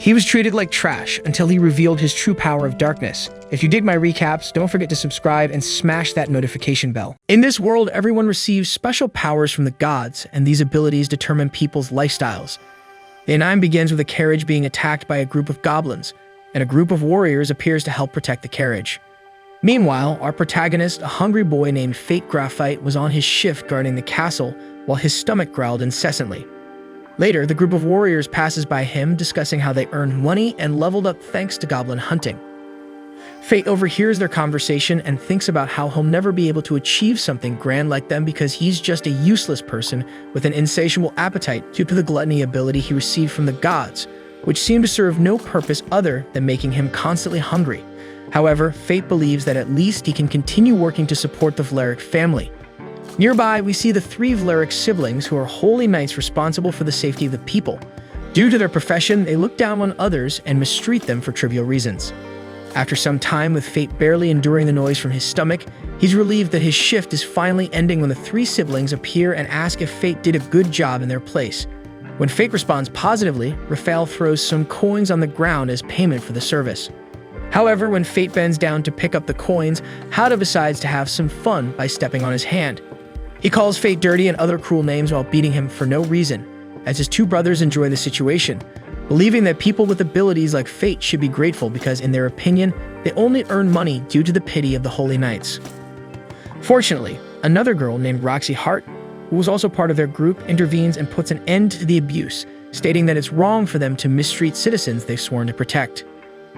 He was treated like trash until he revealed his true power of darkness. If you dig my recaps, don't forget to subscribe and smash that notification bell. In this world, everyone receives special powers from the gods, and these abilities determine people's lifestyles. The anime begins with a carriage being attacked by a group of goblins, and a group of warriors appears to help protect the carriage. Meanwhile, our protagonist, a hungry boy named Fate Graphite, was on his shift guarding the castle while his stomach growled incessantly. Later, the group of warriors passes by him, discussing how they earned money and leveled up thanks to goblin hunting. Fate overhears their conversation and thinks about how he'll never be able to achieve something grand like them because he's just a useless person with an insatiable appetite due to the gluttony ability he received from the gods, which seemed to serve no purpose other than making him constantly hungry. However, Fate believes that at least he can continue working to support the Valeric family. Nearby, we see the three Valeric siblings who are holy knights responsible for the safety of the people. Due to their profession, they look down on others and mistreat them for trivial reasons. After some time, with Fate barely enduring the noise from his stomach, he's relieved that his shift is finally ending when the three siblings appear and ask if Fate did a good job in their place. When Fate responds positively, Raphael throws some coins on the ground as payment for the service. However, when Fate bends down to pick up the coins, Hada decides to have some fun by stepping on his hand. He calls Fate dirty and other cruel names while beating him for no reason, as his two brothers enjoy the situation, believing that people with abilities like Fate should be grateful because, in their opinion, they only earn money due to the pity of the Holy Knights. Fortunately, another girl named Roxy Hart, who was also part of their group, intervenes and puts an end to the abuse, stating that it's wrong for them to mistreat citizens they've sworn to protect.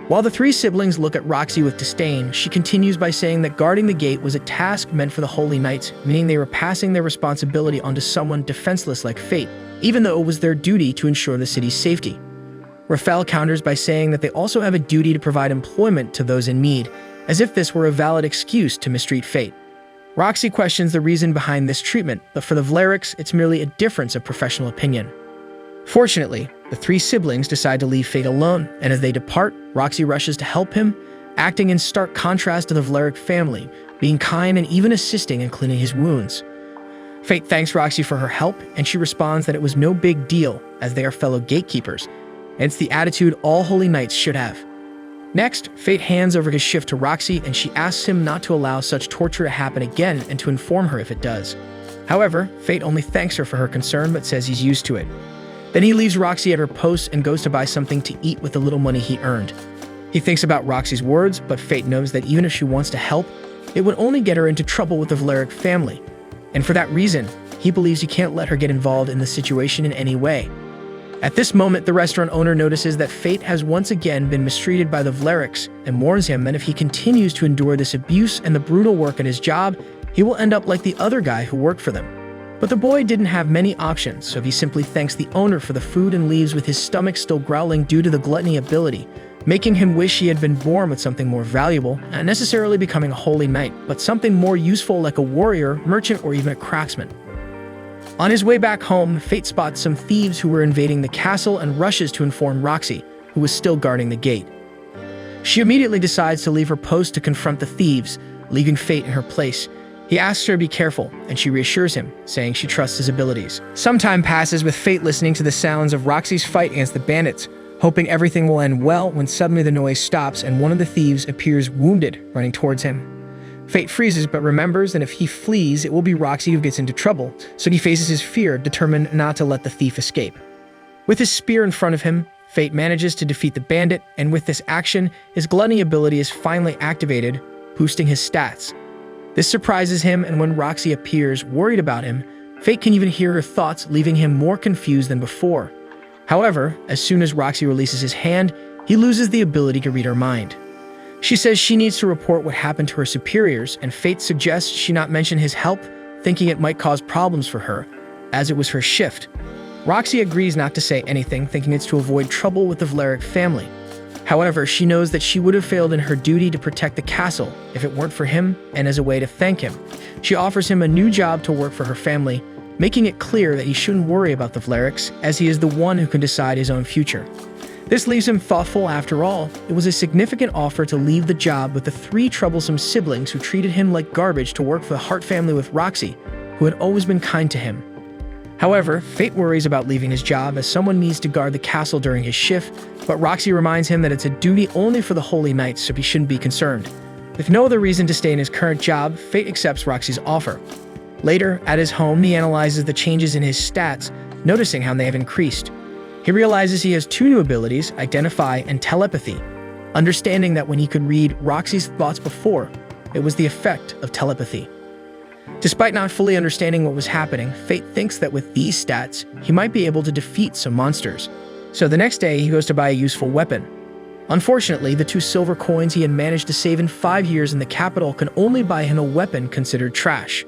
While the three siblings look at Roxy with disdain, she continues by saying that guarding the gate was a task meant for the Holy Knights, meaning they were passing their responsibility onto someone defenseless like Fate, even though it was their duty to ensure the city's safety. Raphael counters by saying that they also have a duty to provide employment to those in need, as if this were a valid excuse to mistreat Fate. Roxy questions the reason behind this treatment, but for the Valerics, it's merely a difference of professional opinion. Fortunately, the three siblings decide to leave Fate alone, and as they depart, Roxy rushes to help him, acting in stark contrast to the Valeric family, being kind and even assisting in cleaning his wounds. Fate thanks Roxy for her help, and she responds that it was no big deal, as they are fellow gatekeepers, and it's the attitude all Holy Knights should have. Next, Fate hands over his shift to Roxy, and she asks him not to allow such torture to happen again and to inform her if it does. However, Fate only thanks her for her concern but says he's used to it. Then he leaves Roxy at her post and goes to buy something to eat with the little money he earned. He thinks about Roxy's words, but Fate knows that even if she wants to help, it would only get her into trouble with the Valeric family. And for that reason, he believes he can't let her get involved in the situation in any way. At this moment, the restaurant owner notices that Fate has once again been mistreated by the Valerics and warns him that if he continues to endure this abuse and the brutal work at his job, he will end up like the other guy who worked for them. But the boy didn't have many options, so he simply thanks the owner for the food and leaves with his stomach still growling due to the gluttony ability, making him wish he had been born with something more valuable, not necessarily becoming a holy knight, but something more useful like a warrior, merchant, or even a craftsman. On his way back home, Fate spots some thieves who were invading the castle and rushes to inform Roxy, who was still guarding the gate. She immediately decides to leave her post to confront the thieves, leaving Fate in her place. He asks her to be careful, and she reassures him, saying she trusts his abilities. Some time passes with Fate listening to the sounds of Roxy's fight against the bandits, hoping everything will end well when suddenly the noise stops and one of the thieves appears wounded, running towards him. Fate freezes but remembers that if he flees, it will be Roxy who gets into trouble, so he faces his fear, determined not to let the thief escape. With his spear in front of him, Fate manages to defeat the bandit, and with this action, his gluttony ability is finally activated, boosting his stats. This surprises him, and when Roxy appears, worried about him, Fate can even hear her thoughts, leaving him more confused than before. However, as soon as Roxy releases his hand, he loses the ability to read her mind. She says she needs to report what happened to her superiors, and Fate suggests she not mention his help, thinking it might cause problems for her, as it was her shift. Roxy agrees not to say anything, thinking it's to avoid trouble with the Valeric family. However, she knows that she would have failed in her duty to protect the castle if it weren't for him, and as a way to thank him, she offers him a new job to work for her family, making it clear that he shouldn't worry about the Valerics, as he is the one who can decide his own future. This leaves him thoughtful. After all, it was a significant offer to leave the job with the three troublesome siblings who treated him like garbage to work for the Hart family with Roxy, who had always been kind to him. However, Fate worries about leaving his job as someone needs to guard the castle during his shift, but Roxy reminds him that it's a duty only for the Holy Knights, so he shouldn't be concerned. With no other reason to stay in his current job, Fate accepts Roxy's offer. Later, at his home, he analyzes the changes in his stats, noticing how they have increased. He realizes he has two new abilities, Identify and Telepathy, understanding that when he could read Roxy's thoughts before, it was the effect of telepathy. Despite not fully understanding what was happening, Fate thinks that with these stats, he might be able to defeat some monsters. So the next day, he goes to buy a useful weapon. Unfortunately, the 2 silver coins he had managed to save in 5 years in the capital can only buy him a weapon considered trash.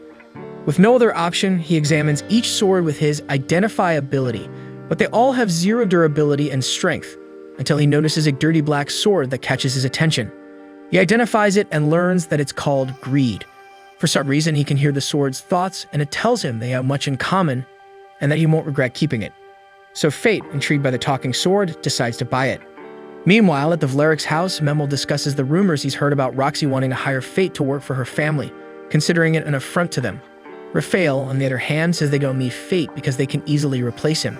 With no other option, he examines each sword with his Identify ability, but they all have 0 durability and strength, until he notices a dirty black sword that catches his attention. He identifies it and learns that it's called Greed. For some reason, he can hear the sword's thoughts, and it tells him they have much in common, and that he won't regret keeping it. So Fate, intrigued by the talking sword, decides to buy it. Meanwhile, at the Vleric's house, Memel discusses the rumors he's heard about Roxy wanting to hire Fate to work for her family, considering it an affront to them. Raphael, on the other hand, says they don't need Fate because they can easily replace him.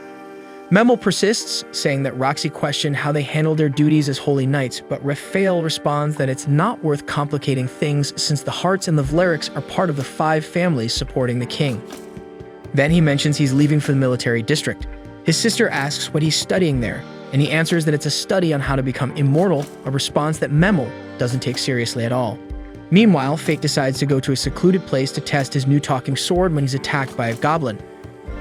Memel persists, saying that Roxy questioned how they handled their duties as holy knights, but Raphael responds that it's not worth complicating things since the Hearts and the Vlerics are part of the 5 families supporting the king. Then he mentions he's leaving for the military district. His sister asks what he's studying there, and he answers that it's a study on how to become immortal, a response that Memel doesn't take seriously at all. Meanwhile, Fate decides to go to a secluded place to test his new talking sword when he's attacked by a goblin.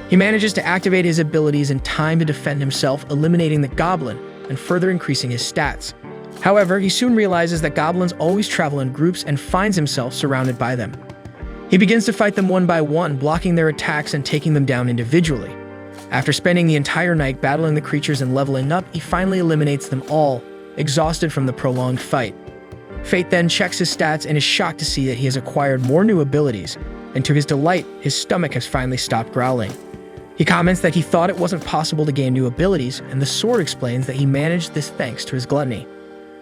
He manages to activate his abilities in time to defend himself, eliminating the goblin and further increasing his stats. However, he soon realizes that goblins always travel in groups and finds himself surrounded by them. He begins to fight them one by one, blocking their attacks and taking them down individually. After spending the entire night battling the creatures and leveling up, he finally eliminates them all, exhausted from the prolonged fight. Fate then checks his stats and is shocked to see that he has acquired more new abilities, and to his delight, his stomach has finally stopped growling. He comments that he thought it wasn't possible to gain new abilities, and the sword explains that he managed this thanks to his gluttony.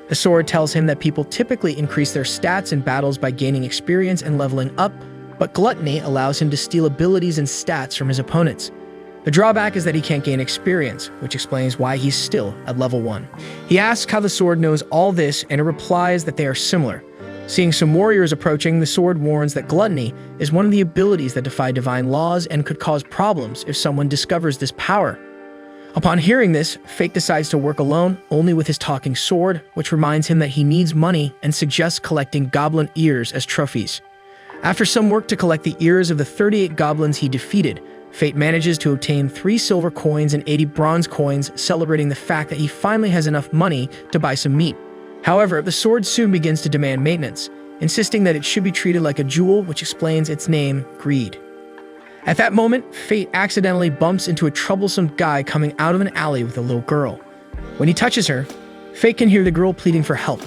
The sword tells him that people typically increase their stats in battles by gaining experience and leveling up, but gluttony allows him to steal abilities and stats from his opponents. The drawback is that he can't gain experience, which explains why he's still at level 1. He asks how the sword knows all this, and it replies that they are similar. Seeing some warriors approaching, the sword warns that gluttony is one of the abilities that defy divine laws and could cause problems if someone discovers this power. Upon hearing this, Fate decides to work alone, only with his talking sword, which reminds him that he needs money and suggests collecting goblin ears as trophies. After some work to collect the ears of the 38 goblins he defeated, Fate manages to obtain 3 silver coins and 80 bronze coins, celebrating the fact that he finally has enough money to buy some meat. However, the sword soon begins to demand maintenance, insisting that it should be treated like a jewel, which explains its name, Greed. At that moment, Fate accidentally bumps into a troublesome guy coming out of an alley with a little girl. When he touches her, Fate can hear the girl pleading for help.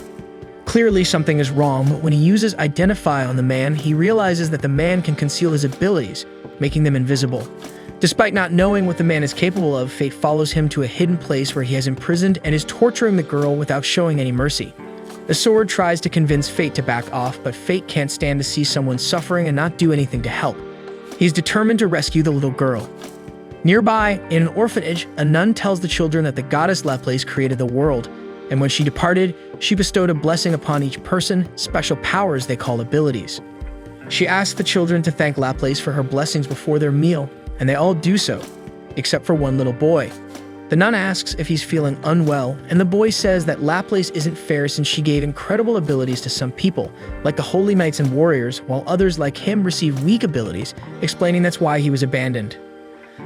Clearly, something is wrong, but when he uses Identify on the man, he realizes that the man can conceal his abilities, making them invisible. Despite not knowing what the man is capable of, Fate follows him to a hidden place where he has imprisoned and is torturing the girl without showing any mercy. The sword tries to convince Fate to back off, but Fate can't stand to see someone suffering and not do anything to help. He's determined to rescue the little girl. Nearby, in an orphanage, a nun tells the children that the goddess Laplace created the world, and when she departed, she bestowed a blessing upon each person, special powers they call abilities. She asks the children to thank Laplace for her blessings before their meal, and they all do so, except for one little boy. The nun asks if he's feeling unwell, and the boy says that Laplace isn't fair since she gave incredible abilities to some people, like the holy knights and warriors, while others like him receive weak abilities, explaining that's why he was abandoned.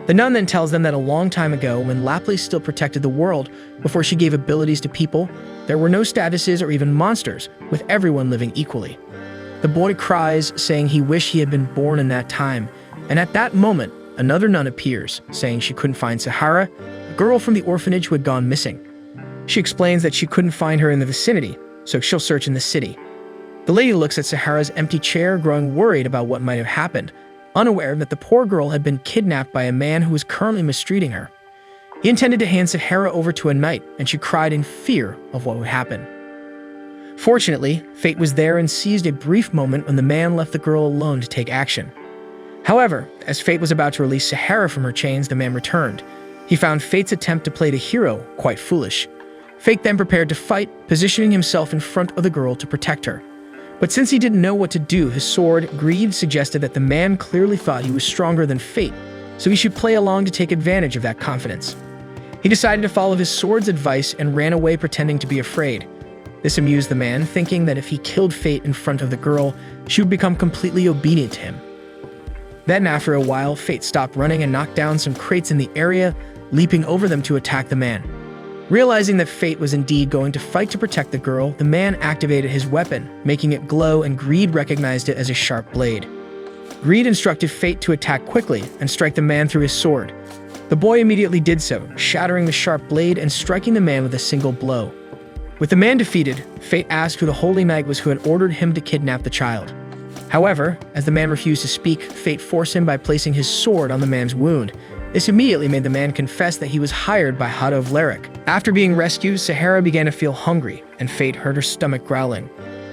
The nun then tells them that a long time ago, when Laplace still protected the world, before she gave abilities to people, there were no statuses or even monsters, with everyone living equally. The boy cries, saying he wished he had been born in that time, and at that moment, another nun appears, saying she couldn't find Sahara, a girl from the orphanage who had gone missing. She explains that she couldn't find her in the vicinity, so she'll search in the city. The lady looks at Sahara's empty chair, growing worried about what might have happened, unaware that the poor girl had been kidnapped by a man who was currently mistreating her. He intended to hand Sahara over to a knight, and she cried in fear of what would happen. Fortunately, Fate was there and seized a brief moment when the man left the girl alone to take action. However, as Fate was about to release Sahara from her chains, the man returned. He found Fate's attempt to play the hero quite foolish. Fate then prepared to fight, positioning himself in front of the girl to protect her. But since he didn't know what to do, his sword, Greed, suggested that the man clearly thought he was stronger than Fate, so he should play along to take advantage of that confidence. He decided to follow his sword's advice and ran away pretending to be afraid. This amused the man, thinking that if he killed Fate in front of the girl, she would become completely obedient to him. Then, after a while, Fate stopped running and knocked down some crates in the area, leaping over them to attack the man. Realizing that Fate was indeed going to fight to protect the girl, the man activated his weapon, making it glow, and Greed recognized it as a sharp blade. Greed instructed Fate to attack quickly and strike the man through his sword. The boy immediately did so, shattering the sharp blade and striking the man with a single blow. With the man defeated, Fate asked who the Holy Knight was who had ordered him to kidnap the child. However, as the man refused to speak, Fate forced him by placing his sword on the man's wound. This immediately made the man confess that he was hired by Hada of Lyric. After being rescued, Sahara began to feel hungry, and Fate heard her stomach growling.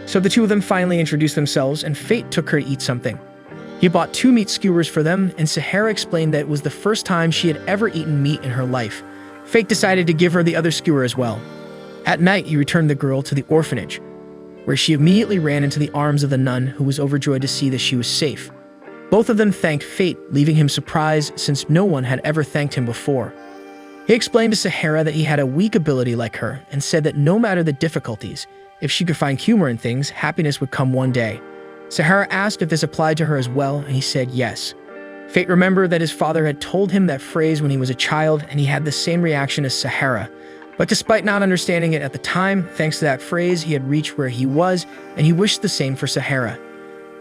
So the two of them finally introduced themselves, and Fate took her to eat something. He bought 2 meat skewers for them, and Sahara explained that it was the first time she had ever eaten meat in her life. Fate decided to give her the other skewer as well. At night, he returned the girl to the orphanage, where she immediately ran into the arms of the nun, who was overjoyed to see that she was safe. Both of them thanked Fate, leaving him surprised since no one had ever thanked him before. He explained to Sahara that he had a weak ability like her and said that no matter the difficulties, if she could find humor in things, happiness would come one day. Sahara asked if this applied to her as well, and he said yes. Fate remembered that his father had told him that phrase when he was a child, and he had the same reaction as Sahara. But despite not understanding it at the time, thanks to that phrase, he had reached where he was, and he wished the same for Sahara.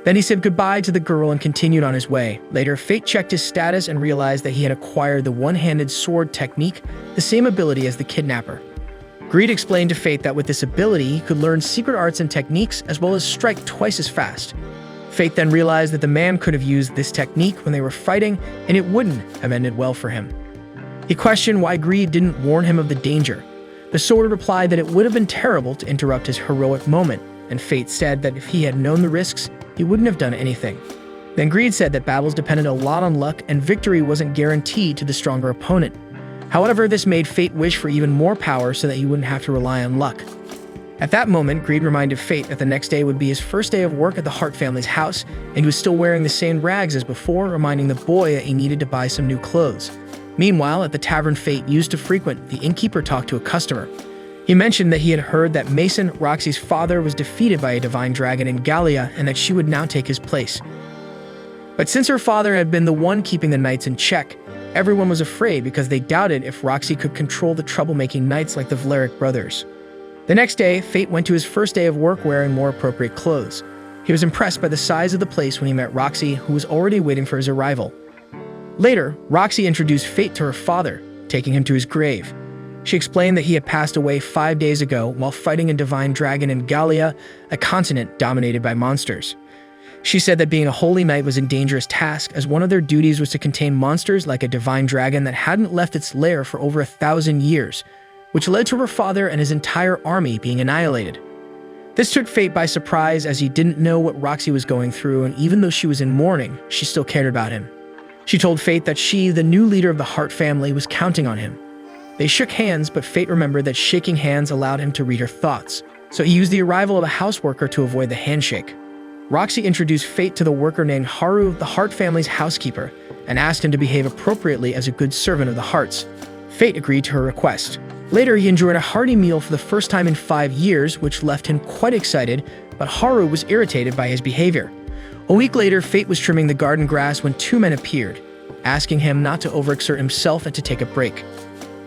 Then he said goodbye to the girl and continued on his way. Later, Fate checked his status and realized that he had acquired the one-handed sword technique, the same ability as the kidnapper. Greed explained to Fate that with this ability, he could learn secret arts and techniques as well as strike twice as fast. Fate then realized that the man could have used this technique when they were fighting, and it wouldn't have ended well for him. He questioned why Greed didn't warn him of the danger. The sword replied that it would have been terrible to interrupt his heroic moment, and Fate said that if he had known the risks, he wouldn't have done anything. Then Greed said that battles depended a lot on luck and victory wasn't guaranteed to the stronger opponent. However, this made Fate wish for even more power so that he wouldn't have to rely on luck. At that moment, Greed reminded Fate that the next day would be his first day of work at the Hart family's house, and he was still wearing the same rags as before, reminding the boy that he needed to buy some new clothes. Meanwhile, at the tavern Fate used to frequent, the innkeeper talked to a customer. He mentioned that he had heard that Mason, Roxy's father, was defeated by a divine dragon in Gallia and that she would now take his place. But since her father had been the one keeping the knights in check, everyone was afraid because they doubted if Roxy could control the troublemaking knights like the Valeric brothers. The next day, Fate went to his first day of work wearing more appropriate clothes. He was impressed by the size of the place when he met Roxy, who was already waiting for his arrival. Later, Roxy introduced Fate to her father, taking him to his grave. She explained that he had passed away 5 days ago while fighting a divine dragon in Gallia, a continent dominated by monsters. She said that being a holy knight was a dangerous task, as one of their duties was to contain monsters like a divine dragon that hadn't left its lair for over 1,000 years, which led to her father and his entire army being annihilated. This took Fate by surprise as he didn't know what Roxy was going through, and even though she was in mourning, she still cared about him. She told Fate that she, the new leader of the Hart family, was counting on him. They shook hands, but Fate remembered that shaking hands allowed him to read her thoughts, so he used the arrival of a houseworker to avoid the handshake. Roxy introduced Fate to the worker named Haru, the Hart family's housekeeper, and asked him to behave appropriately as a good servant of the Harts. Fate agreed to her request. Later, he enjoyed a hearty meal for the first time in 5 years, which left him quite excited, but Haru was irritated by his behavior. A week later, Fate was trimming the garden grass when 2 men appeared, asking him not to overexert himself and to take a break.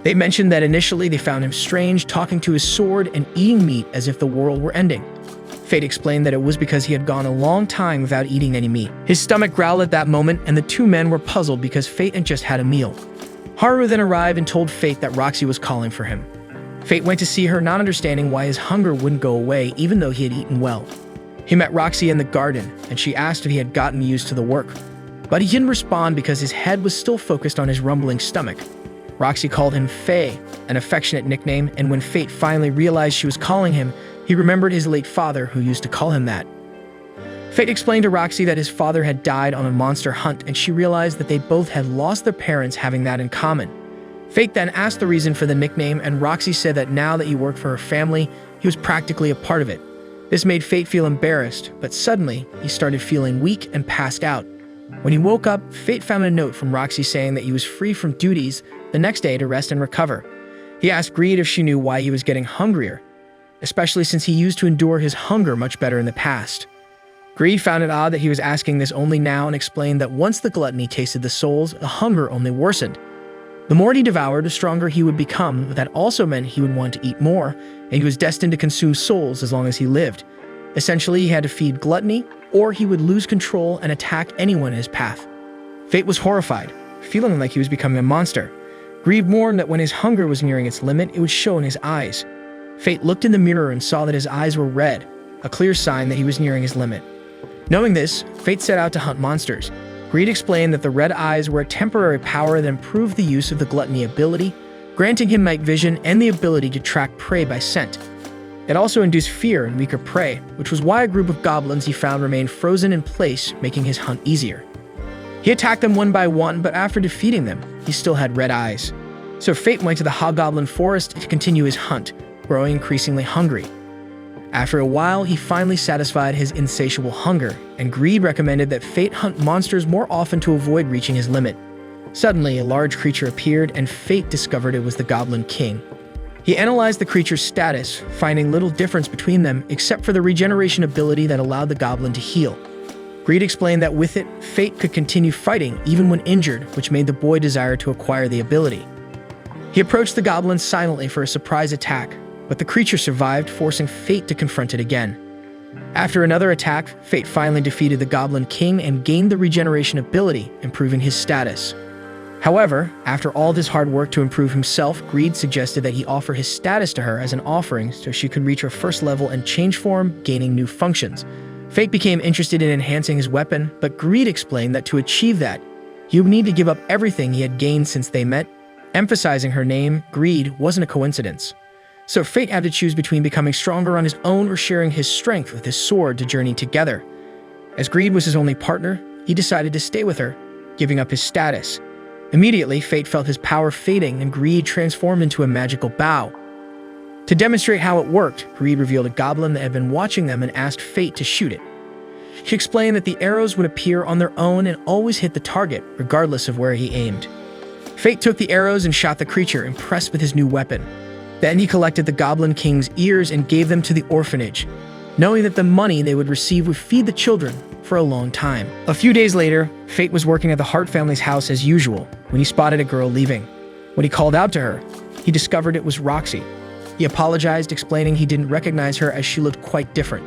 They mentioned that initially they found him strange, talking to his sword and eating meat as if the world were ending. Fate explained that it was because he had gone a long time without eating any meat. His stomach growled at that moment, and the 2 men were puzzled because Fate had just had a meal. Haru then arrived and told Fate that Roxy was calling for him. Fate went to see her, not understanding why his hunger wouldn't go away even though he had eaten well. He met Roxy in the garden, and she asked if he had gotten used to the work. But he didn't respond because his head was still focused on his rumbling stomach. Roxy called him Faye, an affectionate nickname, and when Fate finally realized she was calling him, he remembered his late father who used to call him that. Fate explained to Roxy that his father had died on a monster hunt, and she realized that they both had lost their parents, having that in common. Fate then asked the reason for the nickname, and Roxy said that now that he worked for her family, he was practically a part of it. This made Fate feel embarrassed, but suddenly, he started feeling weak and passed out. When he woke up, Fate found a note from Roxy saying that he was free from duties the next day to rest and recover. He asked Greed if she knew why he was getting hungrier, especially since he used to endure his hunger much better in the past. Greed found it odd that he was asking this only now and explained that once the gluttony tasted the souls, the hunger only worsened. The more he devoured, the stronger he would become, but that also meant he would want to eat more, and he was destined to consume souls as long as he lived. Essentially, he had to feed gluttony, or he would lose control and attack anyone in his path. Fate was horrified, feeling like he was becoming a monster. Greed warned that when his hunger was nearing its limit, it would show in his eyes. Fate looked in the mirror and saw that his eyes were red, a clear sign that he was nearing his limit. Knowing this, Fate set out to hunt monsters. Greed explained that the red eyes were a temporary power that improved the use of the gluttony ability, granting him night vision and the ability to track prey by scent. It also induced fear in weaker prey, which was why a group of goblins he found remained frozen in place, making his hunt easier. He attacked them one by one, but after defeating them, he still had red eyes. So Fate went to the hobgoblin forest to continue his hunt, growing increasingly hungry. After a while, he finally satisfied his insatiable hunger, and Greed recommended that Fate hunt monsters more often to avoid reaching his limit. Suddenly, a large creature appeared, and Fate discovered it was the Goblin King. He analyzed the creature's status, finding little difference between them except for the regeneration ability that allowed the goblin to heal. Greed explained that with it, Fate could continue fighting even when injured, which made the boy desire to acquire the ability. He approached the goblin silently for a surprise attack, but the creature survived, forcing Fate to confront it again. After another attack, Fate finally defeated the Goblin King and gained the regeneration ability, improving his status. However, after all this hard work to improve himself, Greed suggested that he offer his status to her as an offering so she could reach her first level and change form, gaining new functions. Fate became interested in enhancing his weapon, but Greed explained that to achieve that, he would need to give up everything he had gained since they met. Emphasizing her name, Greed, wasn't a coincidence. So Fate had to choose between becoming stronger on his own or sharing his strength with his sword to journey together. As Greed was his only partner, he decided to stay with her, giving up his status. Immediately, Fate felt his power fading and Greed transformed into a magical bow. To demonstrate how it worked, Greed revealed a goblin that had been watching them and asked Fate to shoot it. She explained that the arrows would appear on their own and always hit the target, regardless of where he aimed. Fate took the arrows and shot the creature, impressed with his new weapon. Then he collected the Goblin King's ears and gave them to the orphanage, knowing that the money they would receive would feed the children for a long time. A few days later, Fate was working at the Hart family's house as usual when he spotted a girl leaving. When he called out to her, he discovered it was Roxy. He apologized, explaining he didn't recognize her as she looked quite different.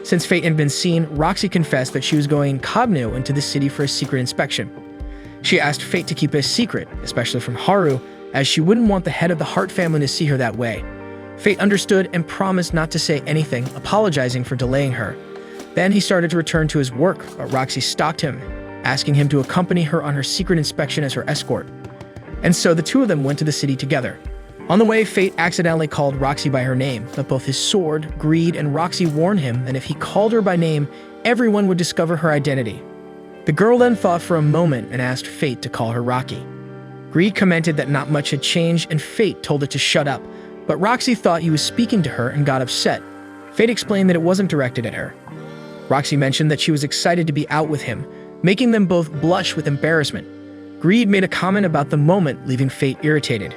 Since Fate had been seen, Roxy confessed that she was going incognito into the city for a secret inspection. She asked Fate to keep it a secret, especially from Haru, as she wouldn't want the head of the Hart family to see her that way. Fate understood and promised not to say anything, apologizing for delaying her. Then he started to return to his work, but Roxy stalked him, asking him to accompany her on her secret inspection as her escort. And so the two of them went to the city together. On the way, Fate accidentally called Roxy by her name, but both his sword, Greed, and Roxy warned him that if he called her by name, everyone would discover her identity. The girl then thought for a moment and asked Fate to call her Rocky. Greed commented that not much had changed, and Fate told it to shut up, but Roxy thought he was speaking to her and got upset. Fate explained that it wasn't directed at her. Roxy mentioned that she was excited to be out with him, making them both blush with embarrassment. Greed made a comment about the moment, leaving Fate irritated.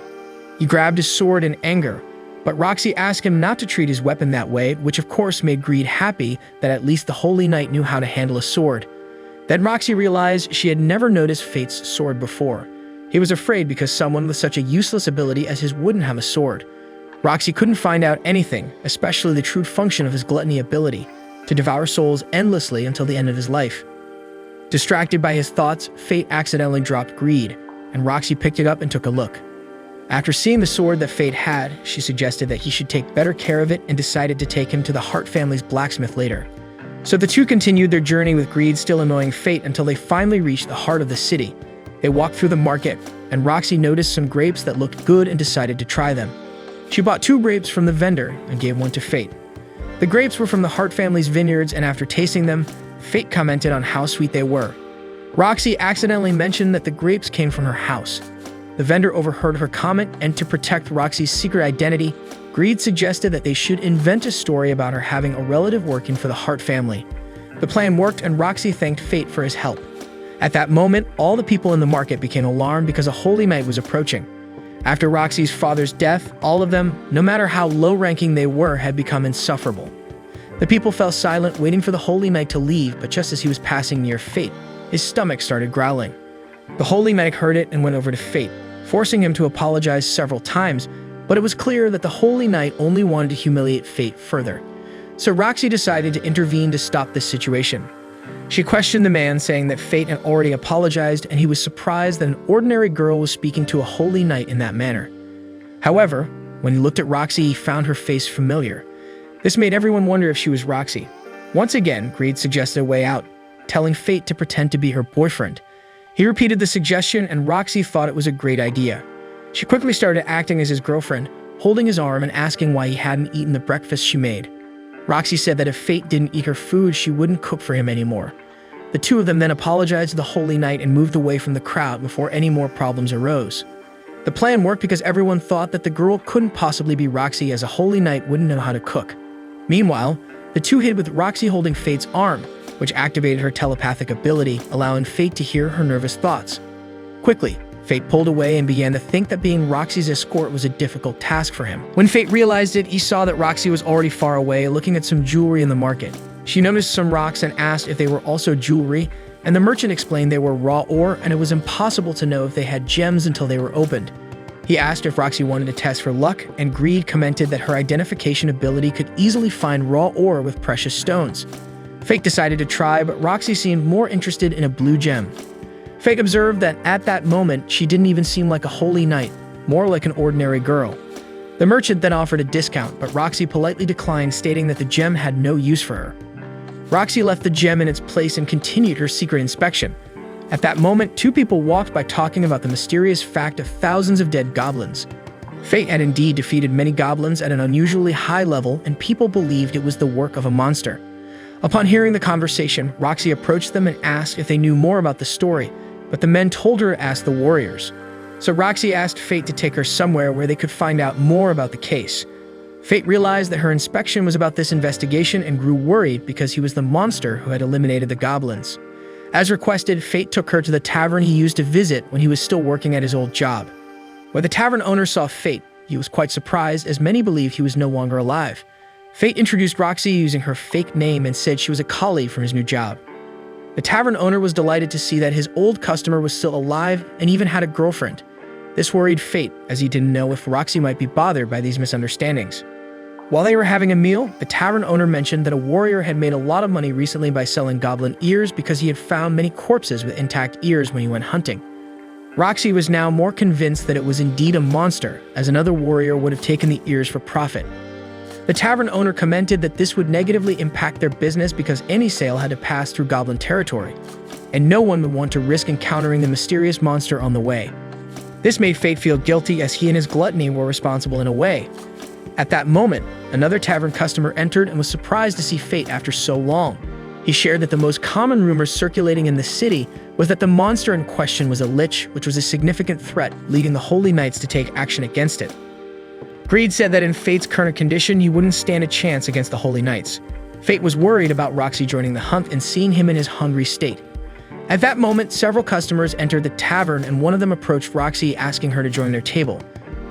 He grabbed his sword in anger, but Roxy asked him not to treat his weapon that way, which of course made Greed happy that at least the Holy Knight knew how to handle a sword. Then Roxy realized she had never noticed Fate's sword before. He was afraid because someone with such a useless ability as his wouldn't have a sword. Roxy couldn't find out anything, especially the true function of his gluttony ability, to devour souls endlessly until the end of his life. Distracted by his thoughts, Fate accidentally dropped Greed, and Roxy picked it up and took a look. After seeing the sword that Fate had, she suggested that he should take better care of it and decided to take him to the Hart family's blacksmith later. So the two continued their journey with Greed still annoying Fate until they finally reached the heart of the city. They walked through the market, and Roxy noticed some grapes that looked good and decided to try them. She bought 2 grapes from the vendor and gave one to Fate. The grapes were from the Hart family's vineyards, and after tasting them, Fate commented on how sweet they were. Roxy accidentally mentioned that the grapes came from her house. The vendor overheard her comment, and to protect Roxy's secret identity, Greed suggested that they should invent a story about her having a relative working for the Hart family. The plan worked, and Roxy thanked Fate for his help. At that moment, all the people in the market became alarmed because a holy night was approaching. After Roxy's father's death, all of them, no matter how low-ranking they were, had become insufferable. The people fell silent, waiting for the holy knight to leave, but just as he was passing near Fate, his stomach started growling. The holy knight heard it and went over to Fate, forcing him to apologize several times, but it was clear that the holy knight only wanted to humiliate Fate further. So Roxy decided to intervene to stop this situation. She questioned the man, saying that Fate had already apologized, and he was surprised that an ordinary girl was speaking to a holy knight in that manner. However, when he looked at Roxy, he found her face familiar. This made everyone wonder if she was Roxy. Once again, Greed suggested a way out, telling Fate to pretend to be her boyfriend. He repeated the suggestion, and Roxy thought it was a great idea. She quickly started acting as his girlfriend, holding his arm and asking why he hadn't eaten the breakfast she made. Roxy said that if Fate didn't eat her food, she wouldn't cook for him anymore. The two of them then apologized to the holy knight and moved away from the crowd before any more problems arose. The plan worked because everyone thought that the girl couldn't possibly be Roxy, as a holy knight wouldn't know how to cook. Meanwhile, the two hid with Roxy holding Fate's arm, which activated her telepathic ability, allowing Fate to hear her nervous thoughts. Quickly, Fate pulled away and began to think that being Roxy's escort was a difficult task for him. When Fate realized it, he saw that Roxy was already far away, looking at some jewelry in the market. She noticed some rocks and asked if they were also jewelry, and the merchant explained they were raw ore, and it was impossible to know if they had gems until they were opened. He asked if Roxy wanted to test for luck, and Greed commented that her identification ability could easily find raw ore with precious stones. Fate decided to try, but Roxy seemed more interested in a blue gem. Fate observed that at that moment, she didn't even seem like a holy knight, more like an ordinary girl. The merchant then offered a discount, but Roxy politely declined, stating that the gem had no use for her. Roxy left the gem in its place and continued her secret inspection. At that moment, two people walked by talking about the mysterious fact of thousands of dead goblins. Fate had indeed defeated many goblins at an unusually high level, and people believed it was the work of a monster. Upon hearing the conversation, Roxy approached them and asked if they knew more about the story, but the men told her to ask the warriors. So Roxy asked Fate to take her somewhere where they could find out more about the case. Fate realized that her inspection was about this investigation and grew worried because he was the monster who had eliminated the goblins. As requested, Fate took her to the tavern he used to visit when he was still working at his old job. When the tavern owner saw Fate, he was quite surprised, as many believed he was no longer alive. Fate introduced Roxy using her fake name and said she was a colleague from his new job. The tavern owner was delighted to see that his old customer was still alive and even had a girlfriend. This worried Fate, as he didn't know if Roxy might be bothered by these misunderstandings. While they were having a meal, the tavern owner mentioned that a warrior had made a lot of money recently by selling goblin ears because he had found many corpses with intact ears when he went hunting. Roxy was now more convinced that it was indeed a monster, as another warrior would have taken the ears for profit. The tavern owner commented that this would negatively impact their business because any sale had to pass through goblin territory, and no one would want to risk encountering the mysterious monster on the way. This made Fate feel guilty, as he and his gluttony were responsible in a way. At that moment, another tavern customer entered and was surprised to see Fate after so long. He shared that the most common rumor circulating in the city was that the monster in question was a lich, which was a significant threat, leading the holy knights to take action against it. Greed said that in Fate's current condition, he wouldn't stand a chance against the holy knights. Fate was worried about Roxy joining the hunt and seeing him in his hungry state. At that moment, several customers entered the tavern, and one of them approached Roxy, asking her to join their table.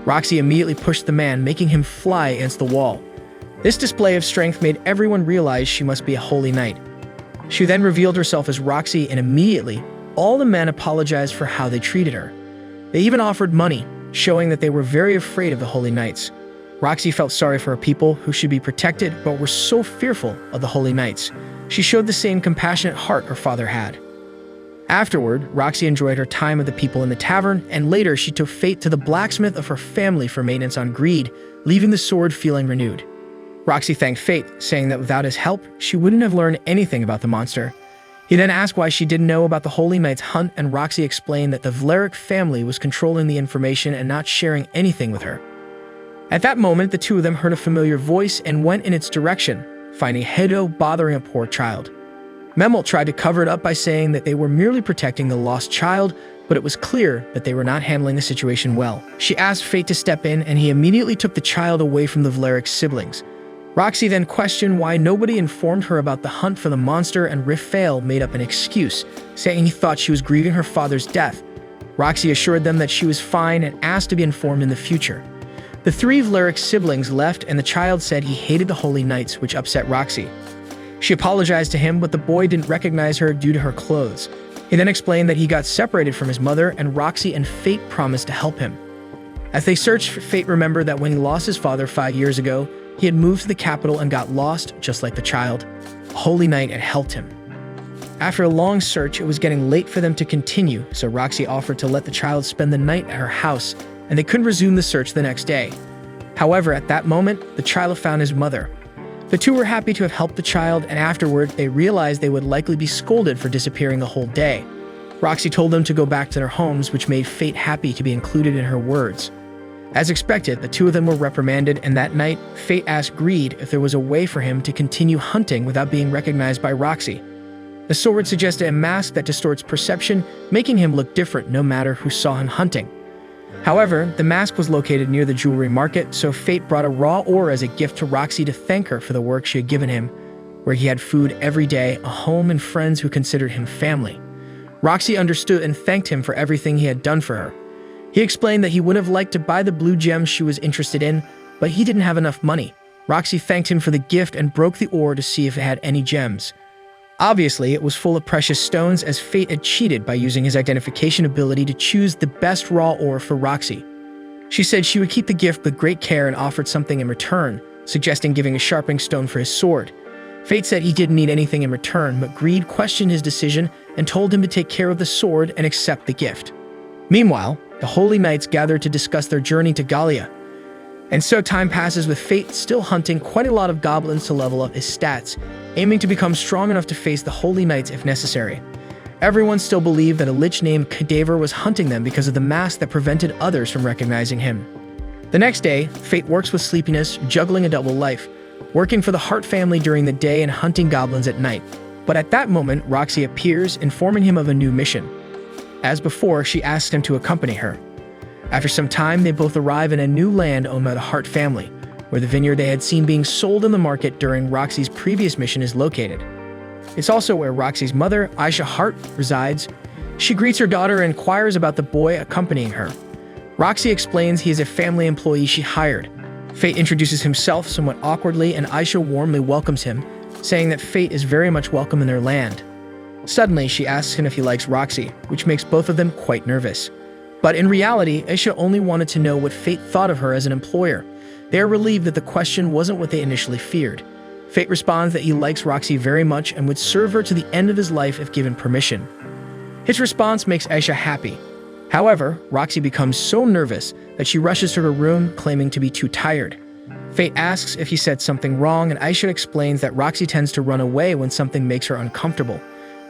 Roxy immediately pushed the man, making him fly against the wall. This display of strength made everyone realize she must be a holy knight. She then revealed herself as Roxy, and immediately, all the men apologized for how they treated her. They even offered money, showing that they were very afraid of the holy knights. Roxy felt sorry for her people, who should be protected, but were so fearful of the holy knights. She showed the same compassionate heart her father had. Afterward, Roxy enjoyed her time with the people in the tavern, and later she took Fate to the blacksmith of her family for maintenance on Greed, leaving the sword feeling renewed. Roxy thanked Fate, saying that without his help, she wouldn't have learned anything about the monster. He then asked why she didn't know about the Holy Knight's hunt, and Roxy explained that the Vlerick family was controlling the information and not sharing anything with her. At that moment, the two of them heard a familiar voice and went in its direction, finding Hedo bothering a poor child. Memel tried to cover it up by saying that they were merely protecting the lost child, but it was clear that they were not handling the situation well. She asked Fate to step in, and he immediately took the child away from the Vlerick siblings. Roxy then questioned why nobody informed her about the hunt for the monster, and Raphael made up an excuse, saying he thought she was grieving her father's death. Roxy assured them that she was fine and asked to be informed in the future. The three Vlerick siblings left, and the child said he hated the Holy Knights, which upset Roxy. She apologized to him, but the boy didn't recognize her due to her clothes. He then explained that he got separated from his mother, and Roxy and Fate promised to help him. As they searched, Fate remembered that when he lost his father 5 years ago, he had moved to the capital and got lost, just like the child. A Holy Knight had helped him. After a long search, it was getting late for them to continue, so Roxy offered to let the child spend the night at her house, and they couldn't resume the search the next day. However, at that moment, the child found his mother. The two were happy to have helped the child, and afterward, they realized they would likely be scolded for disappearing the whole day. Roxy told them to go back to their homes, which made Fate happy to be included in her words. As expected, the two of them were reprimanded, and that night, Fate asked Greed if there was a way for him to continue hunting without being recognized by Roxy. The sword suggested a mask that distorts perception, making him look different no matter who saw him hunting. However, the mask was located near the jewelry market, so Fate brought a raw ore as a gift to Roxy to thank her for the work she had given him, where he had food every day, a home, and friends who considered him family. Roxy understood and thanked him for everything he had done for her. He explained that he would have liked to buy the blue gems she was interested in, but he didn't have enough money. Roxy thanked him for the gift and broke the ore to see if it had any gems. Obviously, it was full of precious stones, as Fate had cheated by using his identification ability to choose the best raw ore for Roxy. She said she would keep the gift with great care and offered something in return, suggesting giving a sharpening stone for his sword. Fate said he didn't need anything in return, but Greed questioned his decision and told him to take care of the sword and accept the gift. Meanwhile, the Holy Knights gathered to discuss their journey to Gallia. And so time passes, with Fate still hunting quite a lot of goblins to level up his stats, aiming to become strong enough to face the Holy Knights if necessary. Everyone still believed that a lich named Cadaver was hunting them because of the mask that prevented others from recognizing him. The next day, Fate works with sleepiness, juggling a double life, working for the Hart family during the day and hunting goblins at night. But at that moment, Roxy appears, informing him of a new mission. As before, she asks him to accompany her. After some time, they both arrive in a new land owned by the Hart family, where the vineyard they had seen being sold in the market during Roxy's previous mission is located. It's also where Roxy's mother, Aisha Hart, resides. She greets her daughter and inquires about the boy accompanying her. Roxy explains he is a family employee she hired. Fate introduces himself somewhat awkwardly, and Aisha warmly welcomes him, saying that Fate is very much welcome in their land. Suddenly, she asks him if he likes Roxy, which makes both of them quite nervous. But in reality, Aisha only wanted to know what Fate thought of her as an employer. They are relieved that the question wasn't what they initially feared. Fate responds that he likes Roxy very much and would serve her to the end of his life if given permission. His response makes Aisha happy. However, Roxy becomes so nervous that she rushes to her room, claiming to be too tired. Fate asks if he said something wrong, and Aisha explains that Roxy tends to run away when something makes her uncomfortable.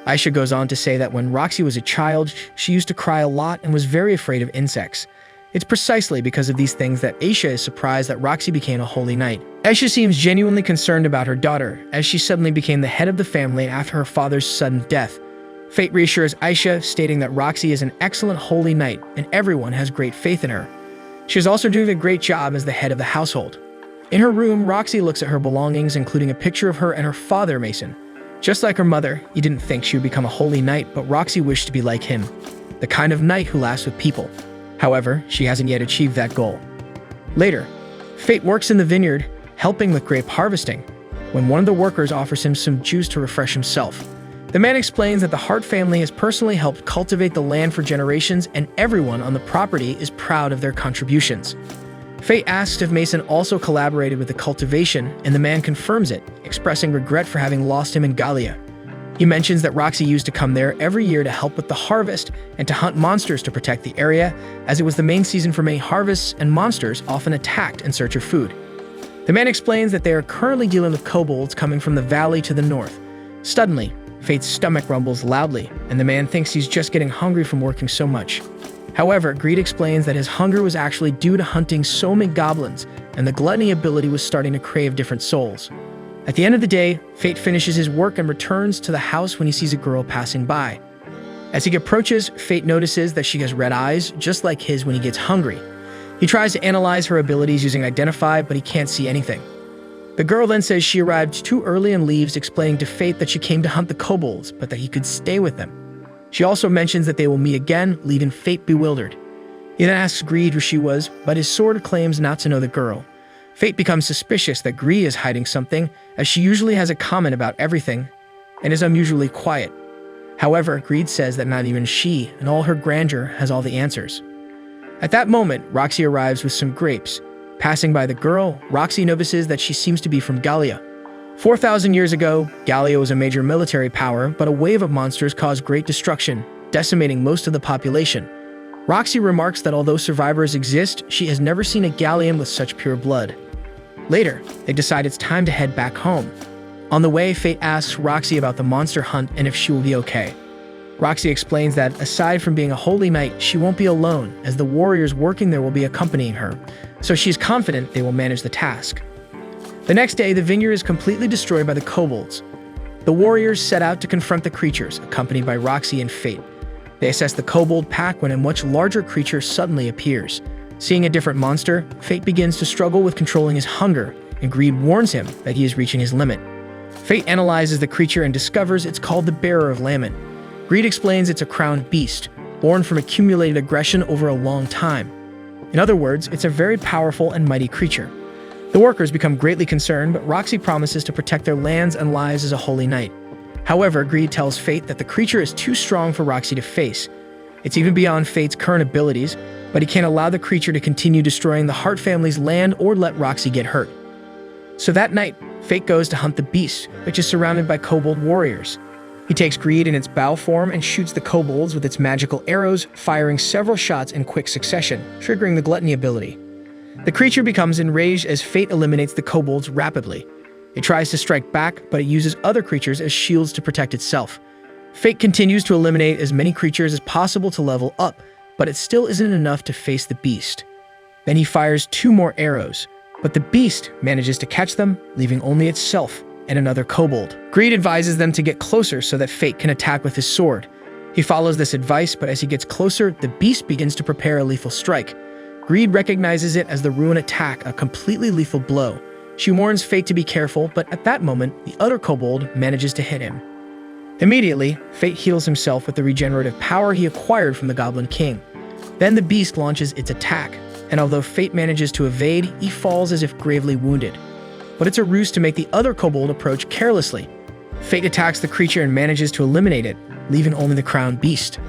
Aisha goes on to say that when Roxy was a child, she used to cry a lot and was very afraid of insects. It's precisely because of these things that Aisha is surprised that Roxy became a Holy Knight. Aisha seems genuinely concerned about her daughter, as she suddenly became the head of the family after her father's sudden death. Fate reassures Aisha, stating that Roxy is an excellent Holy Knight and everyone has great faith in her. She is also doing a great job as the head of the household. In her room, Roxy looks at her belongings, including a picture of her and her father, Mason. Just like her mother, he didn't think she would become a Holy Knight, but Roxy wished to be like him, the kind of knight who laughs with people. However, she hasn't yet achieved that goal. Later, Fate works in the vineyard, helping with grape harvesting, when one of the workers offers him some juice to refresh himself. The man explains that the Hart family has personally helped cultivate the land for generations, and everyone on the property is proud of their contributions. Fate asks if Mason also collaborated with the cultivation, and the man confirms it, expressing regret for having lost him in Gallia. He mentions that Roxy used to come there every year to help with the harvest and to hunt monsters to protect the area, as it was the main season for many harvests and monsters often attacked in search of food. The man explains that they are currently dealing with kobolds coming from the valley to the north. Suddenly, Fate's stomach rumbles loudly, and the man thinks he's just getting hungry from working so much. However, Greed explains that his hunger was actually due to hunting so many goblins, and the gluttony ability was starting to crave different souls. At the end of the day, Fate finishes his work and returns to the house when he sees a girl passing by. As he approaches, Fate notices that she has red eyes, just like his when he gets hungry. He tries to analyze her abilities using Identify, but he can't see anything. The girl then says she arrived too early and leaves, explaining to Fate that she came to hunt the kobolds, but that he could stay with them. She also mentions that they will meet again, leaving Fate bewildered. He then asks Greed who she was, but his sword claims not to know the girl. Fate becomes suspicious that Greed is hiding something, as she usually has a comment about everything, and is unusually quiet. However, Greed says that not even she, in all her grandeur, has all the answers. At that moment, Roxy arrives with some grapes. Passing by the girl, Roxy notices that she seems to be from Gallia. 4,000 years ago, Gallia was a major military power, but a wave of monsters caused great destruction, decimating most of the population. Roxy remarks that although survivors exist, she has never seen a Gallian with such pure blood. Later, they decide it's time to head back home. On the way, Fate asks Roxy about the monster hunt and if she will be okay. Roxy explains that, aside from being a holy knight, she won't be alone, as the warriors working there will be accompanying her, so she is confident they will manage the task. The next day, the vineyard is completely destroyed by the kobolds. The warriors set out to confront the creatures, accompanied by Roxy and Fate. They assess the kobold pack when a much larger creature suddenly appears. Seeing a different monster, Fate begins to struggle with controlling his hunger, and Greed warns him that he is reaching his limit. Fate analyzes the creature and discovers it's called the Bearer of Lament. Greed explains it's a crowned beast, born from accumulated aggression over a long time. In other words, it's a very powerful and mighty creature. The workers become greatly concerned, but Roxy promises to protect their lands and lives as a holy knight. However, Greed tells Fate that the creature is too strong for Roxy to face. It's even beyond Fate's current abilities, but he can't allow the creature to continue destroying the Hart family's land or let Roxy get hurt. So that night, Fate goes to hunt the beast, which is surrounded by kobold warriors. He takes Greed in its bow form and shoots the kobolds with its magical arrows, firing several shots in quick succession, triggering the gluttony ability. The creature becomes enraged as Fate eliminates the kobolds rapidly. It tries to strike back, but it uses other creatures as shields to protect itself. Fate continues to eliminate as many creatures as possible to level up, but it still isn't enough to face the beast. Then he fires 2 more arrows, but the beast manages to catch them, leaving only itself and another kobold. Greed advises them to get closer so that Fate can attack with his sword. He follows this advice, but as he gets closer, the beast begins to prepare a lethal strike. Greed recognizes it as the ruin attack, a completely lethal blow. She warns Fate to be careful, but at that moment, the other kobold manages to hit him. Immediately, Fate heals himself with the regenerative power he acquired from the Goblin King. Then the beast launches its attack, and although Fate manages to evade, he falls as if gravely wounded. But it's a ruse to make the other kobold approach carelessly. Fate attacks the creature and manages to eliminate it, leaving only the crowned beast.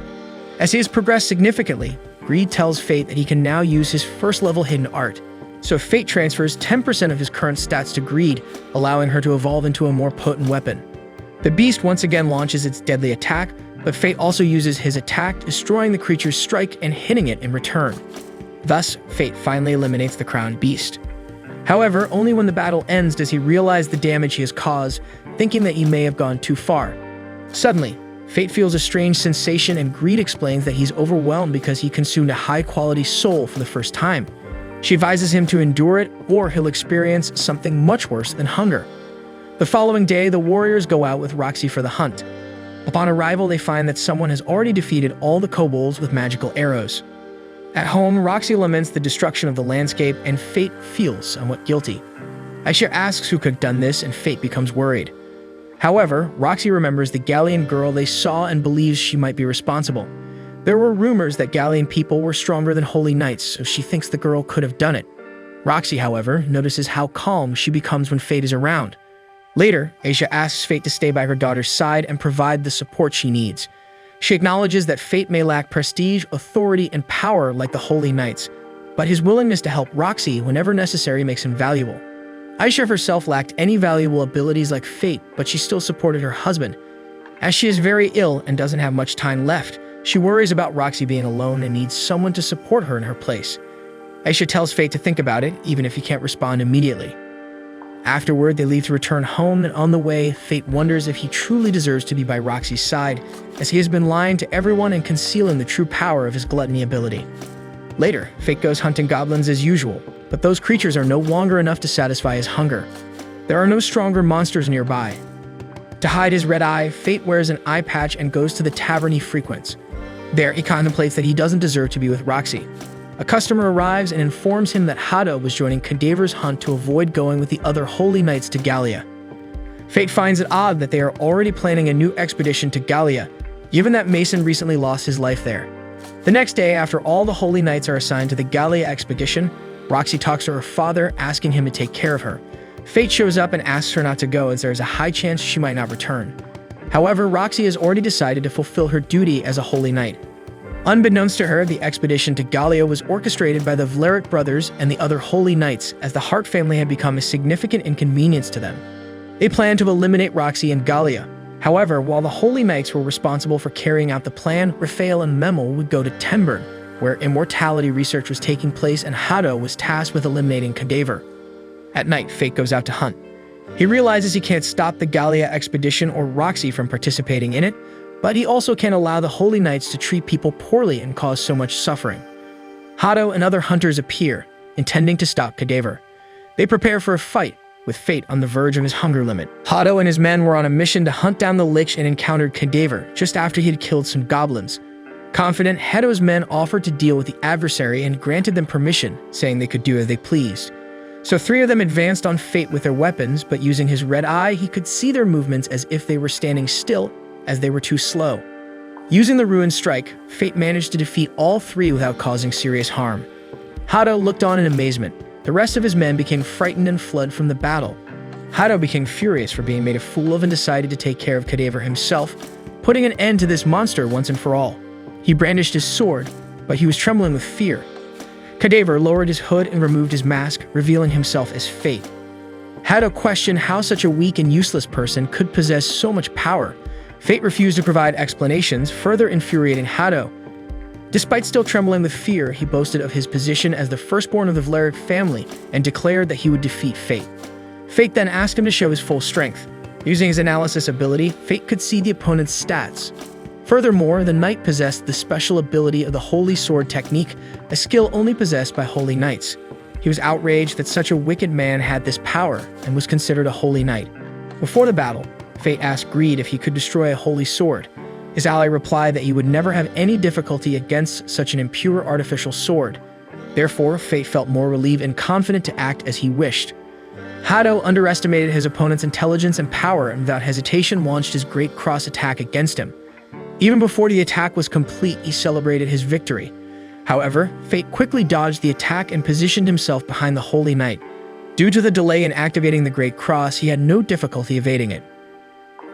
As he has progressed significantly, Greed tells Fate that he can now use his first-level hidden art, so Fate transfers 10% of his current stats to Greed, allowing her to evolve into a more potent weapon. The beast once again launches its deadly attack, but Fate also uses his attack, destroying the creature's strike and hitting it in return. Thus, Fate finally eliminates the crowned beast. However, only when the battle ends does he realize the damage he has caused, thinking that he may have gone too far. Suddenly, Fate feels a strange sensation, and Greed explains that he's overwhelmed because he consumed a high-quality soul for the first time. She advises him to endure it, or he'll experience something much worse than hunger. The following day, the warriors go out with Roxy for the hunt. Upon arrival, they find that someone has already defeated all the kobolds with magical arrows. At home, Roxy laments the destruction of the landscape, and Fate feels somewhat guilty. Aisha asks who could have done this, and Fate becomes worried. However, Roxy remembers the Gallian girl they saw and believes she might be responsible. There were rumors that Gallian people were stronger than holy knights, so she thinks the girl could have done it. Roxy, however, notices how calm she becomes when Fate is around. Later, Aisha asks Fate to stay by her daughter's side and provide the support she needs. She acknowledges that Fate may lack prestige, authority, and power like the holy knights, but his willingness to help Roxy whenever necessary makes him valuable. Aisha herself lacked any valuable abilities like Fate, but she still supported her husband. As she is very ill and doesn't have much time left, she worries about Roxy being alone and needs someone to support her in her place. Aisha tells Fate to think about it, even if he can't respond immediately. Afterward, they leave to return home, and on the way, Fate wonders if he truly deserves to be by Roxy's side, as he has been lying to everyone and concealing the true power of his gluttony ability. Later, Fate goes hunting goblins as usual, but those creatures are no longer enough to satisfy his hunger. There are no stronger monsters nearby. To hide his red eye, Fate wears an eye patch and goes to the tavern he frequents. There, he contemplates that he doesn't deserve to be with Roxy. A customer arrives and informs him that Hado was joining Cadaver's hunt to avoid going with the other Holy Knights to Gallia. Fate finds it odd that they are already planning a new expedition to Gallia, given that Mason recently lost his life there. The next day, after all the Holy Knights are assigned to the Gallia expedition, Roxy talks to her father, asking him to take care of her. Fate shows up and asks her not to go, as there is a high chance she might not return. However, Roxy has already decided to fulfill her duty as a Holy Knight. Unbeknownst to her, the expedition to Gallia was orchestrated by the Vlerick brothers and the other Holy Knights, as the Hart family had become a significant inconvenience to them. They planned to eliminate Roxy in Gallia. However, while the Holy Knights were responsible for carrying out the plan, Raphael and Memel would go to Tenburn, where immortality research was taking place, and Hado was tasked with eliminating Cadaver. At night, Fate goes out to hunt. He realizes he can't stop the Gallia expedition or Roxy from participating in it, but he also can't allow the Holy Knights to treat people poorly and cause so much suffering. Hado and other hunters appear, intending to stop Cadaver. They prepare for a fight, with Fate on the verge of his hunger limit. Hado and his men were on a mission to hunt down the Lich and encountered Cadaver just after he had killed some goblins. Confident, Hado's men offered to deal with the adversary and granted them permission, saying they could do as they pleased. So 3 of them advanced on Fate with their weapons, but using his red eye, he could see their movements as if they were standing still, as they were too slow. Using the Ruin Strike, Fate managed to defeat all 3 without causing serious harm. Hado looked on in amazement. The rest of his men became frightened and fled from the battle. Hado became furious for being made a fool of and decided to take care of Cadaver himself, putting an end to this monster once and for all. He brandished his sword, but he was trembling with fear. Cadaver lowered his hood and removed his mask, revealing himself as Fate. Hado questioned how such a weak and useless person could possess so much power. Fate refused to provide explanations, further infuriating Hado. Despite still trembling with fear, he boasted of his position as the firstborn of the Vlerick family and declared that he would defeat Fate. Fate then asked him to show his full strength. Using his analysis ability, Fate could see the opponent's stats. Furthermore, the knight possessed the special ability of the Holy Sword technique, a skill only possessed by Holy Knights. He was outraged that such a wicked man had this power and was considered a Holy Knight. Before the battle, Fate asked Greed if he could destroy a Holy Sword. His ally replied that he would never have any difficulty against such an impure artificial sword. Therefore, Fate felt more relieved and confident to act as he wished. Hado underestimated his opponent's intelligence and power and without hesitation launched his Great Cross attack against him. Even before the attack was complete, he celebrated his victory. However, Fate quickly dodged the attack and positioned himself behind the Holy Knight. Due to the delay in activating the Great Cross, he had no difficulty evading it.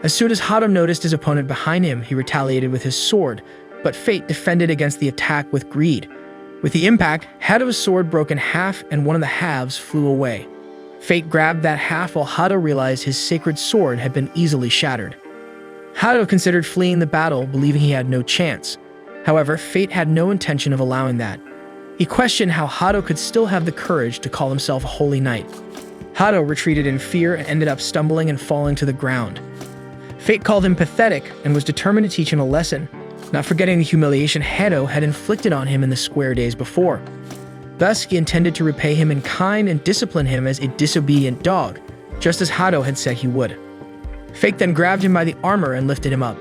As soon as Hado noticed his opponent behind him, he retaliated with his sword, but Fate defended against the attack with Greed. With the impact, Hado's sword broke in half and one of the halves flew away. Fate grabbed that half while Hado realized his sacred sword had been easily shattered. Hado considered fleeing the battle, believing he had no chance. However, Fate had no intention of allowing that. He questioned how Hado could still have the courage to call himself a Holy Knight. Hado retreated in fear and ended up stumbling and falling to the ground. Fate called him pathetic and was determined to teach him a lesson, not forgetting the humiliation Hado had inflicted on him in the square days before. Thus, he intended to repay him in kind and discipline him as a disobedient dog, just as Hado had said he would. Fate then grabbed him by the armor and lifted him up.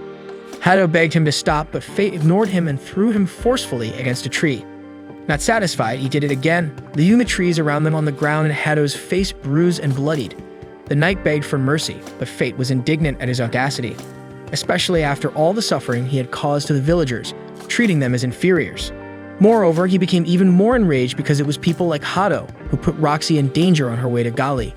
Hado begged him to stop, but Fate ignored him and threw him forcefully against a tree. Not satisfied, he did it again, leaving the trees around them on the ground and Hado's face bruised and bloodied. The knight begged for mercy, but Fate was indignant at his audacity, especially after all the suffering he had caused to the villagers, treating them as inferiors. Moreover, he became even more enraged because it was people like Hado who put Roxy in danger on her way to Gali.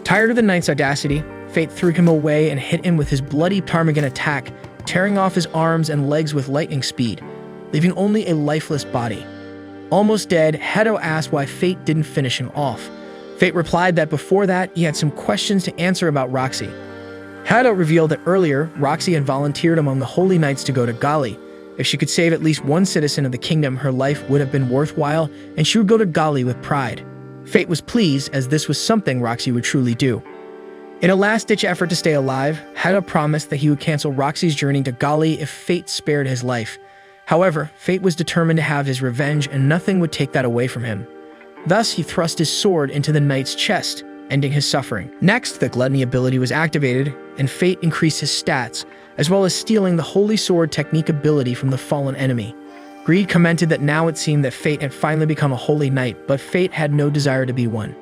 Tired of the knight's audacity, Fate threw him away and hit him with his bloody ptarmigan attack, tearing off his arms and legs with lightning speed, leaving only a lifeless body. Almost dead, Hado asked why Fate didn't finish him off. Fate replied that before that, he had some questions to answer about Roxy. Hado revealed that earlier, Roxy had volunteered among the Holy Knights to go to Gali. If she could save at least one citizen of the kingdom, her life would have been worthwhile, and she would go to Gali with pride. Fate was pleased, as this was something Roxy would truly do. In a last-ditch effort to stay alive, Hado promised that he would cancel Roxy's journey to Gali if Fate spared his life. However, Fate was determined to have his revenge, and nothing would take that away from him. Thus, he thrust his sword into the knight's chest, ending his suffering. Next, the gluttony ability was activated, and Fate increased his stats, as well as stealing the Holy Sword technique ability from the fallen enemy. Greed commented that now it seemed that Fate had finally become a holy knight, but Fate had no desire to be one.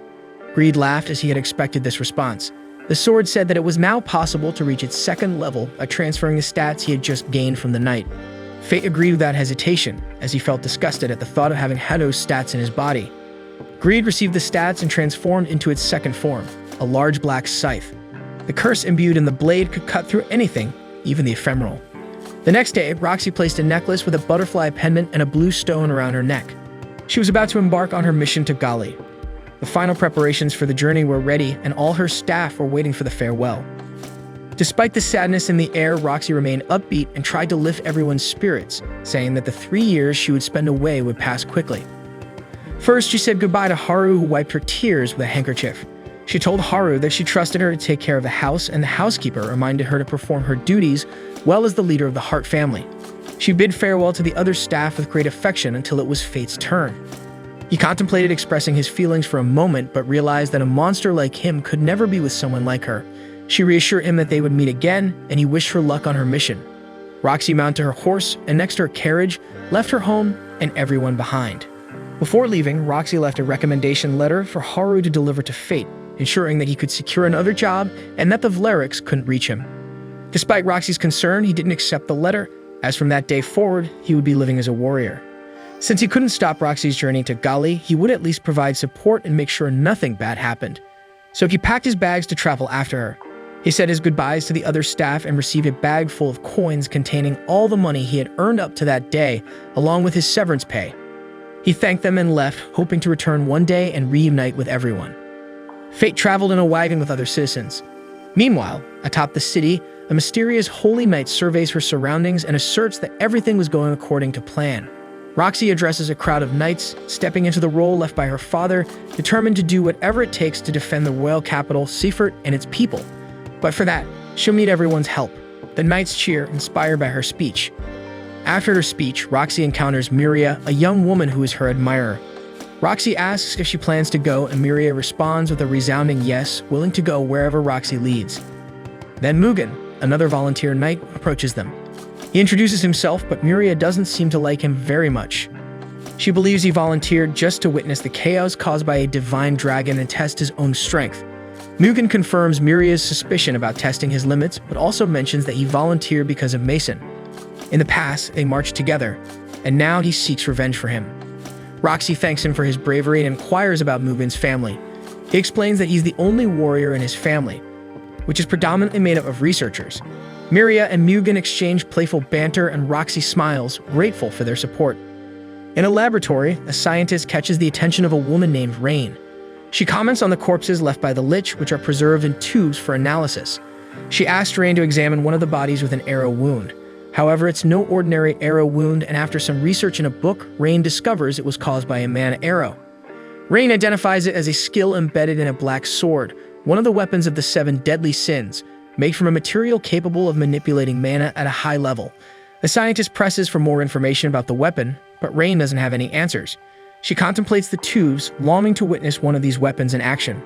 Greed laughed as he had expected this response. The sword said that it was now possible to reach its second level by transferring the stats he had just gained from the knight. Fate agreed without hesitation, as he felt disgusted at the thought of having had those stats in his body. Greed received the stats and transformed into its second form, a large black scythe. The curse imbued in the blade could cut through anything, even the ephemeral. The next day, Roxy placed a necklace with a butterfly pendant and a blue stone around her neck. She was about to embark on her mission to Gali. The final preparations for the journey were ready, and all her staff were waiting for the farewell. Despite the sadness in the air, Roxy remained upbeat and tried to lift everyone's spirits, saying that the 3 years she would spend away would pass quickly. First, she said goodbye to Haru, who wiped her tears with a handkerchief. She told Haru that she trusted her to take care of the house, and the housekeeper reminded her to perform her duties well as the leader of the Hart family. She bid farewell to the other staff with great affection until it was Fate's turn. He contemplated expressing his feelings for a moment, but realized that a monster like him could never be with someone like her. She reassured him that they would meet again, and he wished her luck on her mission. Roxy mounted her horse, and next to her carriage, left her home and everyone behind. Before leaving, Roxy left a recommendation letter for Haru to deliver to Fate, ensuring that he could secure another job and that the Valerics couldn't reach him. Despite Roxy's concern, he didn't accept the letter, as from that day forward, he would be living as a warrior. Since he couldn't stop Roxy's journey to Gali, he would at least provide support and make sure nothing bad happened. So he packed his bags to travel after her. He said his goodbyes to the other staff and received a bag full of coins containing all the money he had earned up to that day, along with his severance pay. He thanked them and left, hoping to return one day and reunite with everyone. Fate traveled in a wagon with other citizens. Meanwhile, atop the city, a mysterious holy knight surveys her surroundings and asserts that everything was going according to plan. Roxy addresses a crowd of knights, stepping into the role left by her father, determined to do whatever it takes to defend the royal capital, Seafort, and its people. But for that, she'll need everyone's help. The knights cheer, inspired by her speech. After her speech, Roxy encounters Miria, a young woman who is her admirer. Roxy asks if she plans to go, and Miria responds with a resounding yes, willing to go wherever Roxy leads. Then Mugen, another volunteer knight, approaches them. He introduces himself, but Miria doesn't seem to like him very much. She believes he volunteered just to witness the chaos caused by a divine dragon and test his own strength. Mugen confirms Miria's suspicion about testing his limits, but also mentions that he volunteered because of Mason. In the past, they marched together, and now he seeks revenge for him. Roxy thanks him for his bravery and inquires about Mugen's family. He explains that he's the only warrior in his family, which is predominantly made up of researchers. Miria and Mugen exchange playful banter, and Roxy smiles, grateful for their support. In a laboratory, a scientist catches the attention of a woman named Rain. She comments on the corpses left by the Lich, which are preserved in tubes for analysis. She asks Rain to examine one of the bodies with an arrow wound. However, it's no ordinary arrow wound, and after some research in a book, Rain discovers it was caused by a mana arrow. Rain identifies it as a skill embedded in a black sword, one of the weapons of the 7 deadly sins, made from a material capable of manipulating mana at a high level. The scientist presses for more information about the weapon, but Rain doesn't have any answers. She contemplates the tubes, longing to witness one of these weapons in action.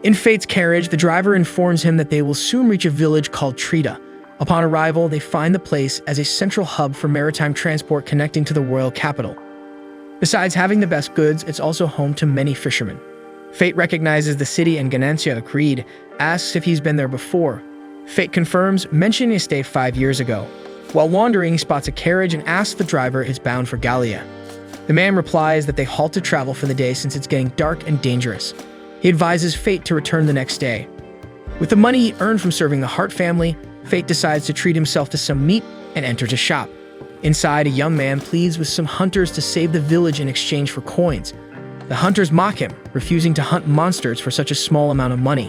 In Fate's carriage, the driver informs him that they will soon reach a village called Trita. Upon arrival, they find the place as a central hub for maritime transport connecting to the royal capital. Besides having the best goods, it's also home to many fishermen. Fate recognizes the city, and Ganancia agreed, asks if he's been there before. Fate confirms, mentioning his stay 5 years ago. While wandering, he spots a carriage and asks the driver if it's bound for Gallia. The man replies that they halt to travel for the day since it's getting dark and dangerous. He advises Fate to return the next day. With the money he earned from serving the Hart family, Fate decides to treat himself to some meat and enters a shop. Inside, a young man pleads with some hunters to save the village in exchange for coins. The hunters mock him, refusing to hunt monsters for such a small amount of money.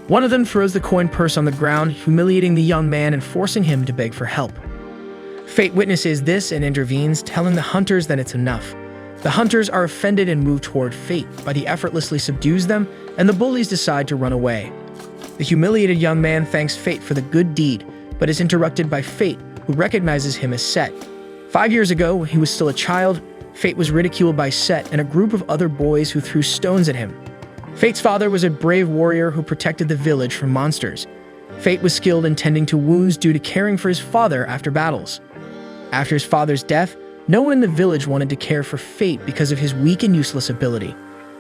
One of them throws the coin purse on the ground, humiliating the young man and forcing him to beg for help. Fate witnesses this and intervenes, telling the hunters that it's enough. The hunters are offended and move toward Fate, but he effortlessly subdues them, and the bullies decide to run away. The humiliated young man thanks Fate for the good deed, but is interrupted by Fate, who recognizes him as Set. 5 years ago, when he was still a child, Fate was ridiculed by Set and a group of other boys who threw stones at him. Fate's father was a brave warrior who protected the village from monsters. Fate was skilled in tending to wounds due to caring for his father after battles. After his father's death, no one in the village wanted to care for Fate because of his weak and useless ability.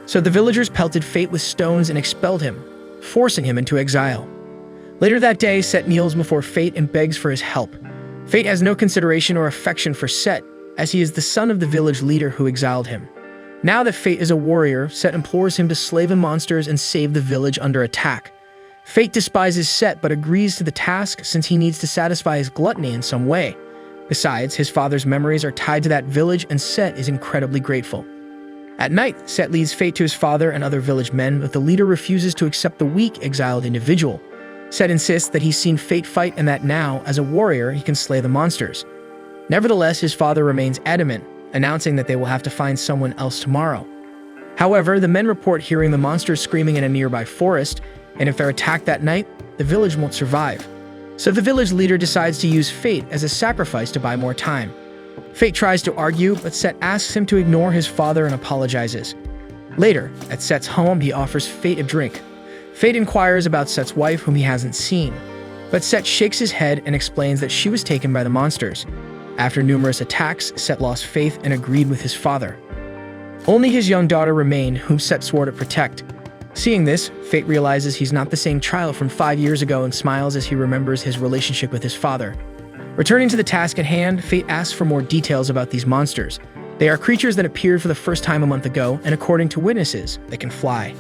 So the villagers pelted Fate with stones and expelled him, forcing him into exile. Later that day, Set kneels before Fate and begs for his help. Fate has no consideration or affection for Set, as he is the son of the village leader who exiled him. Now that Fate is a warrior, Set implores him to slay the monsters and save the village under attack. Fate despises Set but agrees to the task since he needs to satisfy his gluttony in some way. Besides, his father's memories are tied to that village and Set is incredibly grateful. At night, Set leads Fate to his father and other village men, but the leader refuses to accept the weak, exiled individual. Set insists that he's seen Fate fight and that now, as a warrior, he can slay the monsters. Nevertheless, his father remains adamant, announcing that they will have to find someone else tomorrow. However, the men report hearing the monsters screaming in a nearby forest, and if they're attacked that night, the village won't survive. So the village leader decides to use Fate as a sacrifice to buy more time. Fate tries to argue, but Set asks him to ignore his father and apologizes. Later, at Set's home, he offers Fate a drink. Fate inquires about Set's wife, whom he hasn't seen, but Set shakes his head and explains that she was taken by the monsters. After numerous attacks, Set lost faith and agreed with his father. Only his young daughter remained, whom Set swore to protect. Seeing this, Fate realizes he's not the same child from 5 years ago and smiles as he remembers his relationship with his father. Returning to the task at hand, Fate asks for more details about these monsters. They are creatures that appeared for the first time a month ago, and according to witnesses, they can fly.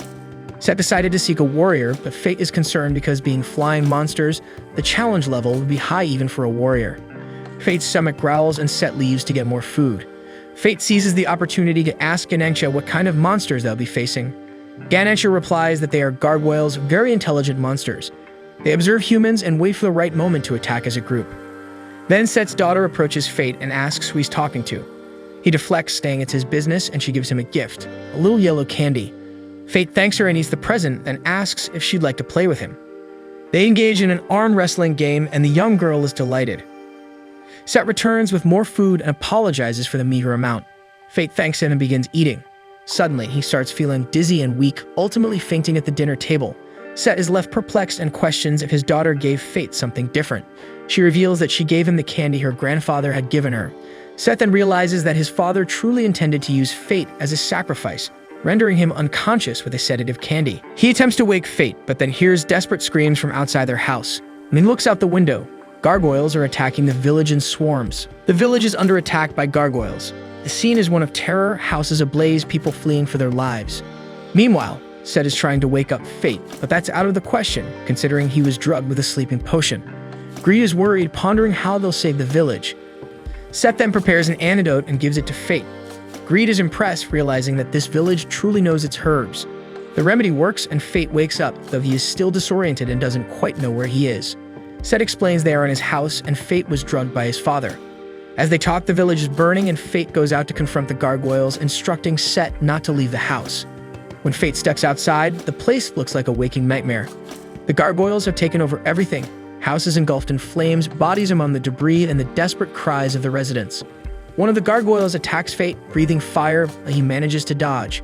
Set decided to seek a warrior, but Fate is concerned because being flying monsters, the challenge level would be high even for a warrior. Fate's stomach growls and Set leaves to get more food. Fate seizes the opportunity to ask Ganesha what kind of monsters they'll be facing. Ganesha replies that they are gargoyles, very intelligent monsters. They observe humans and wait for the right moment to attack as a group. Then Set's daughter approaches Fate and asks who he's talking to. He deflects, saying it's his business, and she gives him a gift, a little yellow candy. Fate thanks her and eats the present, and asks if she'd like to play with him. They engage in an arm wrestling game, and the young girl is delighted. Set returns with more food and apologizes for the meager amount. Fate thanks him and begins eating. Suddenly, he starts feeling dizzy and weak, ultimately fainting at the dinner table. Set is left perplexed and questions if his daughter gave Fate something different. She reveals that she gave him the candy her grandfather had given her. Set then realizes that his father truly intended to use Fate as a sacrifice, rendering him unconscious with a sedative candy. He attempts to wake Fate, but then hears desperate screams from outside their house. When he looks out the window, gargoyles are attacking the village in swarms. The village is under attack by gargoyles. The scene is one of terror, houses ablaze, people fleeing for their lives. Meanwhile, Set is trying to wake up Fate, but that's out of the question, considering he was drugged with a sleeping potion. Greed is worried, pondering how they'll save the village. Set then prepares an antidote and gives it to Fate. Greed is impressed, realizing that this village truly knows its herbs. The remedy works and Fate wakes up, though he is still disoriented and doesn't quite know where he is. Set explains they are in his house and Fate was drugged by his father. As they talk, the village is burning and Fate goes out to confront the gargoyles, instructing Set not to leave the house. When Fate steps outside, the place looks like a waking nightmare. The gargoyles have taken over everything. Houses engulfed in flames, bodies among the debris, and the desperate cries of the residents. One of the gargoyles attacks Fate, breathing fire, but he manages to dodge.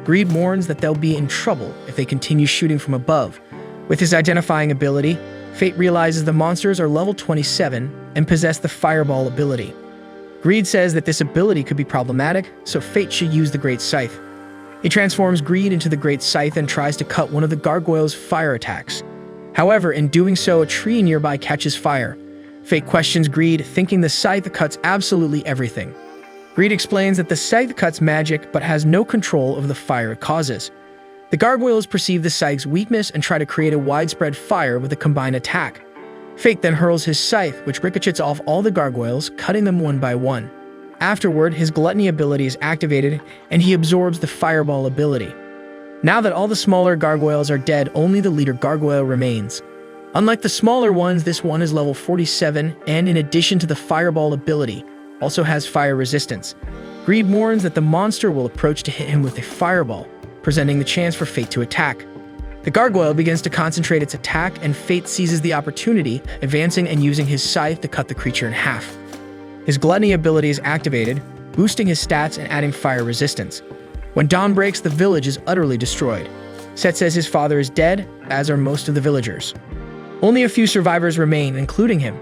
Greed warns that they'll be in trouble if they continue shooting from above. With his identifying ability, Fate realizes the monsters are level 27 and possess the Fireball ability. Greed says that this ability could be problematic, so Fate should use the Great Scythe. He transforms Greed into the Great Scythe and tries to cut one of the gargoyles' fire attacks. However, in doing so, a tree nearby catches fire. Fate questions Greed, thinking the scythe cuts absolutely everything. Greed explains that the scythe cuts magic but has no control over the fire it causes. The gargoyles perceive the scythe's weakness and try to create a widespread fire with a combined attack. Fate then hurls his scythe, which ricochets off all the gargoyles, cutting them one by one. Afterward, his gluttony ability is activated, and he absorbs the Fireball ability. Now that all the smaller gargoyles are dead, only the leader gargoyle remains. Unlike the smaller ones, this one is level 47, and in addition to the Fireball ability, also has fire resistance. Greed warns that the monster will approach to hit him with a fireball, presenting the chance for Fate to attack. The gargoyle begins to concentrate its attack, and Fate seizes the opportunity, advancing and using his scythe to cut the creature in half. His gluttony ability is activated, boosting his stats and adding fire resistance. When dawn breaks, the village is utterly destroyed. Set says his father is dead, as are most of the villagers. Only a few survivors remain, including him.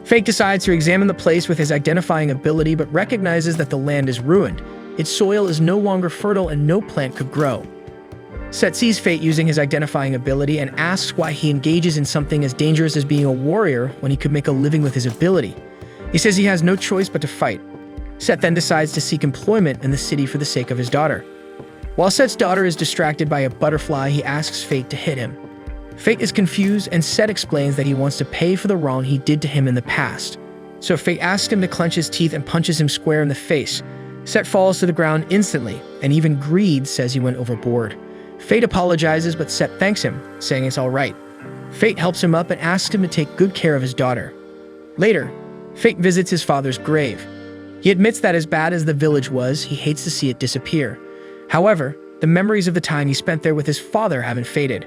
Fate decides to examine the place with his identifying ability, but recognizes that the land is ruined. Its soil is no longer fertile and no plant could grow. Set sees Fate using his identifying ability and asks why he engages in something as dangerous as being a warrior when he could make a living with his ability. He says he has no choice but to fight. Set then decides to seek employment in the city for the sake of his daughter. While Set's daughter is distracted by a butterfly, he asks Fate to hit him. Fate is confused, and Set explains that he wants to pay for the wrong he did to him in the past. So Fate asks him to clench his teeth and punches him square in the face. Set falls to the ground instantly, and even Greed says he went overboard. Fate apologizes, but Set thanks him, saying it's all right. Fate helps him up and asks him to take good care of his daughter. Later, Fate visits his father's grave. He admits that as bad as the village was, he hates to see it disappear. However, the memories of the time he spent there with his father haven't faded.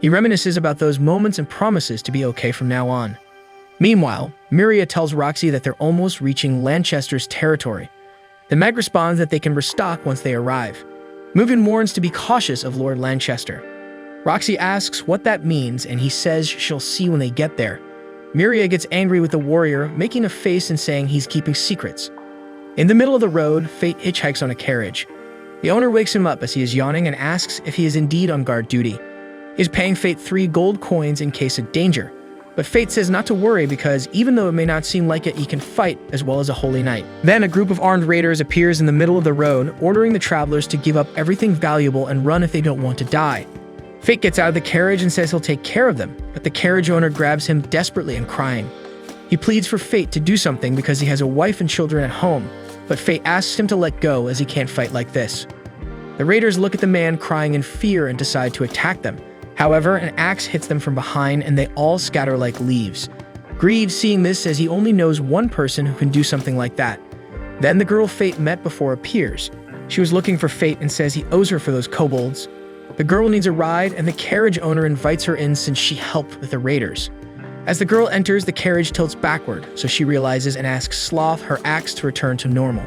He reminisces about those moments and promises to be okay from now on. Meanwhile, Miria tells Roxy that they're almost reaching Lanchester's territory. The Meg responds that they can restock once they arrive. Mugen warns to be cautious of Lord Lanchester. Roxy asks what that means, and he says she'll see when they get there. Miria gets angry with the warrior, making a face and saying he's keeping secrets. In the middle of the road, Fate hitchhikes on a carriage. The owner wakes him up as he is yawning and asks if he is indeed on guard duty. He's paying Fate 3 gold coins in case of danger, but Fate says not to worry because even though it may not seem like it, he can fight as well as a holy knight. Then a group of armed raiders appears in the middle of the road, ordering the travelers to give up everything valuable and run if they don't want to die. Fate gets out of the carriage and says he'll take care of them, but the carriage owner grabs him desperately and crying. He pleads for Fate to do something because he has a wife and children at home, but Fate asks him to let go as he can't fight like this. The raiders look at the man crying in fear and decide to attack them. However, an axe hits them from behind and they all scatter like leaves. Greed, seeing this, says he only knows one person who can do something like that. Then the girl Fate met before appears. She was looking for Fate and says he owes her for those kobolds. The girl needs a ride and the carriage owner invites her in since she helped with the raiders. As the girl enters, the carriage tilts backward, so she realizes and asks Sloth, her axe, to return to normal.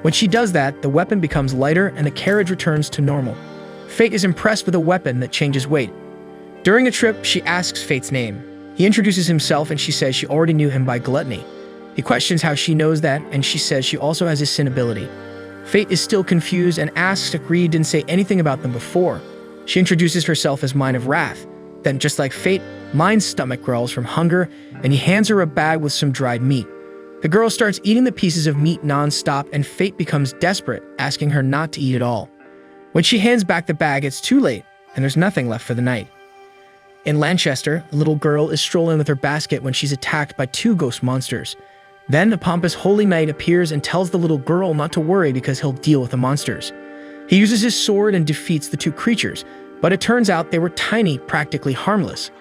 When she does that, the weapon becomes lighter and the carriage returns to normal. Fate is impressed with a weapon that changes weight. During the trip, she asks Fate's name. He introduces himself and she says she already knew him by gluttony. He questions how she knows that, and she says she also has his sin ability. Fate is still confused and asks if Greed didn't say anything about them before. She introduces herself as Mine of Wrath. Then, just like Fate, Mine's stomach growls from hunger, and he hands her a bag with some dried meat. The girl starts eating the pieces of meat non-stop, and Fate becomes desperate, asking her not to eat it all. When she hands back the bag, it's too late, and there's nothing left for the night. In Lanchester, a little girl is strolling with her basket when she's attacked by 2 ghost monsters. Then a pompous holy knight appears and tells the little girl not to worry because he'll deal with the monsters. He uses his sword and defeats the 2 creatures, but it turns out they were tiny, practically harmless.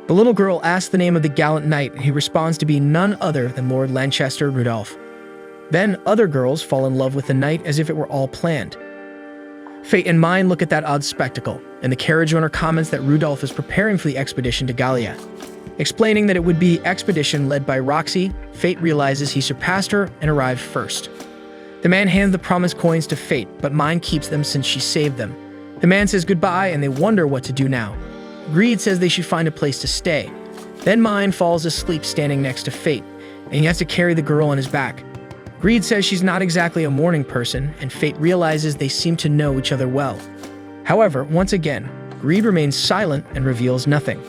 The little girl asks the name of the gallant knight, and he responds to be none other than Lord Lanchester Rudolph. Then other girls fall in love with the knight as if it were all planned. Fate and Mine look at that odd spectacle, and the carriage owner comments that Rudolph is preparing for the expedition to Gallia. Explaining that it would be expedition led by Roxy, Fate realizes he surpassed her and arrived first. The man hands the promised coins to Fate, but Mine keeps them since she saved them. The man says goodbye and they wonder what to do now. Greed says they should find a place to stay. Then Mine falls asleep standing next to Fate, and he has to carry the girl on his back. Greed says she's not exactly a morning person, and Fate realizes they seem to know each other well. However, once again, Greed remains silent and reveals nothing.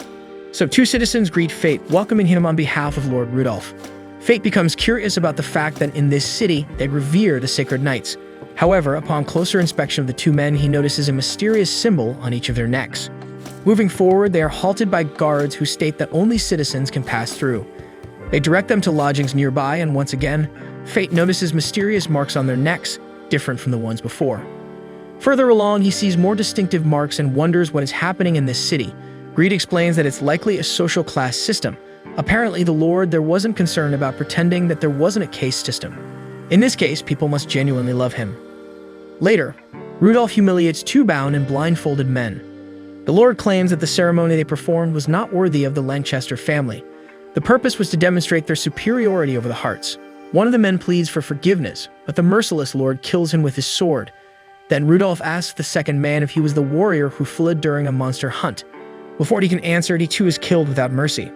So 2 citizens greet Fate, welcoming him on behalf of Lord Rudolph. Fate becomes curious about the fact that in this city, they revere the sacred knights. However, upon closer inspection of the 2 men, he notices a mysterious symbol on each of their necks. Moving forward, they are halted by guards who state that only citizens can pass through. They direct them to lodgings nearby, and once again, Fate notices mysterious marks on their necks, different from the ones before. Further along, he sees more distinctive marks and wonders what is happening in this city. Greed explains that it's likely a social class system. Apparently, the Lord there wasn't concerned about pretending that there wasn't a caste system. In this case, people must genuinely love him. Later, Rudolph humiliates 2 bound and blindfolded men. The Lord claims that the ceremony they performed was not worthy of the Lanchester family. The purpose was to demonstrate their superiority over the hearts. One of the men pleads for forgiveness, but the merciless Lord kills him with his sword. Then Rudolph asks the second man if he was the warrior who fled during a monster hunt. Before he can answer it, he too is killed without mercy.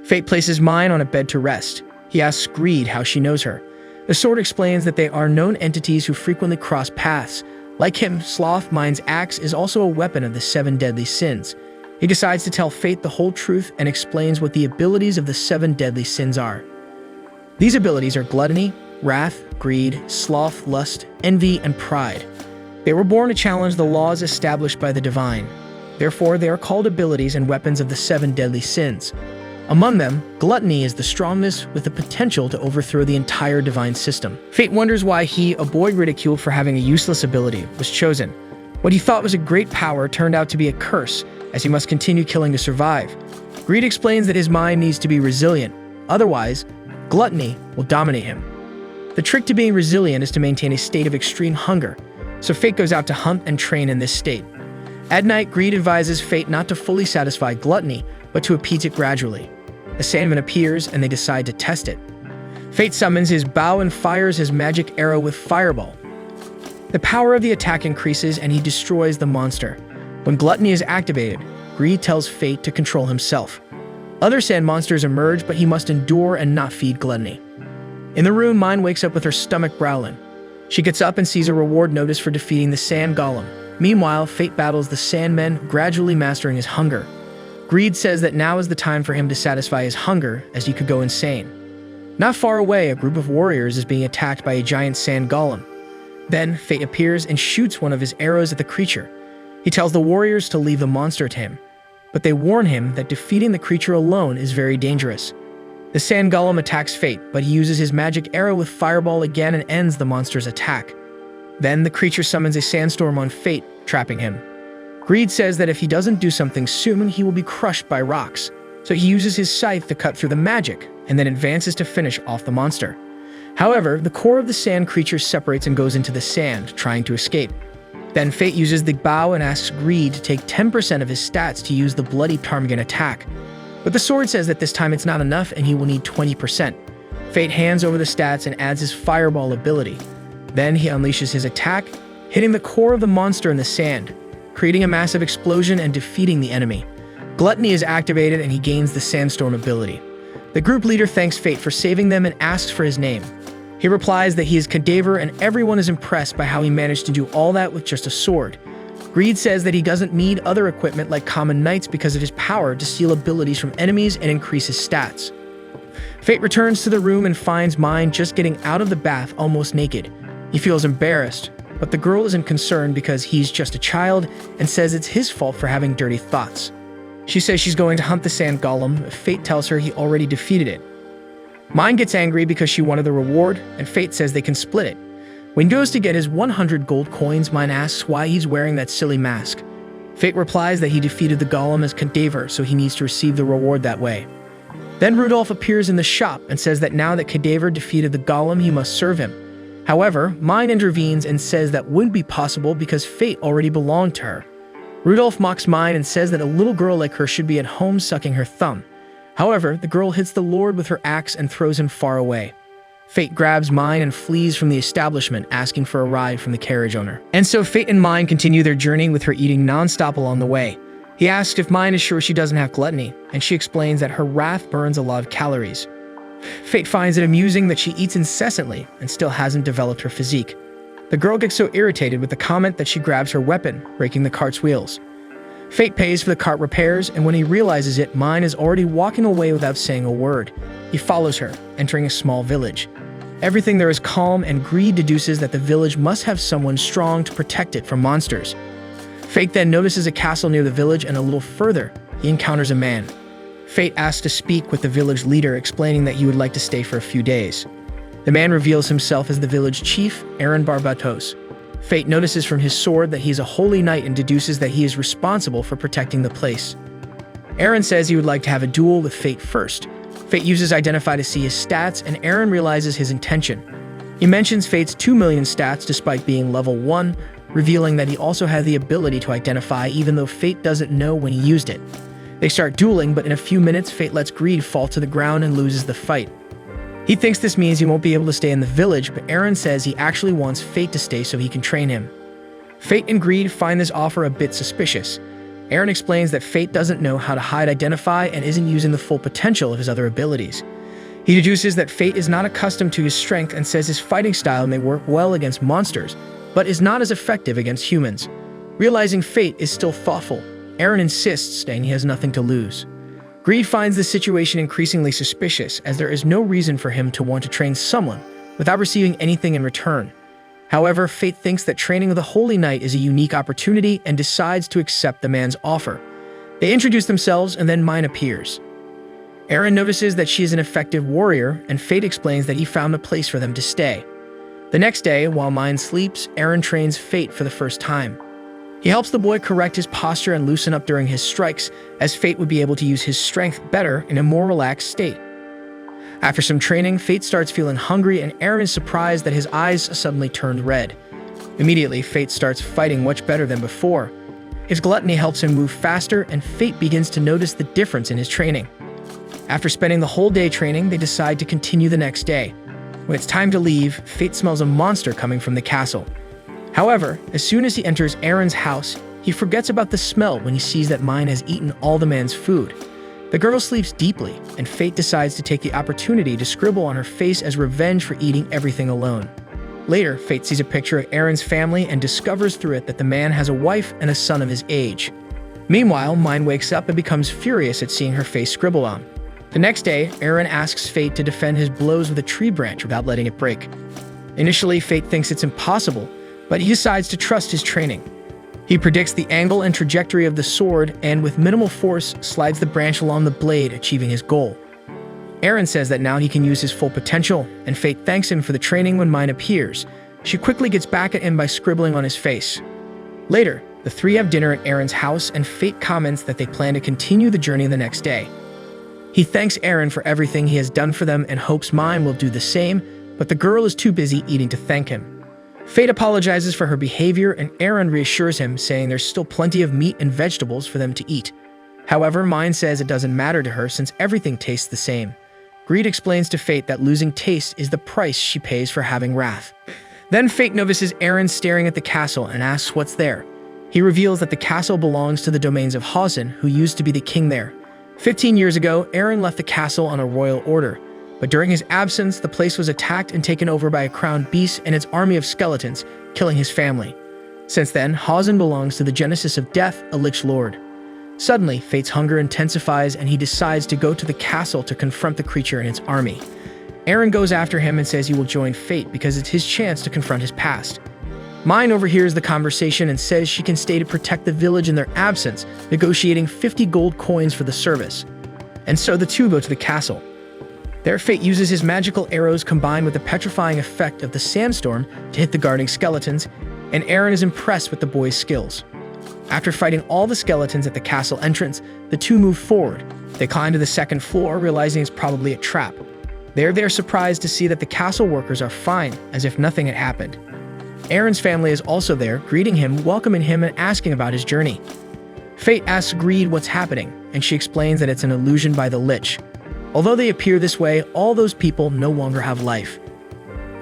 Fate places Mine on a bed to rest. He asks Greed how she knows her. The sword explains that they are known entities who frequently cross paths. Like him, Sloth, Mine's axe is also a weapon of the 7 deadly sins. He decides to tell Fate the whole truth and explains what the abilities of the 7 deadly sins are. These abilities are gluttony, wrath, greed, sloth, lust, envy, and pride. They were born to challenge the laws established by the divine. Therefore, they are called abilities and weapons of the 7 deadly sins. Among them, gluttony is the strongest, with the potential to overthrow the entire divine system. Fate wonders why he, a boy ridiculed for having a useless ability, was chosen. What he thought was a great power turned out to be a curse, as he must continue killing to survive. Greed explains that his mind needs to be resilient, otherwise, gluttony will dominate him. The trick to being resilient is to maintain a state of extreme hunger, so Fate goes out to hunt and train in this state. At night, Greed advises Fate not to fully satisfy gluttony, but to appease it gradually. A sandman appears and they decide to test it. Fate summons his bow and fires his magic arrow with fireball. The power of the attack increases and he destroys the monster. When gluttony is activated, Greed tells Fate to control himself. Other sand monsters emerge, but he must endure and not feed gluttony. In the room, Mine wakes up with her stomach growling. She gets up and sees a reward notice for defeating the sand golem. Meanwhile, Fate battles the sandmen, gradually mastering his hunger. Greed says that now is the time for him to satisfy his hunger, as he could go insane. Not far away, a group of warriors is being attacked by a giant sand golem. Then, Fate appears and shoots one of his arrows at the creature. He tells the warriors to leave the monster to him, but they warn him that defeating the creature alone is very dangerous. The sand golem attacks Fate, but he uses his magic arrow with fireball again and ends the monster's attack. Then the creature summons a sandstorm on Fate, trapping him. Greed says that if he doesn't do something soon, he will be crushed by rocks, so he uses his scythe to cut through the magic, and then advances to finish off the monster. However, the core of the sand creature separates and goes into the sand, trying to escape. Then Fate uses the bow and asks Greed to take 10% of his stats to use the bloody ptarmigan attack. But the sword says that this time it's not enough and he will need 20%. Fate hands over the stats and adds his fireball ability. Then he unleashes his attack, hitting the core of the monster in the sand, creating a massive explosion and defeating the enemy. Gluttony is activated and he gains the sandstorm ability. The group leader thanks Fate for saving them and asks for his name. He replies that he is Cadaver and everyone is impressed by how he managed to do all that with just a sword. Greed says that he doesn't need other equipment like common knights because of his power to steal abilities from enemies and increase his stats. Fate returns to the room and finds Mine just getting out of the bath almost naked. He feels embarrassed, but the girl isn't concerned because he's just a child and says it's his fault for having dirty thoughts. She says she's going to hunt the sand golem. Fate tells her he already defeated it. Mine gets angry because she wanted the reward, and Fate says they can split it. When he goes to get his 100 gold coins, Mine asks why he's wearing that silly mask. Fate replies that he defeated the golem as Cadaver, so he needs to receive the reward that way. Then Rudolph appears in the shop and says that now that Cadaver defeated the golem, he must serve him. However, Mine intervenes and says that wouldn't be possible because Fate already belonged to her. Rudolph mocks Mine and says that a little girl like her should be at home sucking her thumb. However, the girl hits the Lord with her axe and throws him far away. Fate grabs Mine and flees from the establishment, asking for a ride from the carriage owner. And so Fate and Mine continue their journey with her eating non-stop along the way. He asks if Mine is sure she doesn't have gluttony, and she explains that her wrath burns a lot of calories. Fate finds it amusing that she eats incessantly and still hasn't developed her physique. The girl gets so irritated with the comment that she grabs her weapon, breaking the cart's wheels. Fate pays for the cart repairs, and when he realizes it, Mine is already walking away without saying a word. He follows her, entering a small village. Everything there is calm, and Greed deduces that the village must have someone strong to protect it from monsters. Fate then notices a castle near the village, and a little further, he encounters a man. Fate asks to speak with the village leader, explaining that he would like to stay for a few days. The man reveals himself as the village chief, Aaron Barbatos. Fate notices from his sword that he is a holy knight and deduces that he is responsible for protecting the place. Aaron says he would like to have a duel with Fate first. Fate uses Identify to see his stats, and Aaron realizes his intention. He mentions Fate's 2 million stats despite being level 1, revealing that he also had the ability to identify even though Fate doesn't know when he used it. They start dueling, but in a few minutes, Fate lets Greed fall to the ground and loses the fight. He thinks this means he won't be able to stay in the village, but Aaron says he actually wants Fate to stay so he can train him. Fate and Greed find this offer a bit suspicious. Aaron explains that Fate doesn't know how to hide, identify, and isn't using the full potential of his other abilities. He deduces that Fate is not accustomed to his strength and says his fighting style may work well against monsters, but is not as effective against humans. Realizing Fate is still thoughtful, Aaron insists, saying he has nothing to lose. Greed finds the situation increasingly suspicious, as there is no reason for him to want to train someone without receiving anything in return. However, Fate thinks that training the Holy Knight is a unique opportunity and decides to accept the man's offer. They introduce themselves, and then Mine appears. Aaron notices that she is an effective warrior, and Fate explains that he found a place for them to stay. The next day, while Mine sleeps, Aaron trains Fate for the first time. He helps the boy correct his posture and loosen up during his strikes, as Fate would be able to use his strength better in a more relaxed state. After some training, Fate starts feeling hungry, and Aaron is surprised that his eyes suddenly turned red. Immediately, Fate starts fighting much better than before. His gluttony helps him move faster, and Fate begins to notice the difference in his training. After spending the whole day training, they decide to continue the next day. When it's time to leave, Fate smells a monster coming from the castle. However, as soon as he enters Aaron's house, he forgets about the smell when he sees that Mine has eaten all the man's food. The girl sleeps deeply, and Fate decides to take the opportunity to scribble on her face as revenge for eating everything alone. Later, Fate sees a picture of Aaron's family and discovers through it that the man has a wife and a son of his age. Meanwhile, Mine wakes up and becomes furious at seeing her face scribbled on. The next day, Aaron asks Fate to defend his blows with a tree branch without letting it break. Initially, Fate thinks it's impossible, but he decides to trust his training. He predicts the angle and trajectory of the sword and, with minimal force, slides the branch along the blade, achieving his goal. Aaron says that now he can use his full potential, and Fate thanks him for the training when Mine appears. She quickly gets back at him by scribbling on his face. Later, the three have dinner at Aaron's house, and Fate comments that they plan to continue the journey the next day. He thanks Aaron for everything he has done for them and hopes Mine will do the same, but the girl is too busy eating to thank him. Fate apologizes for her behavior, and Aaron reassures him, saying there's still plenty of meat and vegetables for them to eat. However, Mine says it doesn't matter to her since everything tastes the same. Greed explains to Fate that losing taste is the price she pays for having wrath. Then Fate notices Aaron staring at the castle and asks what's there. He reveals that the castle belongs to the domains of Hausen, who used to be the king there. 15 years ago, Aaron left the castle on a royal order. But during his absence, the place was attacked and taken over by a crowned beast and its army of skeletons, killing his family. Since then, Hausen belongs to the Genesis of Death, a Lich Lord. Suddenly, Fate's hunger intensifies and he decides to go to the castle to confront the creature and its army. Aaron goes after him and says he will join Fate because it's his chance to confront his past. Mine overhears the conversation and says she can stay to protect the village in their absence, negotiating 50 gold coins for the service. And so the two go to the castle. There, Fate uses his magical arrows combined with the petrifying effect of the sandstorm to hit the guarding skeletons, and Aaron is impressed with the boy's skills. After fighting all the skeletons at the castle entrance, the two move forward. They climb to the second floor, realizing it's probably a trap. They're surprised to see that the castle workers are fine, as if nothing had happened. Aaron's family is also there, greeting him, welcoming him, and asking about his journey. Fate asks Greed what's happening, and she explains that it's an illusion by the Lich. Although they appear this way, all those people no longer have life.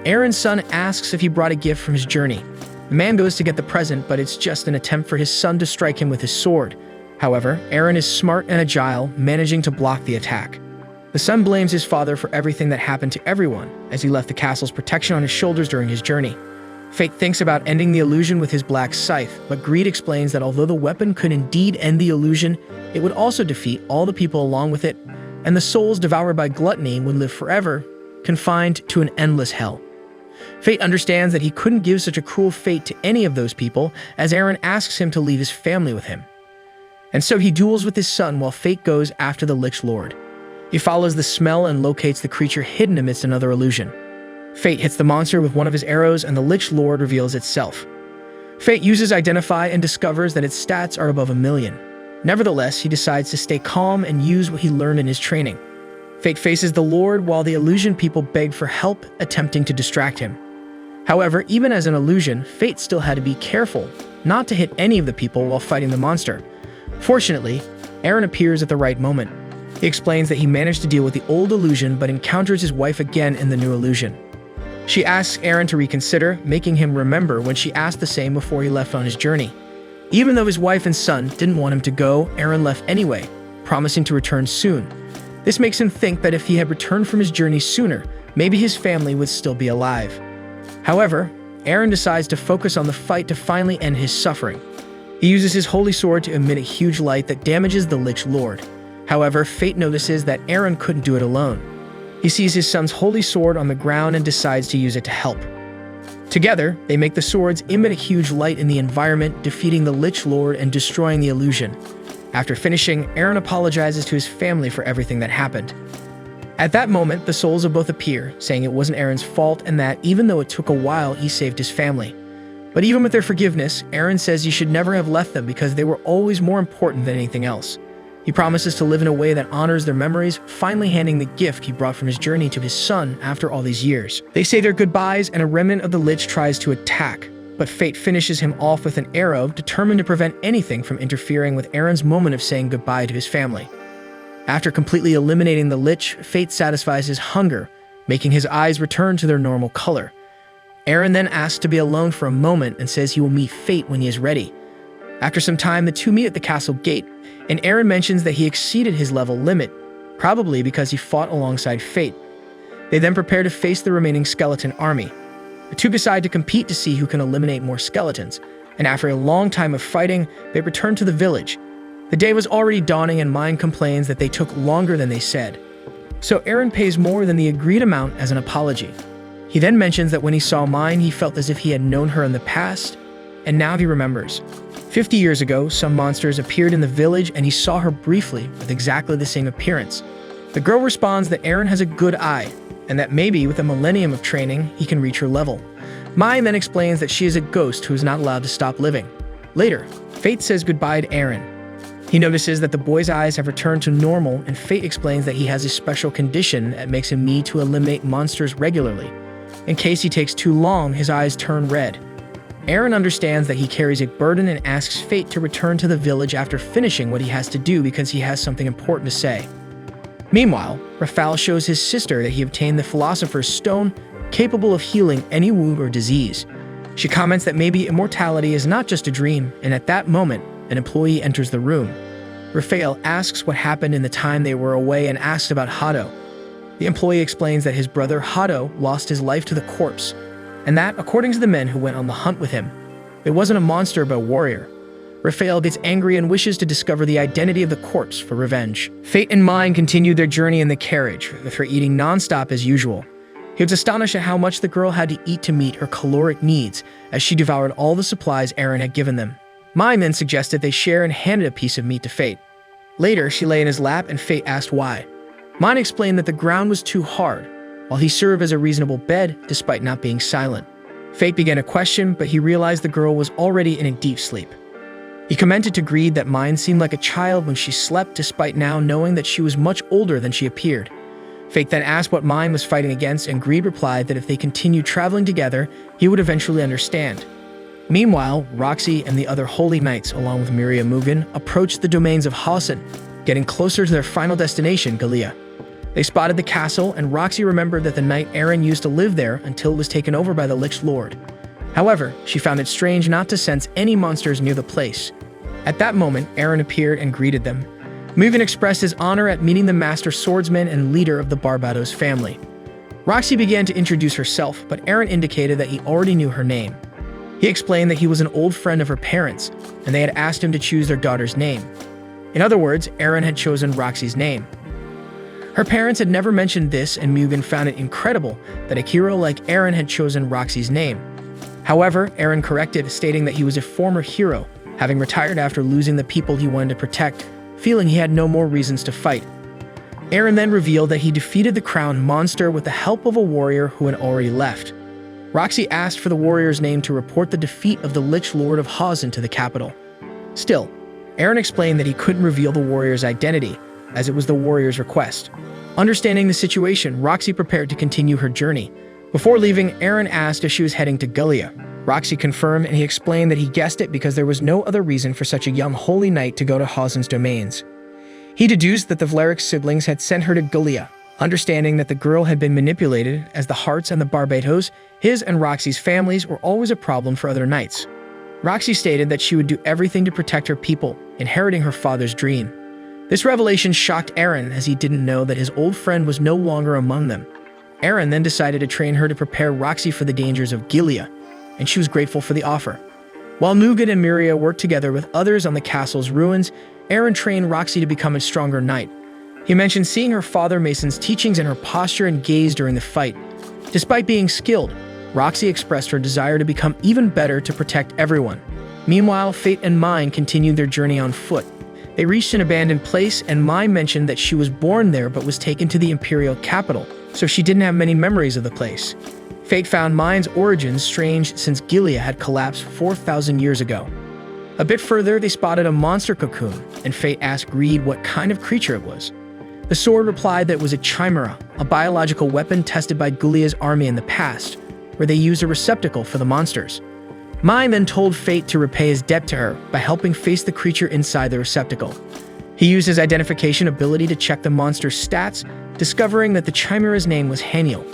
Aaron's son asks if he brought a gift from his journey. The man goes to get the present, but it's just an attempt for his son to strike him with his sword. However, Aaron is smart and agile, managing to block the attack. The son blames his father for everything that happened to everyone, as he left the castle's protection on his shoulders during his journey. Fate thinks about ending the illusion with his black scythe, but Greed explains that although the weapon could indeed end the illusion, it would also defeat all the people along with it, and the souls devoured by gluttony would live forever, confined to an endless hell. Fate understands that he couldn't give such a cruel fate to any of those people, as Aaron asks him to leave his family with him. And so he duels with his son while Fate goes after the Lich Lord. He follows the smell and locates the creature hidden amidst another illusion. Fate hits the monster with one of his arrows and the Lich Lord reveals itself. Fate uses Identify and discovers that its stats are above 1,000,000. Nevertheless, he decides to stay calm and use what he learned in his training. Fate faces the Lord while the illusion people beg for help, attempting to distract him. However, even as an illusion, Fate still had to be careful not to hit any of the people while fighting the monster. Fortunately, Aaron appears at the right moment. He explains that he managed to deal with the old illusion but encounters his wife again in the new illusion. She asks Aaron to reconsider, making him remember when she asked the same before he left on his journey. Even though his wife and son didn't want him to go, Aaron left anyway, promising to return soon. This makes him think that if he had returned from his journey sooner, maybe his family would still be alive. However, Aaron decides to focus on the fight to finally end his suffering. He uses his holy sword to emit a huge light that damages the Lich Lord. However, Fate notices that Aaron couldn't do it alone. He sees his son's holy sword on the ground and decides to use it to help. Together, they make the swords emit a huge light in the environment, defeating the Lich Lord and destroying the illusion. After finishing, Aaron apologizes to his family for everything that happened. At that moment, the souls of both appear, saying it wasn't Aaron's fault and that, even though it took a while, he saved his family. But even with their forgiveness, Aaron says he should never have left them because they were always more important than anything else. He promises to live in a way that honors their memories, finally handing the gift he brought from his journey to his son after all these years. They say their goodbyes and a remnant of the Lich tries to attack, but Fate finishes him off with an arrow, determined to prevent anything from interfering with Aaron's moment of saying goodbye to his family. After completely eliminating the Lich, Fate satisfies his hunger, making his eyes return to their normal color. Aaron then asks to be alone for a moment and says he will meet Fate when he is ready. After some time, the two meet at the castle gate, and Aaron mentions that he exceeded his level limit, probably because he fought alongside Fate. They then prepare to face the remaining skeleton army. The two decide to compete to see who can eliminate more skeletons, and after a long time of fighting, they return to the village. The day was already dawning and Mine complains that they took longer than they said. So Aaron pays more than the agreed amount as an apology. He then mentions that when he saw Mine, he felt as if he had known her in the past, and now he remembers. 50 years ago, some monsters appeared in the village and he saw her briefly with exactly the same appearance. The girl responds that Aaron has a good eye, and that maybe with a millennium of training, he can reach her level. Mine then explains that she is a ghost who is not allowed to stop living. Later, Fate says goodbye to Aaron. He notices that the boy's eyes have returned to normal, and Fate explains that he has a special condition that makes him need to eliminate monsters regularly. In case he takes too long, his eyes turn red. Aaron understands that he carries a burden and asks Fate to return to the village after finishing what he has to do because he has something important to say. Meanwhile, Raphael shows his sister that he obtained the Philosopher's Stone, capable of healing any wound or disease. She comments that maybe immortality is not just a dream, and at that moment, an employee enters the room. Raphael asks what happened in the time they were away and asks about Hado. The employee explains that his brother Hado lost his life to the corpse, and that, according to the men who went on the hunt with him, it wasn't a monster but a warrior. Raphael gets angry and wishes to discover the identity of the corpse for revenge. Fate and Mine continue their journey in the carriage, with her eating non-stop as usual. He was astonished at how much the girl had to eat to meet her caloric needs, as she devoured all the supplies Aaron had given them. Mine then suggested they share and handed a piece of meat to Fate. Later, she lay in his lap and Fate asked why. Mine explained that the ground was too hard, while he served as a reasonable bed despite not being silent. Fate began a question, but he realized the girl was already in a deep sleep. He commented to Greed that Mine seemed like a child when she slept, despite now knowing that she was much older than she appeared. Fate then asked what Mine was fighting against, and Greed replied that if they continued traveling together, he would eventually understand. Meanwhile, Roxy and the other Holy Knights, along with Miriam Mugen, approached the domains of Hassan, getting closer to their final destination, Gallia. They spotted the castle, and Roxy remembered that the night Aaron used to live there until it was taken over by the Lich Lord. However, she found it strange not to sense any monsters near the place. At that moment, Aaron appeared and greeted them. Mugen expressed his honor at meeting the master swordsman and leader of the Barbados family. Roxy began to introduce herself, but Aaron indicated that he already knew her name. He explained that he was an old friend of her parents, and they had asked him to choose their daughter's name. In other words, Aaron had chosen Roxy's name. Her parents had never mentioned this, and Mugen found it incredible that a hero like Aaron had chosen Roxy's name. However, Aaron corrected, stating that he was a former hero, having retired after losing the people he wanted to protect, feeling he had no more reasons to fight. Aaron then revealed that he defeated the crowned monster with the help of a warrior who had already left. Roxy asked for the warrior's name to report the defeat of the Lich Lord of Hassan to the capital. Still, Aaron explained that he couldn't reveal the warrior's identity, as it was the warrior's request. Understanding the situation, Roxy prepared to continue her journey. Before leaving, Aaron asked if she was heading to Gallia. Roxy confirmed, and he explained that he guessed it because there was no other reason for such a young holy knight to go to Hassan's domains. He deduced that the Vlerick siblings had sent her to Gallia, Understanding that the girl had been manipulated, as the Hearts and the Barbados, his and Roxy's families were always a problem for other knights. Roxy stated that she would do everything to protect her people, inheriting her father's dream. This revelation shocked Aaron, as he didn't know that his old friend was no longer among them. Aaron then decided to train her to prepare Roxy for the dangers of Gilead, and she was grateful for the offer. While Mugen and Miria worked together with others on the castle's ruins, Aaron trained Roxy to become a stronger knight. He mentioned seeing her father Mason's teachings and her posture and gaze during the fight. Despite being skilled, Roxy expressed her desire to become even better to protect everyone. Meanwhile, Fate and Mine continued their journey on foot. They reached an abandoned place, and Mine mentioned that she was born there but was taken to the imperial capital, so she didn't have many memories of the place. Fate found Mine's origins strange since Gilead had collapsed 4,000 years ago. A bit further, they spotted a monster cocoon, and Fate asked Greed what kind of creature it was. The sword replied that it was a chimera, a biological weapon tested by Gilead's army in the past, where they used a receptacle for the monsters. Mine then told Fate to repay his debt to her by helping face the creature inside the receptacle. He used his identification ability to check the monster's stats, discovering that the chimera's name was Haniel.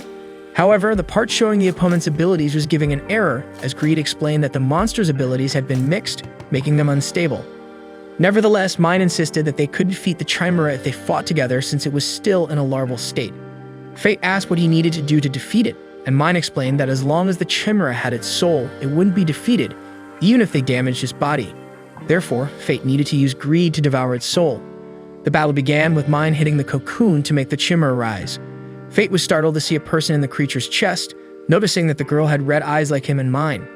However, the part showing the opponent's abilities was giving an error, as Greed explained that the monster's abilities had been mixed, making them unstable. Nevertheless, Mine insisted that they could defeat the chimera if they fought together since it was still in a larval state. Fate asked what he needed to do to defeat it, and Mine explained that as long as the chimera had its soul, it wouldn't be defeated, even if they damaged its body. Therefore, Fate needed to use Greed to devour its soul. The battle began with Mine hitting the cocoon to make the chimera rise. Fate was startled to see a person in the creature's chest, noticing that the girl had red eyes like him and Mine.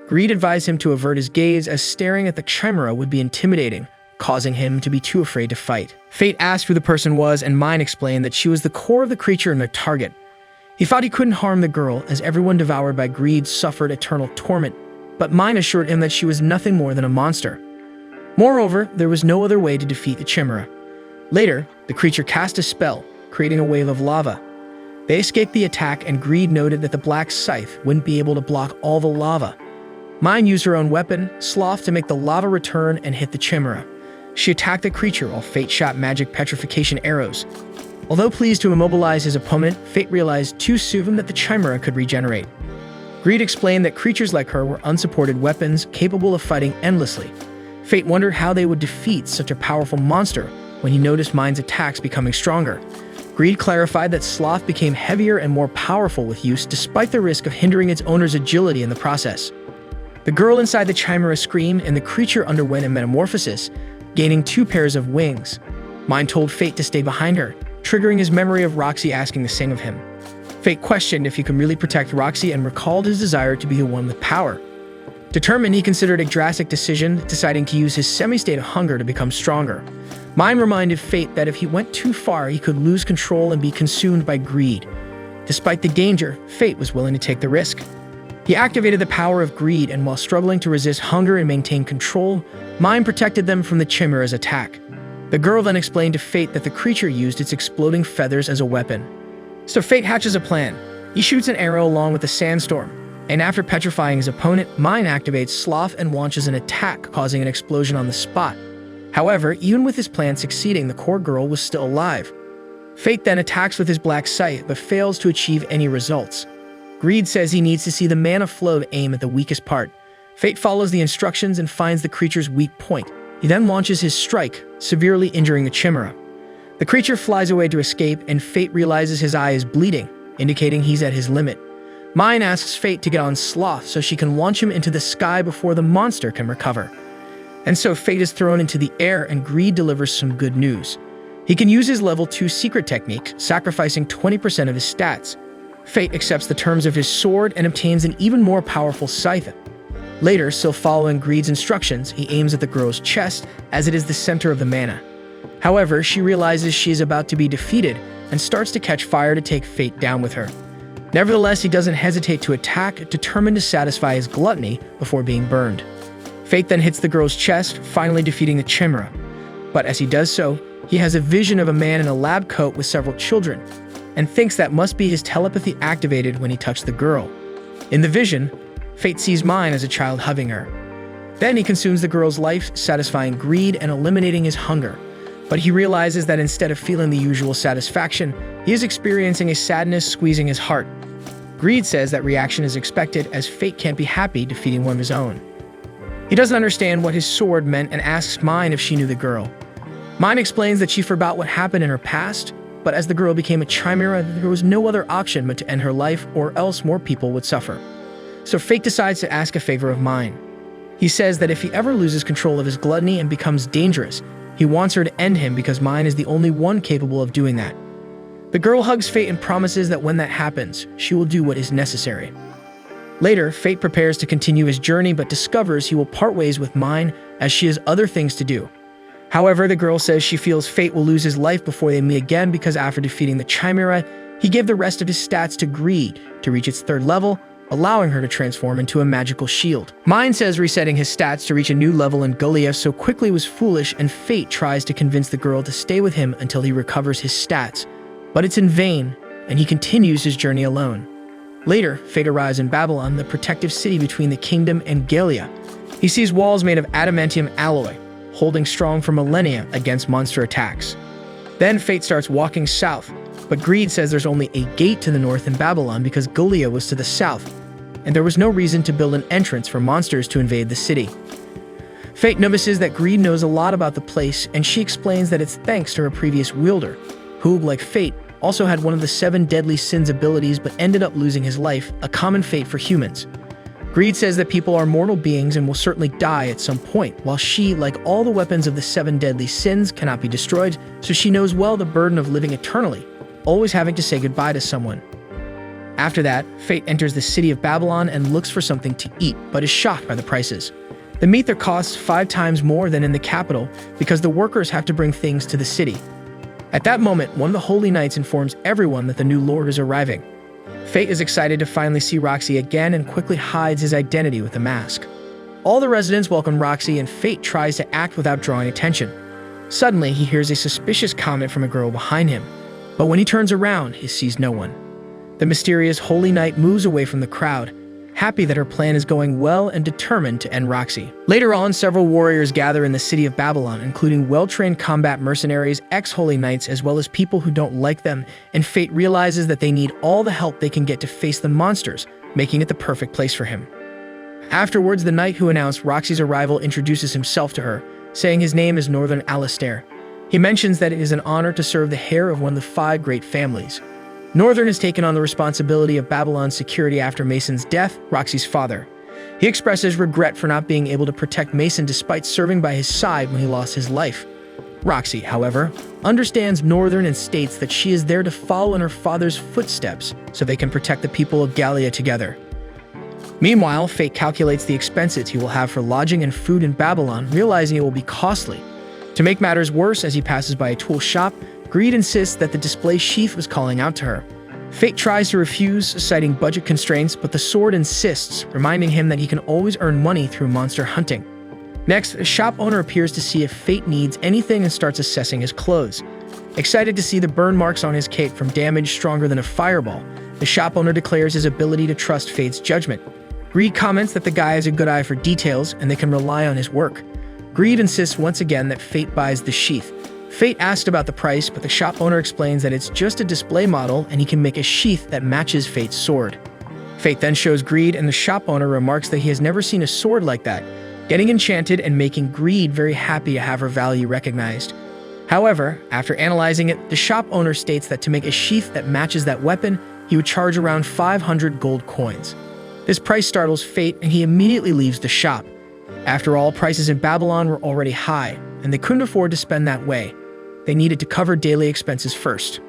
Greed advised him to avert his gaze, as staring at the chimera would be intimidating, causing him to be too afraid to fight. Fate asked who the person was, and Mine explained that she was the core of the creature and their target. He thought he couldn't harm the girl, as everyone devoured by Greed suffered eternal torment, but Mine assured him that she was nothing more than a monster. Moreover, there was no other way to defeat the chimera. Later, the creature cast a spell, creating a wave of lava. They escaped the attack, and Greed noted that the black scythe wouldn't be able to block all the lava. Mine used her own weapon, Sloth, to make the lava return and hit the chimera. She attacked the creature while Fate shot magic petrification arrows. Although pleased to immobilize his opponent, Fate realized too soon that the chimera could regenerate. Greed explained that creatures like her were unsupported weapons capable of fighting endlessly. Fate wondered how they would defeat such a powerful monster when he noticed Mine's attacks becoming stronger. Greed clarified that Sloth became heavier and more powerful with use, despite the risk of hindering its owner's agility in the process. The girl inside the chimera screamed, and the creature underwent a metamorphosis, gaining 2 pairs of wings. Mine told Fate to stay behind her, triggering his memory of Roxy asking the same of him. Fate questioned if he could really protect Roxy and recalled his desire to be the one with power. Determined, he considered a drastic decision, deciding to use his semi-state of hunger to become stronger. Mine reminded Fate that if he went too far, he could lose control and be consumed by Greed. Despite the danger, Fate was willing to take the risk. He activated the power of Greed, and while struggling to resist hunger and maintain control, Mine protected them from the chimera's attack. The girl then explained to Fate that the creature used its exploding feathers as a weapon. So Fate hatches a plan. He shoots an arrow along with a sandstorm, and after petrifying his opponent, Mine activates Sloth and launches an attack, causing an explosion on the spot. However, even with his plan succeeding, the core girl was still alive. Fate then attacks with his black sight, but fails to achieve any results. Greed says he needs to see the mana flow to aim at the weakest part. Fate follows the instructions and finds the creature's weak point. He then launches his strike, severely injuring the chimera. The creature flies away to escape, and Fate realizes his eye is bleeding, indicating he's at his limit. Mine asks Fate to get on Sloth so she can launch him into the sky before the monster can recover. And so Fate is thrown into the air, and Greed delivers some good news. He can use his level 2 secret technique, sacrificing 20% of his stats. Fate accepts the terms of his sword and obtains an even more powerful scythe. Later, still following Greed's instructions, he aims at the girl's chest, as it is the center of the mana. However, she realizes she is about to be defeated and starts to catch fire to take Fate down with her. Nevertheless, he doesn't hesitate to attack, determined to satisfy his gluttony before being burned. Fate then hits the girl's chest, finally defeating the chimera. But as he does so, he has a vision of a man in a lab coat with several children, and thinks that must be his telepathy activated when he touched the girl. In the vision, Fate sees Mine as a child hugging her. Then he consumes the girl's life, satisfying Greed and eliminating his hunger. But he realizes that instead of feeling the usual satisfaction, he is experiencing a sadness squeezing his heart. Greed says that reaction is expected, as Fate can't be happy defeating one of his own. He doesn't understand what his sword meant and asks Mine if she knew the girl. Mine explains that she forgot what happened in her past, but as the girl became a chimera, there was no other option but to end her life, or else more people would suffer. So Fate decides to ask a favor of Mine. He says that if he ever loses control of his gluttony and becomes dangerous, he wants her to end him because Mine is the only one capable of doing that. The girl hugs Fate and promises that when that happens, she will do what is necessary. Later, Fate prepares to continue his journey but discovers he will part ways with Mine as she has other things to do. However, the girl says she feels Fate will lose his life before they meet again because after defeating the Chimera, he gave the rest of his stats to Greed to reach its 3rd level, allowing her to transform into a magical shield. Mine says resetting his stats to reach a new level in Gulia so quickly was foolish, and Fate tries to convince the girl to stay with him until he recovers his stats. But it's in vain, and he continues his journey alone. Later, Fate arrives in Babylon, the protective city between the kingdom and Galia. He sees walls made of adamantium alloy, holding strong for millennia against monster attacks. Then Fate starts walking south, but Greed says there's only a gate to the north in Babylon because Gulia was to the south, and there was no reason to build an entrance for monsters to invade the city. Fate notices that Greed knows a lot about the place, and she explains that it's thanks to her previous wielder, who, like Fate, also had one of the 7 deadly sins abilities but ended up losing his life, a common fate for humans. Greed says that people are mortal beings and will certainly die at some point, while she, like all the weapons of the 7 deadly sins, cannot be destroyed, so she knows well the burden of living eternally, always having to say goodbye to someone. After that, Fate enters the city of Babylon and looks for something to eat, but is shocked by the prices. The meat there costs 5 times more than in the capital because the workers have to bring things to the city. At that moment, one of the Holy Knights informs everyone that the new lord is arriving. Fate is excited to finally see Roxy again and quickly hides his identity with a mask. All the residents welcome Roxy, and Fate tries to act without drawing attention. Suddenly, he hears a suspicious comment from a girl behind him, but when he turns around, he sees no one. The mysterious Holy Knight moves away from the crowd, happy that her plan is going well and determined to end Roxy. Later on, several warriors gather in the city of Babylon, including well-trained combat mercenaries, ex-Holy Knights, as well as people who don't like them, and Fate realizes that they need all the help they can get to face the monsters, making it the perfect place for him. Afterwards, the knight who announced Roxy's arrival introduces himself to her, saying his name is Northern Alistair. He mentions that it is an honor to serve the heir of one of the 5 great families. Northern has taken on the responsibility of Babylon's security after Mason's death, Roxy's father. He expresses regret for not being able to protect Mason despite serving by his side when he lost his life. Roxy, however, understands Northern and states that she is there to follow in her father's footsteps so they can protect the people of Galia together. Meanwhile, Fate calculates the expenses he will have for lodging and food in Babylon, realizing it will be costly. To make matters worse, as he passes by a tool shop, Greed insists that the display sheath was calling out to her. Fate tries to refuse, citing budget constraints, but the sword insists, reminding him that he can always earn money through monster hunting. Next, a shop owner appears to see if Fate needs anything and starts assessing his clothes. Excited to see the burn marks on his cape from damage stronger than a fireball, the shop owner declares his ability to trust Fate's judgment. Greed comments that the guy has a good eye for details and they can rely on his work. Greed insists once again that Fate buys the sheath. Fate asked about the price, but the shop owner explains that it's just a display model and he can make a sheath that matches Fate's sword. Fate then shows Greed, and the shop owner remarks that he has never seen a sword like that, getting enchanted and making Greed very happy to have her value recognized. However, after analyzing it, the shop owner states that to make a sheath that matches that weapon, he would charge around 500 gold coins. This price startles Fate, and he immediately leaves the shop. After all, prices in Babylon were already high, and they couldn't afford to spend that way. They needed to cover daily expenses first.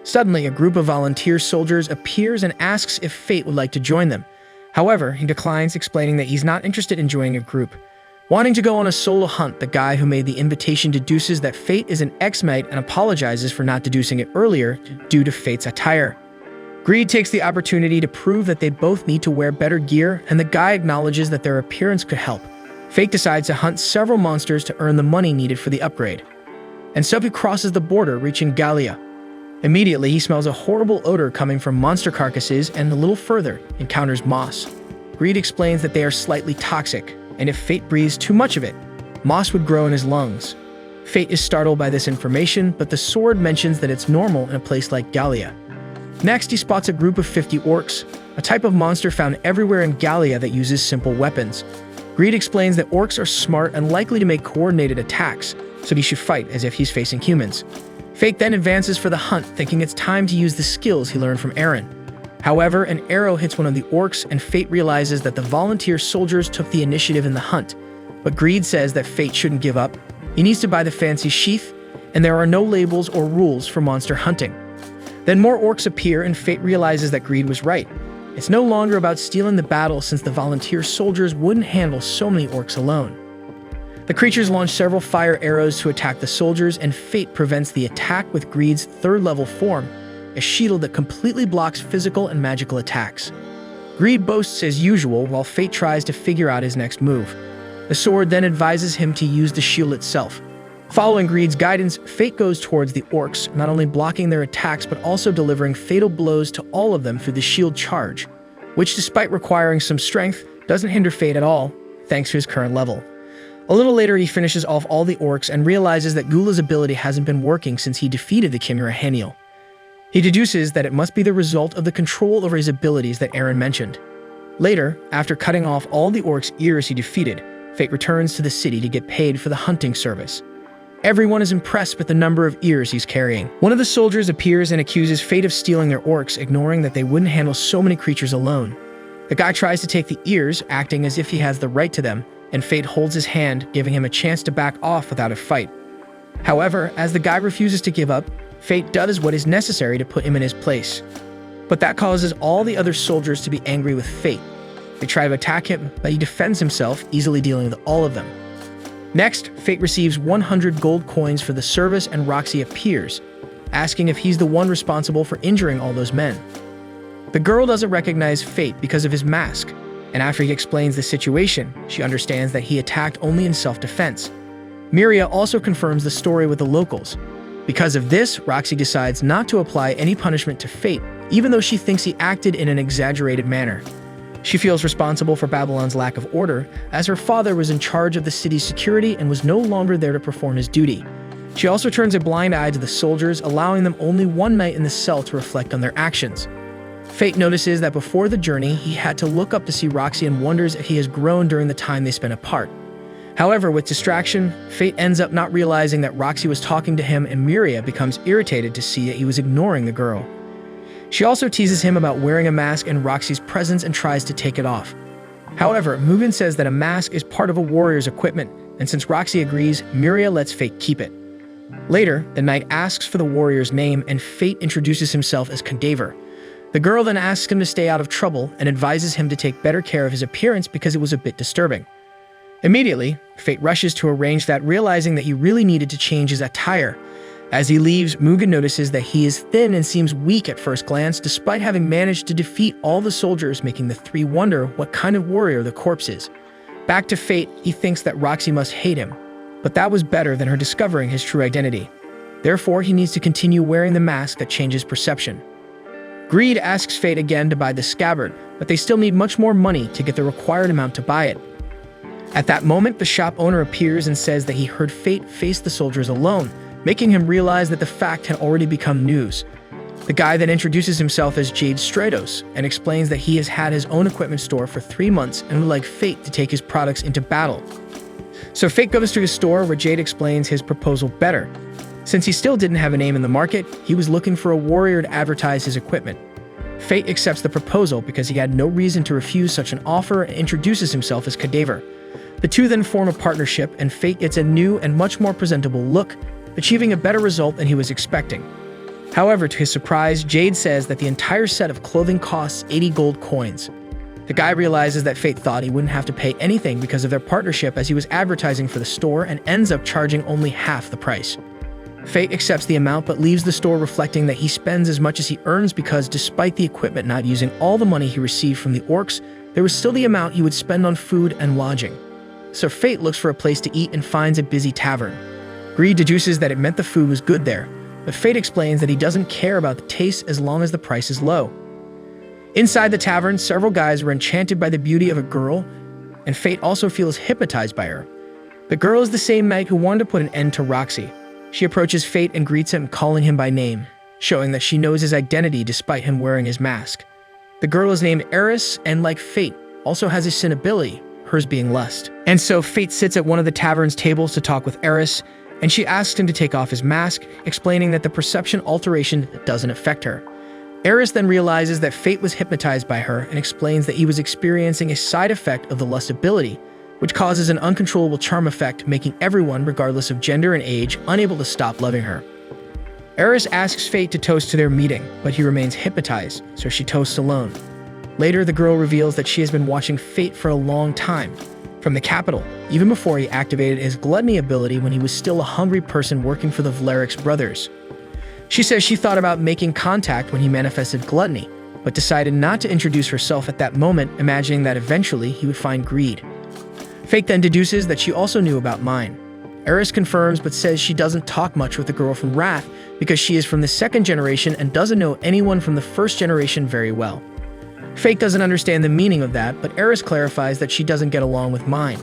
Suddenly, a group of volunteer soldiers appears and asks if Fate would like to join them. However, he declines, explaining that he's not interested in joining a group. Wanting to go on a solo hunt, the guy who made the invitation deduces that Fate is an ex-mate and apologizes for not deducing it earlier due to Fate's attire. Greed takes the opportunity to prove that they both need to wear better gear, and the guy acknowledges that their appearance could help. Fate decides to hunt several monsters to earn the money needed for the upgrade. And so he crosses the border, reaching Galia. Immediately, he smells a horrible odor coming from monster carcasses and a little further encounters moss. Greed explains that they are slightly toxic, and if Fate breathes too much of it, moss would grow in his lungs. Fate is startled by this information, but the sword mentions that it's normal in a place like Gallia. Next, he spots a group of 50 orcs, a type of monster found everywhere in Gallia that uses simple weapons. Greed explains that orcs are smart and likely to make coordinated attacks, so he should fight as if he's facing humans. Fate then advances for the hunt, thinking it's time to use the skills he learned from Aaron. However, an arrow hits one of the orcs, and Fate realizes that the volunteer soldiers took the initiative in the hunt. But Greed says that Fate shouldn't give up. He needs to buy the fancy sheath, and there are no labels or rules for monster hunting. Then more orcs appear, and Fate realizes that Greed was right. It's no longer about stealing the battle, since the volunteer soldiers wouldn't handle so many orcs alone. The creatures launch several fire arrows to attack the soldiers, and Fate prevents the attack with Greed's third-level form, a shield that completely blocks physical and magical attacks. Greed boasts as usual, while Fate tries to figure out his next move. The sword then advises him to use the shield itself. Following Greed's guidance, Fate goes towards the orcs, not only blocking their attacks but also delivering fatal blows to all of them through the shield charge, which, despite requiring some strength, doesn't hinder Fate at all, thanks to his current level. A little later, he finishes off all the orcs and realizes that Gula's ability hasn't been working since he defeated the Chimera Haniel. He deduces that it must be the result of the control over his abilities that Aaron mentioned. Later, after cutting off all the orcs' ears he defeated, Fate returns to the city to get paid for the hunting service. Everyone is impressed with the number of ears he's carrying. One of the soldiers appears and accuses Fate of stealing their orcs, ignoring that they wouldn't handle so many creatures alone. The guy tries to take the ears, acting as if he has the right to them, and Fate holds his hand, giving him a chance to back off without a fight. However, as the guy refuses to give up, Fate does what is necessary to put him in his place. But that causes all the other soldiers to be angry with Fate. They try to attack him, but he defends himself, easily dealing with all of them. Next, Fate receives 100 gold coins for the service, and Roxy appears, asking if he's the one responsible for injuring all those men. The girl doesn't recognize Fate because of his mask, and after he explains the situation, she understands that he attacked only in self-defense. Miria also confirms the story with the locals. Because of this, Roxy decides not to apply any punishment to Fate, even though she thinks he acted in an exaggerated manner. She feels responsible for Babylon's lack of order, as her father was in charge of the city's security and was no longer there to perform his duty. She also turns a blind eye to the soldiers, allowing them only one night in the cell to reflect on their actions. Fate notices that before the journey, he had to look up to see Roxy and wonders if he has grown during the time they spent apart. However, with distraction, Fate ends up not realizing that Roxy was talking to him, and Miria becomes irritated to see that he was ignoring the girl. She also teases him about wearing a mask in Roxy's presence and tries to take it off. However, Mugen says that a mask is part of a warrior's equipment, and since Roxy agrees, Miria lets Fate keep it. Later, the knight asks for the warrior's name, and Fate introduces himself as Cadaver. The girl then asks him to stay out of trouble and advises him to take better care of his appearance because it was a bit disturbing. Immediately, Fate rushes to arrange that, realizing that he really needed to change his attire. As he leaves, Mugen notices that he is thin and seems weak at first glance, despite having managed to defeat all the soldiers, making the three wonder what kind of warrior the corpse is. Back to Fate, he thinks that Roxy must hate him, but that was better than her discovering his true identity. Therefore, he needs to continue wearing the mask that changes perception. Greed asks Fate again to buy the scabbard, but they still need much more money to get the required amount to buy it. At that moment, the shop owner appears and says that he heard Fate face the soldiers alone, making him realize that the fact had already become news. The guy then introduces himself as Jade Stratos and explains that he has had his own equipment store for 3 months and would like Fate to take his products into battle. So Fate goes to his store, where Jade explains his proposal better. Since he still didn't have a name in the market, he was looking for a warrior to advertise his equipment. Fate accepts the proposal because he had no reason to refuse such an offer and introduces himself as Cadaver. The two then form a partnership, and Fate gets a new and much more presentable look, achieving a better result than he was expecting. However, to his surprise, Jade says that the entire set of clothing costs 80 gold coins. The guy realizes that Fate thought he wouldn't have to pay anything because of their partnership, as he was advertising for the store and ends up charging only half the price. Fate accepts the amount but leaves the store, reflecting that he spends as much as he earns because despite the equipment not using all the money he received from the orcs, there was still the amount he would spend on food and lodging. So Fate looks for a place to eat and finds a busy tavern. Greed deduces that it meant the food was good there, but Fate explains that he doesn't care about the taste as long as the price is low. Inside the tavern, several guys were enchanted by the beauty of a girl, and Fate also feels hypnotized by her. The girl is the same knight who wanted to put an end to Roxy. She approaches Fate and greets him, calling him by name, showing that she knows his identity despite him wearing his mask. The girl is named Eris, and like Fate, also has a sin ability, hers being lust. And so Fate sits at one of the tavern's tables to talk with Eris, and she asks him to take off his mask, explaining that the perception alteration doesn't affect her. Eris then realizes that Fate was hypnotized by her and explains that he was experiencing a side effect of the lust ability, which causes an uncontrollable charm effect, making everyone, regardless of gender and age, unable to stop loving her. Eris asks Fate to toast to their meeting, but he remains hypnotized, so she toasts alone. Later, the girl reveals that she has been watching Fate for a long time, from the capital, even before he activated his gluttony ability when he was still a hungry person working for the Vlerix brothers. She says she thought about making contact when he manifested gluttony, but decided not to introduce herself at that moment, imagining that eventually he would find greed. Fate then deduces that she also knew about mine. Eris confirms but says she doesn't talk much with the girl from Wrath because she is from the second generation and doesn't know anyone from the first generation very well. Fate doesn't understand the meaning of that, but Eris clarifies that she doesn't get along with Mine.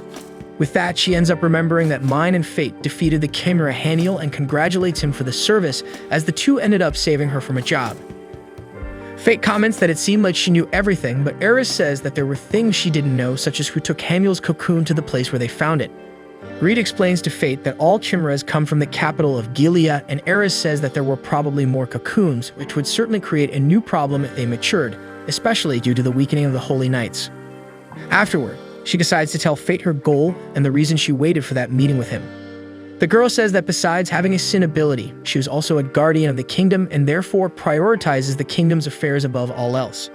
With that, she ends up remembering that Mine and Fate defeated the Chimera Haniel and congratulates him for the service, as the two ended up saving her from a job. Fate comments that it seemed like she knew everything, but Eris says that there were things she didn't know, such as who took Haniel's cocoon to the place where they found it. Reed explains to Fate that all chimeras come from the capital of Gilead, and Eris says that there were probably more cocoons, which would certainly create a new problem if they matured, especially due to the weakening of the Holy Knights. Afterward, she decides to tell Fate her goal and the reason she waited for that meeting with him. The girl says that besides having a sin ability, she was also a guardian of the kingdom and therefore prioritizes the kingdom's affairs above all else.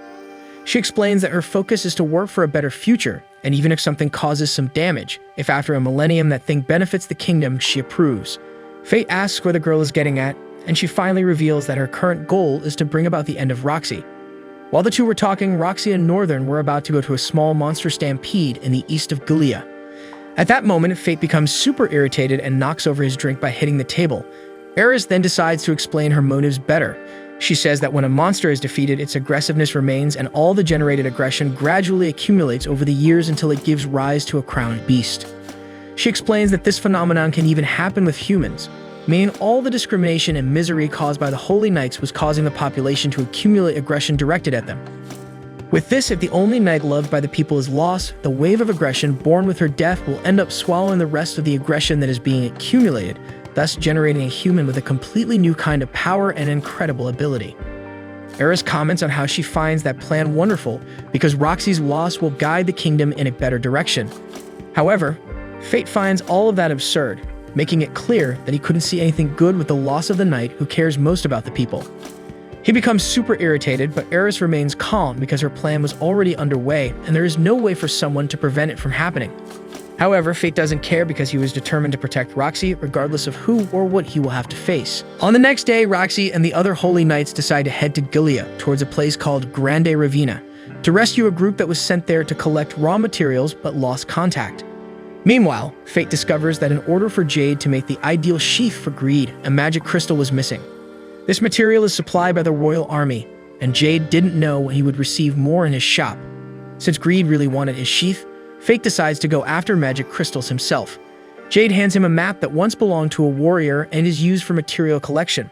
She explains that her focus is to work for a better future, and even if something causes some damage, if after a millennium that thing benefits the kingdom, she approves. Fate asks where the girl is getting at, and she finally reveals that her current goal is to bring about the end of Roxy. While the two were talking, Roxy and Northern were about to go to a small monster stampede in the east of Gilead. At that moment, Fate becomes super irritated and knocks over his drink by hitting the table. Eris then decides to explain her motives better. She says that when a monster is defeated, its aggressiveness remains and all the generated aggression gradually accumulates over the years until it gives rise to a crowned beast. She explains that this phenomenon can even happen with humans, meaning all the discrimination and misery caused by the Holy Knights was causing the population to accumulate aggression directed at them. With this, if the only knight loved by the people is lost, the wave of aggression born with her death will end up swallowing the rest of the aggression that is being accumulated, thus generating a human with a completely new kind of power and incredible ability. Eris comments on how she finds that plan wonderful because Roxy's loss will guide the kingdom in a better direction. However, Fate finds all of that absurd, making it clear that he couldn't see anything good with the loss of the knight who cares most about the people. He becomes super irritated, but Eris remains calm because her plan was already underway and there is no way for someone to prevent it from happening. However, Fate doesn't care because he was determined to protect Roxy regardless of who or what he will have to face. On the next day, Roxy and the other Holy Knights decide to head to Gilead towards a place called Grande Ravina to rescue a group that was sent there to collect raw materials but lost contact. Meanwhile, Fate discovers that in order for Jade to make the ideal sheath for greed, a magic crystal was missing. This material is supplied by the royal army, and Jade didn't know when he would receive more in his shop. Since Greed really wanted his sheath, Fate decides to go after magic crystals himself. Jade hands him a map that once belonged to a warrior and is used for material collection.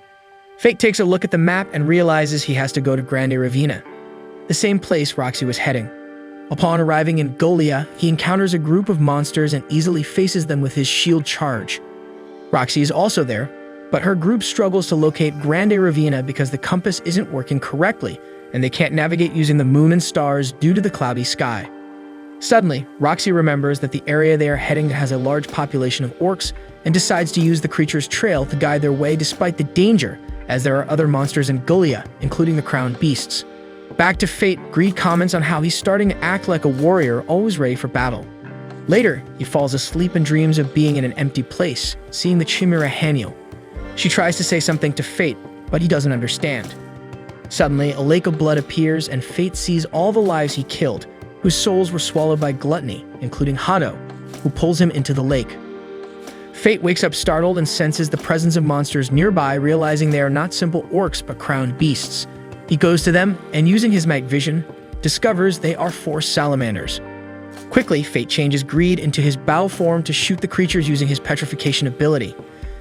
Fate takes a look at the map and realizes he has to go to Grande Ravina, the same place Roxy was heading. Upon arriving in Golia, he encounters a group of monsters and easily faces them with his shield charge. Roxy is also there, but her group struggles to locate Grande Ravina because the compass isn't working correctly, and they can't navigate using the moon and stars due to the cloudy sky. Suddenly, Roxy remembers that the area they are heading to has a large population of orcs and decides to use the creature's trail to guide their way despite the danger, as there are other monsters in Gilead, including the crowned beasts. Back to Fate, Greed comments on how he's starting to act like a warrior always ready for battle. Later, he falls asleep and dreams of being in an empty place, seeing the Chimera Haniel. She tries to say something to Fate, but he doesn't understand. Suddenly, a lake of blood appears and Fate sees all the lives he killed, whose souls were swallowed by gluttony, including Hado, who pulls him into the lake. Fate wakes up startled and senses the presence of monsters nearby, realizing they are not simple orcs but crowned beasts. He goes to them and, using his night vision, discovers they are 4 salamanders. Quickly, Fate changes Greed into his bow form to shoot the creatures using his petrification ability.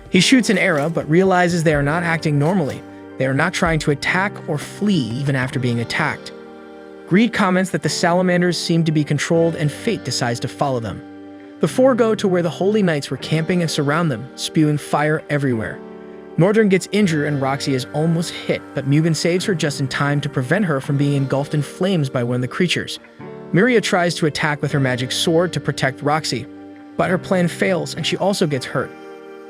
He shoots an arrow, but realizes they are not acting normally. They are not trying to attack or flee even after being attacked. Greed comments that the salamanders seem to be controlled, and Fate decides to follow them. The four go to where the Holy Knights were camping and surround them, spewing fire everywhere. Northern gets injured and Roxy is almost hit, but Mugen saves her just in time to prevent her from being engulfed in flames by one of the creatures. Miria tries to attack with her magic sword to protect Roxy, but her plan fails and she also gets hurt.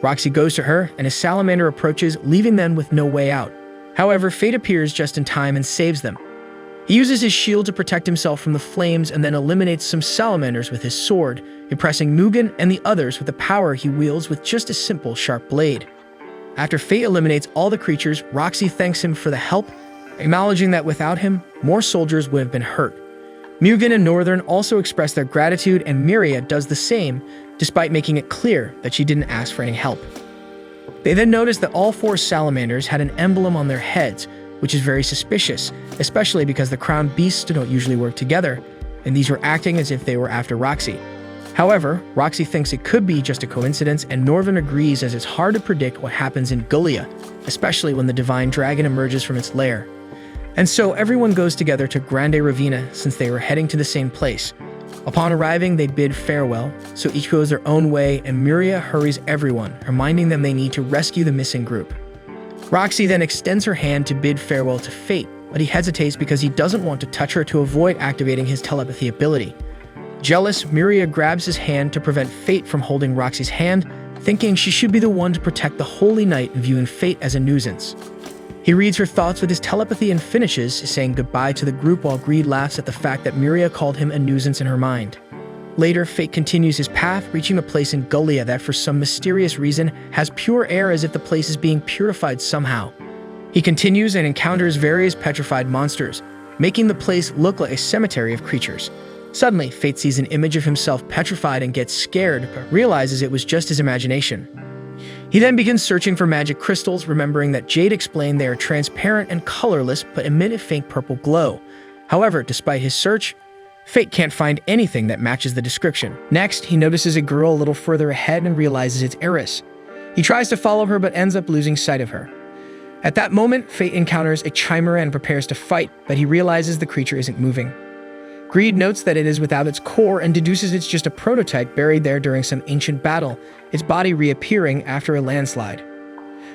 Roxy goes to her, and a salamander approaches, leaving them with no way out. However, Fate appears just in time and saves them. He uses his shield to protect himself from the flames and then eliminates some salamanders with his sword, impressing Mugen and the others with the power he wields with just a simple sharp blade. After Fate eliminates all the creatures, Roxy thanks him for the help, acknowledging that without him, more soldiers would have been hurt. Mugen and Northern also express their gratitude, and Miria does the same, despite making it clear that she didn't ask for any help. They then notice that all four salamanders had an emblem on their heads, which is very suspicious, especially because the crowned beasts don't usually work together, and these were acting as if they were after Roxy. However, Roxy thinks it could be just a coincidence, and Northern agrees, as it's hard to predict what happens in Gulia, especially when the divine dragon emerges from its lair. And so everyone goes together to Grande Ravina since they were heading to the same place. Upon arriving, they bid farewell, so each goes their own way, and Miria hurries everyone, reminding them they need to rescue the missing group. Roxy then extends her hand to bid farewell to Fate, but he hesitates because he doesn't want to touch her to avoid activating his telepathy ability. Jealous, Miria grabs his hand to prevent Fate from holding Roxy's hand, thinking she should be the one to protect the Holy Knight and viewing Fate as a nuisance. He reads her thoughts with his telepathy and finishes, saying goodbye to the group while Greed laughs at the fact that Miria called him a nuisance in her mind. Later, Fate continues his path, reaching a place in Gulia that for some mysterious reason has pure air, as if the place is being purified somehow. He continues and encounters various petrified monsters, making the place look like a cemetery of creatures. Suddenly, Fate sees an image of himself petrified and gets scared, but realizes it was just his imagination. He then begins searching for magic crystals, remembering that Jade explained they are transparent and colorless but emit a faint purple glow. However, despite his search, Fate can't find anything that matches the description. Next, he notices a girl a little further ahead and realizes it's Eris. He tries to follow her but ends up losing sight of her. At that moment, Fate encounters a chimera and prepares to fight, but he realizes the creature isn't moving. Greed notes that it is without its core and deduces it's just a prototype buried there during some ancient battle, its body reappearing after a landslide.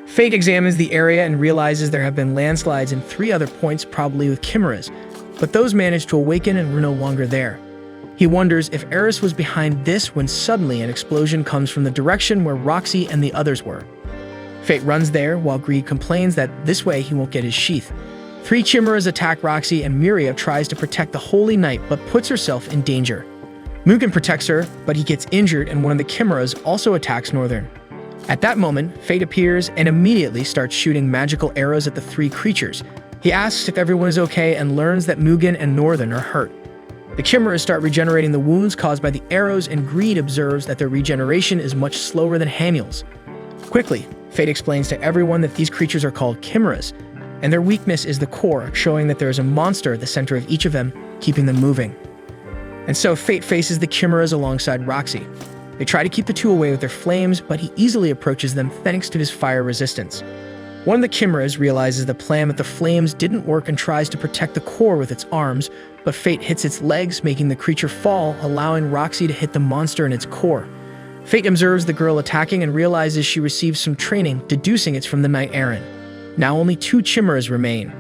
Fate examines the area and realizes there have been landslides in 3 other points, probably with chimeras, but those managed to awaken and were no longer there. He wonders if Eris was behind this when suddenly an explosion comes from the direction where Roxy and the others were. Fate runs there while Greed complains that this way he won't get his sheath. 3 chimeras attack Roxy, and Miria tries to protect the Holy Knight but puts herself in danger. Mugen protects her, but he gets injured, and one of the chimeras also attacks Northern. At that moment, Fate appears and immediately starts shooting magical arrows at the 3 creatures. He asks if everyone is okay and learns that Mugen and Northern are hurt. The chimeras start regenerating the wounds caused by the arrows, and Greed observes that their regeneration is much slower than Hamuel's. Quickly, Fate explains to everyone that these creatures are called chimeras, and their weakness is the core, showing that there is a monster at the center of each of them, keeping them moving. And so Fate faces the chimeras alongside Roxy. They try to keep the 2 away with their flames, but he easily approaches them thanks to his fire resistance. One of the chimeras realizes the plan with the flames didn't work and tries to protect the core with its arms, but Fate hits its legs, making the creature fall, allowing Roxy to hit the monster in its core. Fate observes the girl attacking and realizes she received some training, deducing it's from the Knight Errant. Now only 2 chimeras remain.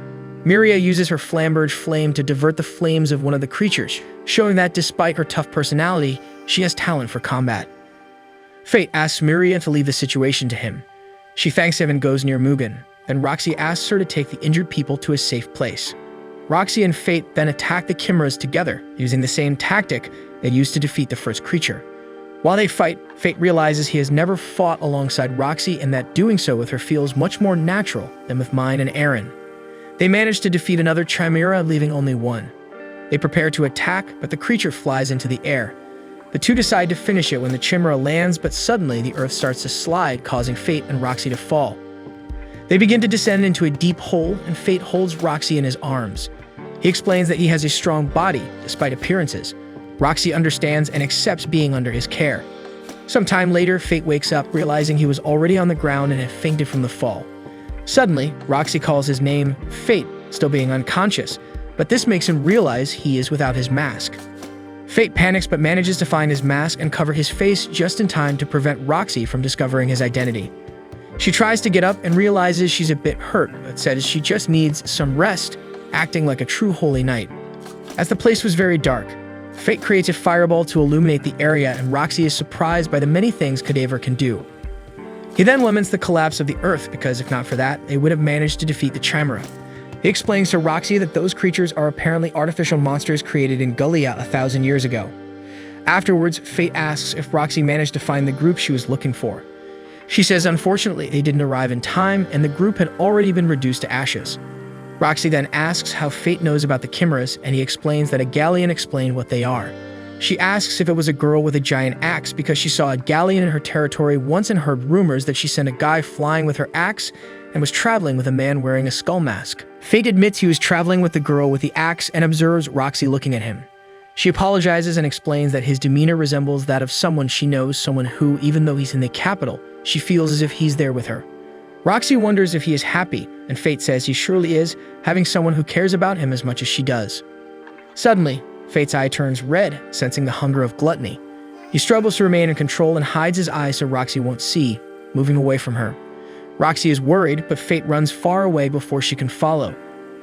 Miria uses her flamberge flame to divert the flames of one of the creatures, showing that despite her tough personality, she has talent for combat. Fate asks Miria to leave the situation to him. She thanks him and goes near Mugen. Then Roxy asks her to take the injured people to a safe place. Roxy and Fate then attack the chimeras together, using the same tactic they used to defeat the first creature. While they fight, Fate realizes he has never fought alongside Roxy, and that doing so with her feels much more natural than with mine and Aaron. They manage to defeat another chimera, leaving only 1. They prepare to attack, but the creature flies into the air. The 2 decide to finish it when the chimera lands, but suddenly the earth starts to slide, causing Fate and Roxy to fall. They begin to descend into a deep hole, and Fate holds Roxy in his arms. He explains that he has a strong body, despite appearances. Roxy understands and accepts being under his care. Some time later, Fate wakes up, realizing he was already on the ground and had fainted from the fall. Suddenly, Roxy calls his name, Fate, still being unconscious, but this makes him realize he is without his mask. Fate panics but manages to find his mask and cover his face just in time to prevent Roxy from discovering his identity. She tries to get up and realizes she's a bit hurt, but says she just needs some rest, acting like a true holy knight. As the place was very dark, Fate creates a fireball to illuminate the area, and Roxy is surprised by the many things Cadaver can do. He then laments the collapse of the earth because if not for that, they would have managed to defeat the Chimera. He explains to Roxy that those creatures are apparently artificial monsters created in Gallia 1,000 years ago. Afterwards, Fate asks if Roxy managed to find the group she was looking for. She says unfortunately they didn't arrive in time and the group had already been reduced to ashes. Roxy then asks how Fate knows about the chimeras, and he explains that a galleon explained what they are. She asks if it was a girl with a giant axe because she saw a galleon in her territory once and heard rumors that she sent a guy flying with her axe and was traveling with a man wearing a skull mask. Fate admits he was traveling with the girl with the axe and observes Roxy looking at him. She apologizes and explains that his demeanor resembles that of someone she knows, someone who, even though he's in the capital, she feels as if he's there with her. Roxy wonders if he is happy, and Fate says he surely is, having someone who cares about him as much as she does. Suddenly, Fate's eye turns red, sensing the hunger of gluttony. He struggles to remain in control and hides his eyes so Roxy won't see, moving away from her. Roxy is worried, but Fate runs far away before she can follow.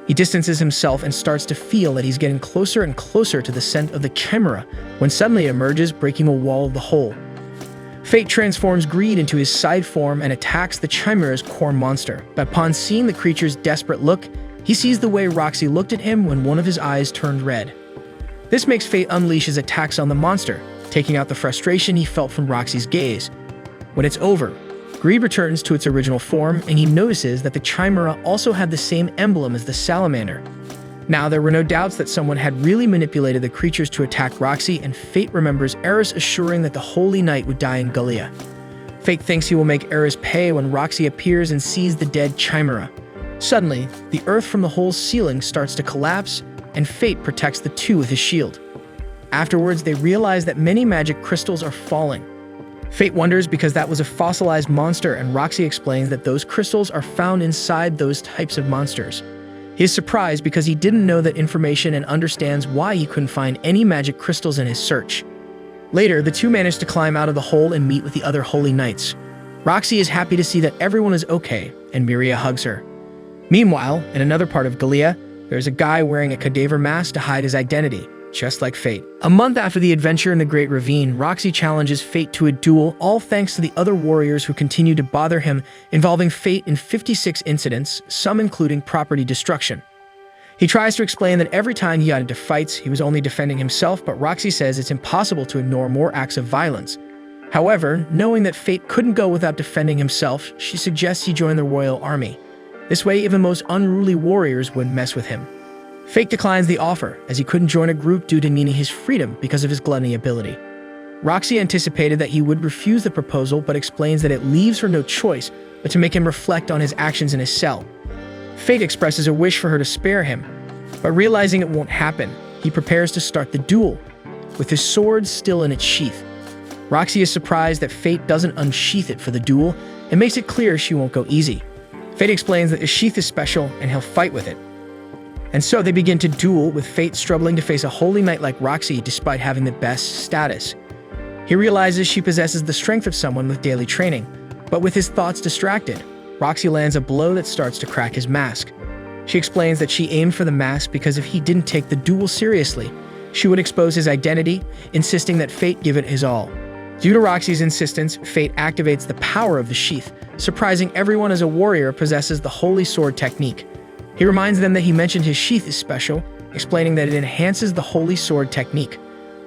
He distances himself and starts to feel that he's getting closer and closer to the scent of the chimera, when suddenly it emerges, breaking a wall of the hole. Fate transforms Greed into his side form and attacks the chimera's core monster, but upon seeing the creature's desperate look, he sees the way Roxy looked at him when one of his eyes turned red. This makes Fate unleash his attacks on the monster, taking out the frustration he felt from Roxy's gaze. When it's over, Greed returns to its original form, and he notices that the chimera also had the same emblem as the salamander. Now, there were no doubts that someone had really manipulated the creatures to attack Roxy, and Fate remembers Eris assuring that the Holy Knight would die in Gallia. Fate thinks he will make Eris pay when Roxy appears and sees the dead chimera. Suddenly, the earth from the hole's ceiling starts to collapse, and Fate protects the two with his shield. Afterwards, they realize that many magic crystals are falling. Fate wonders because that was a fossilized monster, and Roxy explains that those crystals are found inside those types of monsters. He is surprised because he didn't know that information and understands why he couldn't find any magic crystals in his search. Later, the two manage to climb out of the hole and meet with the other Holy Knights. Roxy is happy to see that everyone is okay, and Miria hugs her. Meanwhile, in another part of Gallia, there's a guy wearing a cadaver mask to hide his identity, just like Fate. A month after the adventure in the Great Ravine, Roxy challenges Fate to a duel, all thanks to the other warriors who continue to bother him, involving Fate in 56 incidents, some including property destruction. He tries to explain that every time he got into fights, he was only defending himself, but Roxy says it's impossible to ignore more acts of violence. However, knowing that Fate couldn't go without defending himself, she suggests he join the royal army. This way, even the most unruly warriors wouldn't mess with him. Fate declines the offer, as he couldn't join a group due to needing his freedom because of his gluttony ability. Roxy anticipated that he would refuse the proposal, but explains that it leaves her no choice but to make him reflect on his actions in his cell. Fate expresses a wish for her to spare him, but realizing it won't happen, he prepares to start the duel, with his sword still in its sheath. Roxy is surprised that Fate doesn't unsheath it for the duel, and makes it clear she won't go easy. Fate explains that the sheath is special and he'll fight with it. And so they begin to duel, with Fate struggling to face a holy knight like Roxy despite having the best status. He realizes she possesses the strength of someone with daily training, but with his thoughts distracted, Roxy lands a blow that starts to crack his mask. She explains that she aimed for the mask because if he didn't take the duel seriously, she would expose his identity, insisting that Fate give it his all. Due to Roxy's insistence, Fate activates the power of the sheath, surprising everyone as a warrior possesses the holy sword technique. He reminds them that he mentioned his sheath is special, explaining that it enhances the holy sword technique.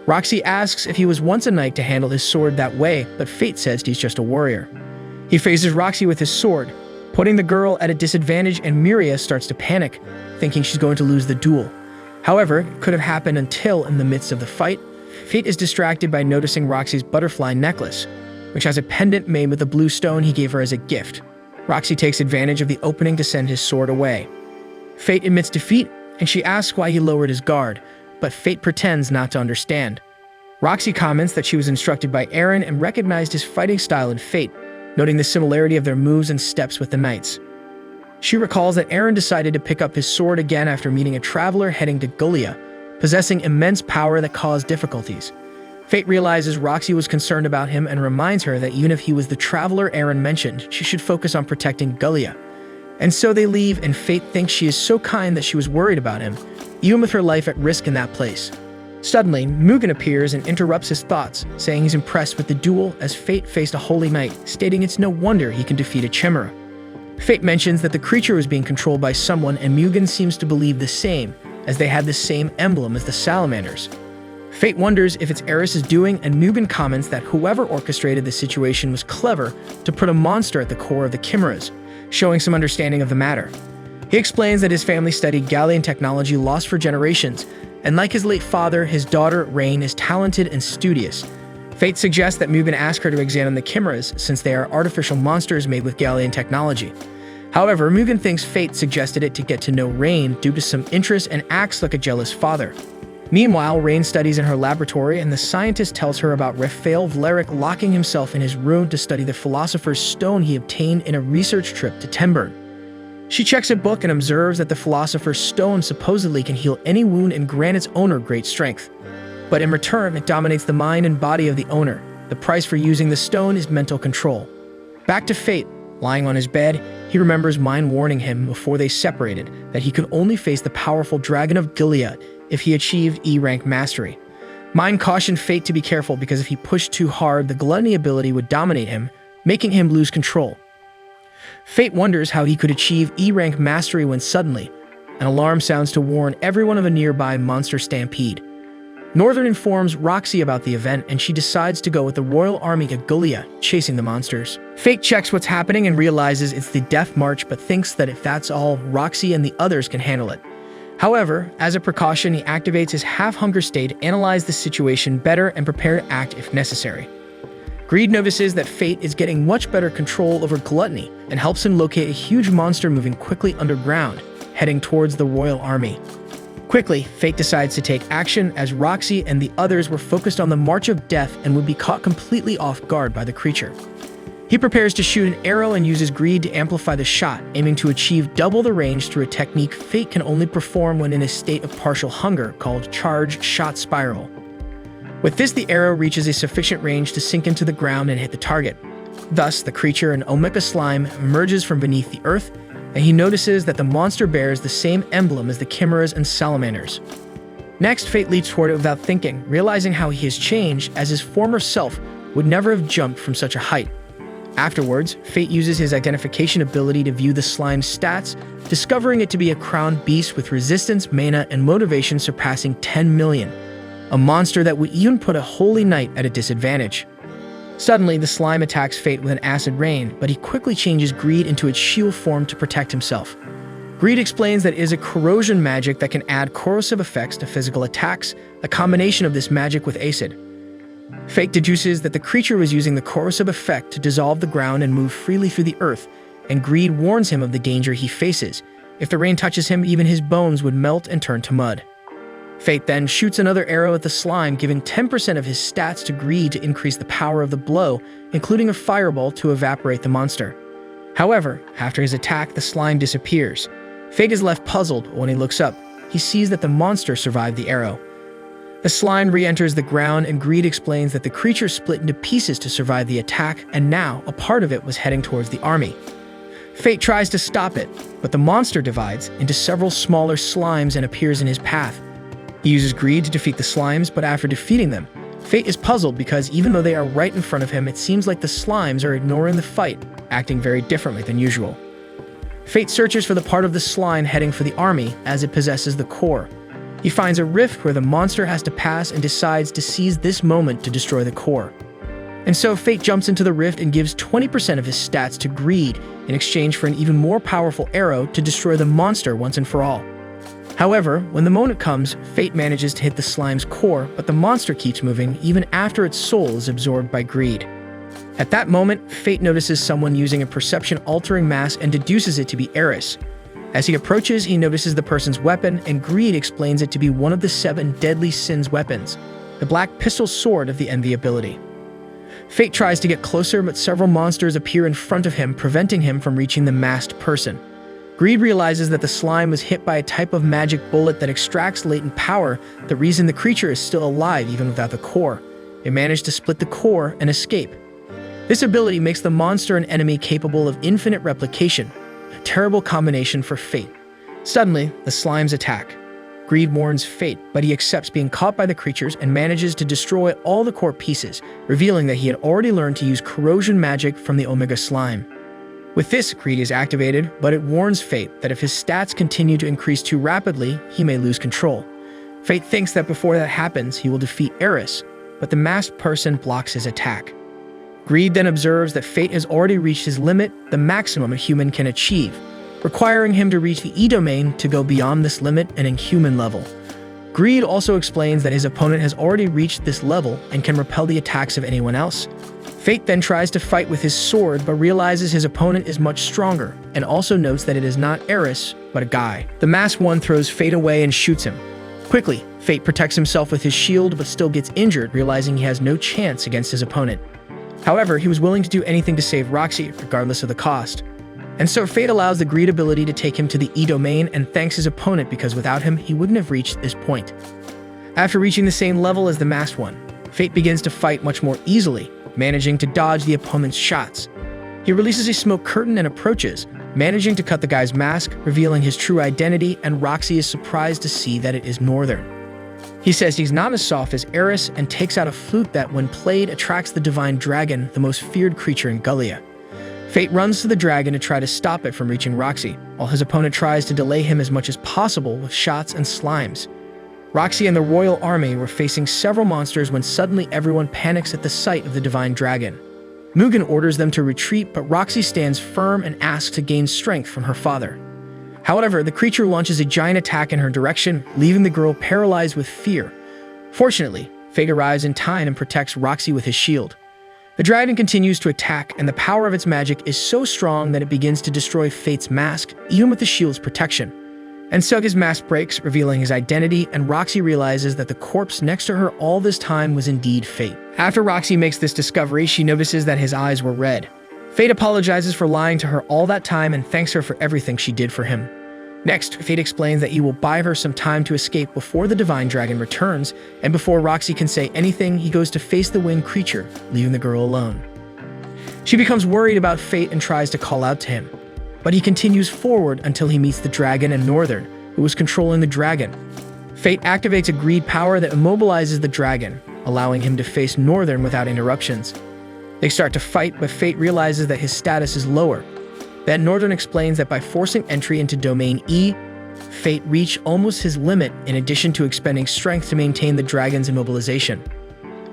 Roxy asks if he was once a knight to handle his sword that way, but Fate says he's just a warrior. He faces Roxy with his sword, putting the girl at a disadvantage, and Miria starts to panic, thinking she's going to lose the duel. However, it could have happened until, in the midst of the fight, Fate is distracted by noticing Roxy's butterfly necklace, which has a pendant made with a blue stone he gave her as a gift. Roxy takes advantage of the opening to send his sword away. Fate admits defeat, and she asks why he lowered his guard, but Fate pretends not to understand. Roxy comments that she was instructed by Aaron and recognized his fighting style in Fate, noting the similarity of their moves and steps with the knights. She recalls that Aaron decided to pick up his sword again after meeting a traveler heading to Gulia, possessing immense power that caused difficulties. Fate realizes Roxy was concerned about him and reminds her that even if he was the traveler Aaron mentioned, she should focus on protecting Gulia. And so they leave, and Fate thinks she is so kind that she was worried about him, even with her life at risk in that place. Suddenly, Mugen appears and interrupts his thoughts, saying he's impressed with the duel as Fate faced a holy knight, stating it's no wonder he can defeat a chimera. Fate mentions that the creature was being controlled by someone, and Mugen seems to believe the same, as they had the same emblem as the salamanders. Fate wonders if it's Eris is doing, and Mugen comments that whoever orchestrated the situation was clever to put a monster at the core of the chimeras, showing some understanding of the matter. He explains that his family studied Gallian technology lost for generations, and like his late father, his daughter, Rain, is talented and studious. Fate suggests that Mugen ask her to examine the chimeras, since they are artificial monsters made with Gallian technology. However, Mugen thinks Fate suggested it to get to know Rain due to some interest and acts like a jealous father. Meanwhile, Rain studies in her laboratory, and the scientist tells her about Raphael Vlerick locking himself in his room to study the philosopher's stone he obtained in a research trip to Tenburn. She checks a book and observes that the philosopher's stone supposedly can heal any wound and grant its owner great strength. But in return, it dominates the mind and body of the owner. The price for using the stone is mental control. Back to Fate. Lying on his bed, he remembers Mind warning him before they separated that he could only face the powerful Dragon of Gilead if he achieved E-rank mastery. Mind cautioned Fate to be careful because if he pushed too hard, the gluttony ability would dominate him, making him lose control. Fate wonders how he could achieve E-rank mastery when suddenly, an alarm sounds to warn everyone of a nearby monster stampede. Northern informs Roxy about the event, and she decides to go with the royal army to Gulia, chasing the monsters. Fate checks what's happening and realizes it's the Death March, but thinks that if that's all, Roxy and the others can handle it. However, as a precaution, he activates his half-hunger state to analyze the situation better and prepare to act if necessary. Greed notices that Fate is getting much better control over gluttony and helps him locate a huge monster moving quickly underground, heading towards the royal army. Quickly, Fate decides to take action as Roxy and the others were focused on the March of Death and would be caught completely off guard by the creature. He prepares to shoot an arrow and uses greed to amplify the shot, aiming to achieve double the range through a technique Fate can only perform when in a state of partial hunger called Charge Shot Spiral. With this, the arrow reaches a sufficient range to sink into the ground and hit the target. Thus, the creature, an Omega slime, emerges from beneath the earth, and he notices that the monster bears the same emblem as the chimeras and salamanders. Next, Fate leaps toward it without thinking, realizing how he has changed, as his former self would never have jumped from such a height. Afterwards, Fate uses his identification ability to view the slime's stats, discovering it to be a crowned beast with resistance, mana, and motivation surpassing 10 million, a monster that would even put a holy knight at a disadvantage. Suddenly, the slime attacks Fate with an acid rain, but he quickly changes Greed into its shield form to protect himself. Greed explains that it is a corrosion magic that can add corrosive effects to physical attacks, a combination of this magic with acid. Fate deduces that the creature was using the corrosive effect to dissolve the ground and move freely through the earth, and Greed warns him of the danger he faces. If the rain touches him, even his bones would melt and turn to mud. Fate then shoots another arrow at the slime, giving 10% of his stats to Greed to increase the power of the blow, including a fireball to evaporate the monster. However, after his attack, the slime disappears. Fate is left puzzled, but when he looks up, he sees that the monster survived the arrow. The slime re-enters the ground, and Greed explains that the creature split into pieces to survive the attack, and now a part of it was heading towards the army. Fate tries to stop it, but the monster divides into several smaller slimes and appears in his path. He uses Greed to defeat the slimes, but after defeating them, Fate is puzzled because even though they are right in front of him, it seems like the slimes are ignoring the fight, acting very differently than usual. Fate searches for the part of the slime heading for the army, as it possesses the core. He finds a rift where the monster has to pass and decides to seize this moment to destroy the core. And so Fate jumps into the rift and gives 20% of his stats to Greed in exchange for an even more powerful arrow to destroy the monster once and for all. However, when the moment comes, Fate manages to hit the slime's core, but the monster keeps moving even after its soul is absorbed by Greed. At that moment, Fate notices someone using a perception-altering mask and deduces it to be Eris. As he approaches, he notices the person's weapon, and Greed explains it to be one of the 7 deadly sins weapons, the black pistol sword of the envy ability. Fate tries to get closer, but several monsters appear in front of him, preventing him from reaching the masked person. Greed realizes that the slime was hit by a type of magic bullet that extracts latent power, the reason the creature is still alive even without the core. It managed to split the core and escape. This ability makes the monster an enemy capable of infinite replication, a terrible combination for Fate. Suddenly, the slimes attack. Greed warns Fate, but he accepts being caught by the creatures and manages to destroy all the core pieces, revealing that he had already learned to use corrosion magic from the Omega Slime. With this, Greed is activated, but it warns Fate that if his stats continue to increase too rapidly, he may lose control. Fate thinks that before that happens, he will defeat Eris, but the masked person blocks his attack. Greed then observes that Fate has already reached his limit, the maximum a human can achieve, requiring him to reach the E-domain to go beyond this limit and inhuman level. Greed also explains that his opponent has already reached this level and can repel the attacks of anyone else. Fate then tries to fight with his sword, but realizes his opponent is much stronger, and also notes that it is not Eris, but a guy. The masked one throws Fate away and shoots him. Quickly, Fate protects himself with his shield, but still gets injured, realizing he has no chance against his opponent. However, he was willing to do anything to save Roxy, regardless of the cost. And so Fate allows the Greed ability to take him to the E-domain and thanks his opponent because without him, he wouldn't have reached this point. After reaching the same level as the masked one, Fate begins to fight much more easily, managing to dodge the opponent's shots. He releases a smoke curtain and approaches, managing to cut the guy's mask, revealing his true identity, and Roxy is surprised to see that it is Northern. He says he's not as soft as Eris and takes out a flute that, when played, attracts the divine dragon, the most feared creature in Gullia. Fate runs to the dragon to try to stop it from reaching Roxy, while his opponent tries to delay him as much as possible with shots and slimes. Roxy and the royal army were facing several monsters when suddenly everyone panics at the sight of the divine dragon. Mugen orders them to retreat, but Roxy stands firm and asks to gain strength from her father. However, the creature launches a giant attack in her direction, leaving the girl paralyzed with fear. Fortunately, Fate arrives in time and protects Roxy with his shield. The dragon continues to attack, and the power of its magic is so strong that it begins to destroy Fate's mask, even with the shield's protection. And so his mask breaks, revealing his identity, and Roxy realizes that the corpse next to her all this time was indeed Fate. After Roxy makes this discovery, she notices that his eyes were red. Fate apologizes for lying to her all that time and thanks her for everything she did for him. Next, Fate explains that he will buy her some time to escape before the divine dragon returns, and before Roxy can say anything, he goes to face the winged creature, leaving the girl alone. She becomes worried about Fate and tries to call out to him, but he continues forward until he meets the dragon and Northern, who is controlling the dragon. Fate activates a greed power that immobilizes the dragon, allowing him to face Northern without interruptions. They start to fight, but Fate realizes that his status is lower. Then Northern explains that by forcing entry into Domain E, Fate reached almost his limit in addition to expending strength to maintain the dragon's immobilization.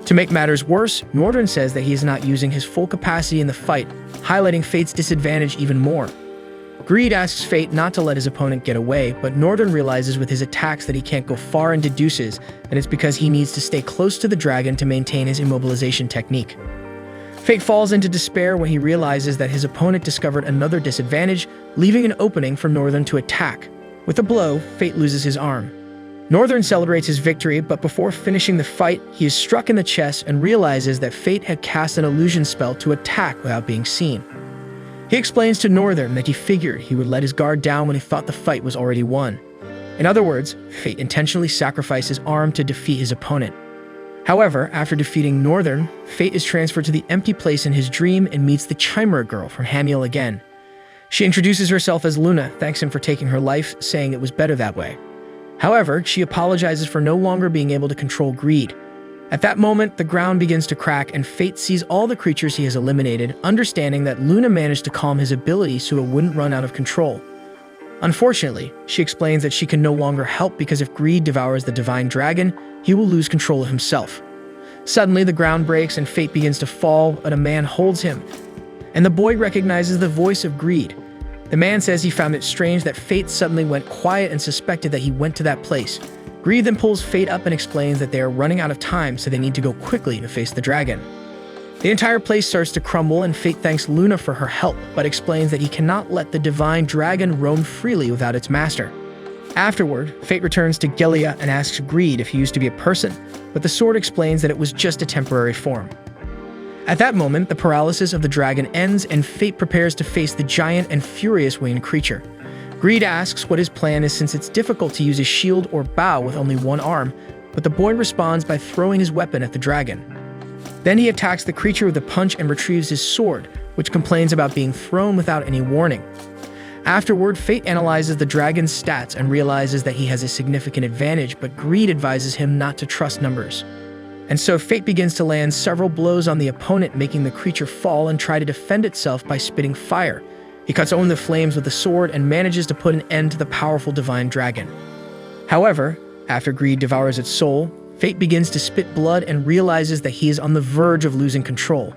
To make matters worse, Northern says that he is not using his full capacity in the fight, highlighting Fate's disadvantage even more. Greed asks Fate not to let his opponent get away, but Northern realizes with his attacks that he can't go far and deduces that it's because he needs to stay close to the dragon to maintain his immobilization technique. Fate falls into despair when he realizes that his opponent discovered another disadvantage, leaving an opening for Northern to attack. With a blow, Fate loses his arm. Northern celebrates his victory, but before finishing the fight, he is struck in the chest and realizes that Fate had cast an illusion spell to attack without being seen. He explains to Northern that he figured he would let his guard down when he thought the fight was already won. In other words, Fate intentionally sacrificed his arm to defeat his opponent. However, after defeating Northern, Fate is transferred to the empty place in his dream and meets the Chimera girl from Hamiel again. She introduces herself as Luna, thanks him for taking her life, saying it was better that way. However, she apologizes for no longer being able to control Greed. At that moment, the ground begins to crack and Fate sees all the creatures he has eliminated, understanding that Luna managed to calm his ability so it wouldn't run out of control. Unfortunately, she explains that she can no longer help because if Greed devours the divine dragon, he will lose control of himself. Suddenly, the ground breaks and Fate begins to fall, but a man holds him, and the boy recognizes the voice of Greed. The man says he found it strange that Fate suddenly went quiet and suspected that he went to that place. Greed then pulls Fate up and explains that they are running out of time, so they need to go quickly to face the dragon. The entire place starts to crumble and Fate thanks Luna for her help, but explains that he cannot let the divine dragon roam freely without its master. Afterward, Fate returns to Gilia and asks Greed if he used to be a person, but the sword explains that it was just a temporary form. At that moment, the paralysis of the dragon ends and Fate prepares to face the giant and furious winged creature. Greed asks what his plan is since it's difficult to use a shield or bow with only one arm, but the boy responds by throwing his weapon at the dragon. Then he attacks the creature with a punch and retrieves his sword, which complains about being thrown without any warning. Afterward, Fate analyzes the dragon's stats and realizes that he has a significant advantage, but Greed advises him not to trust numbers. And so Fate begins to land several blows on the opponent, making the creature fall and try to defend itself by spitting fire. He cuts open the flames with the sword and manages to put an end to the powerful divine dragon. However, after Greed devours its soul, Fate begins to spit blood and realizes that he is on the verge of losing control.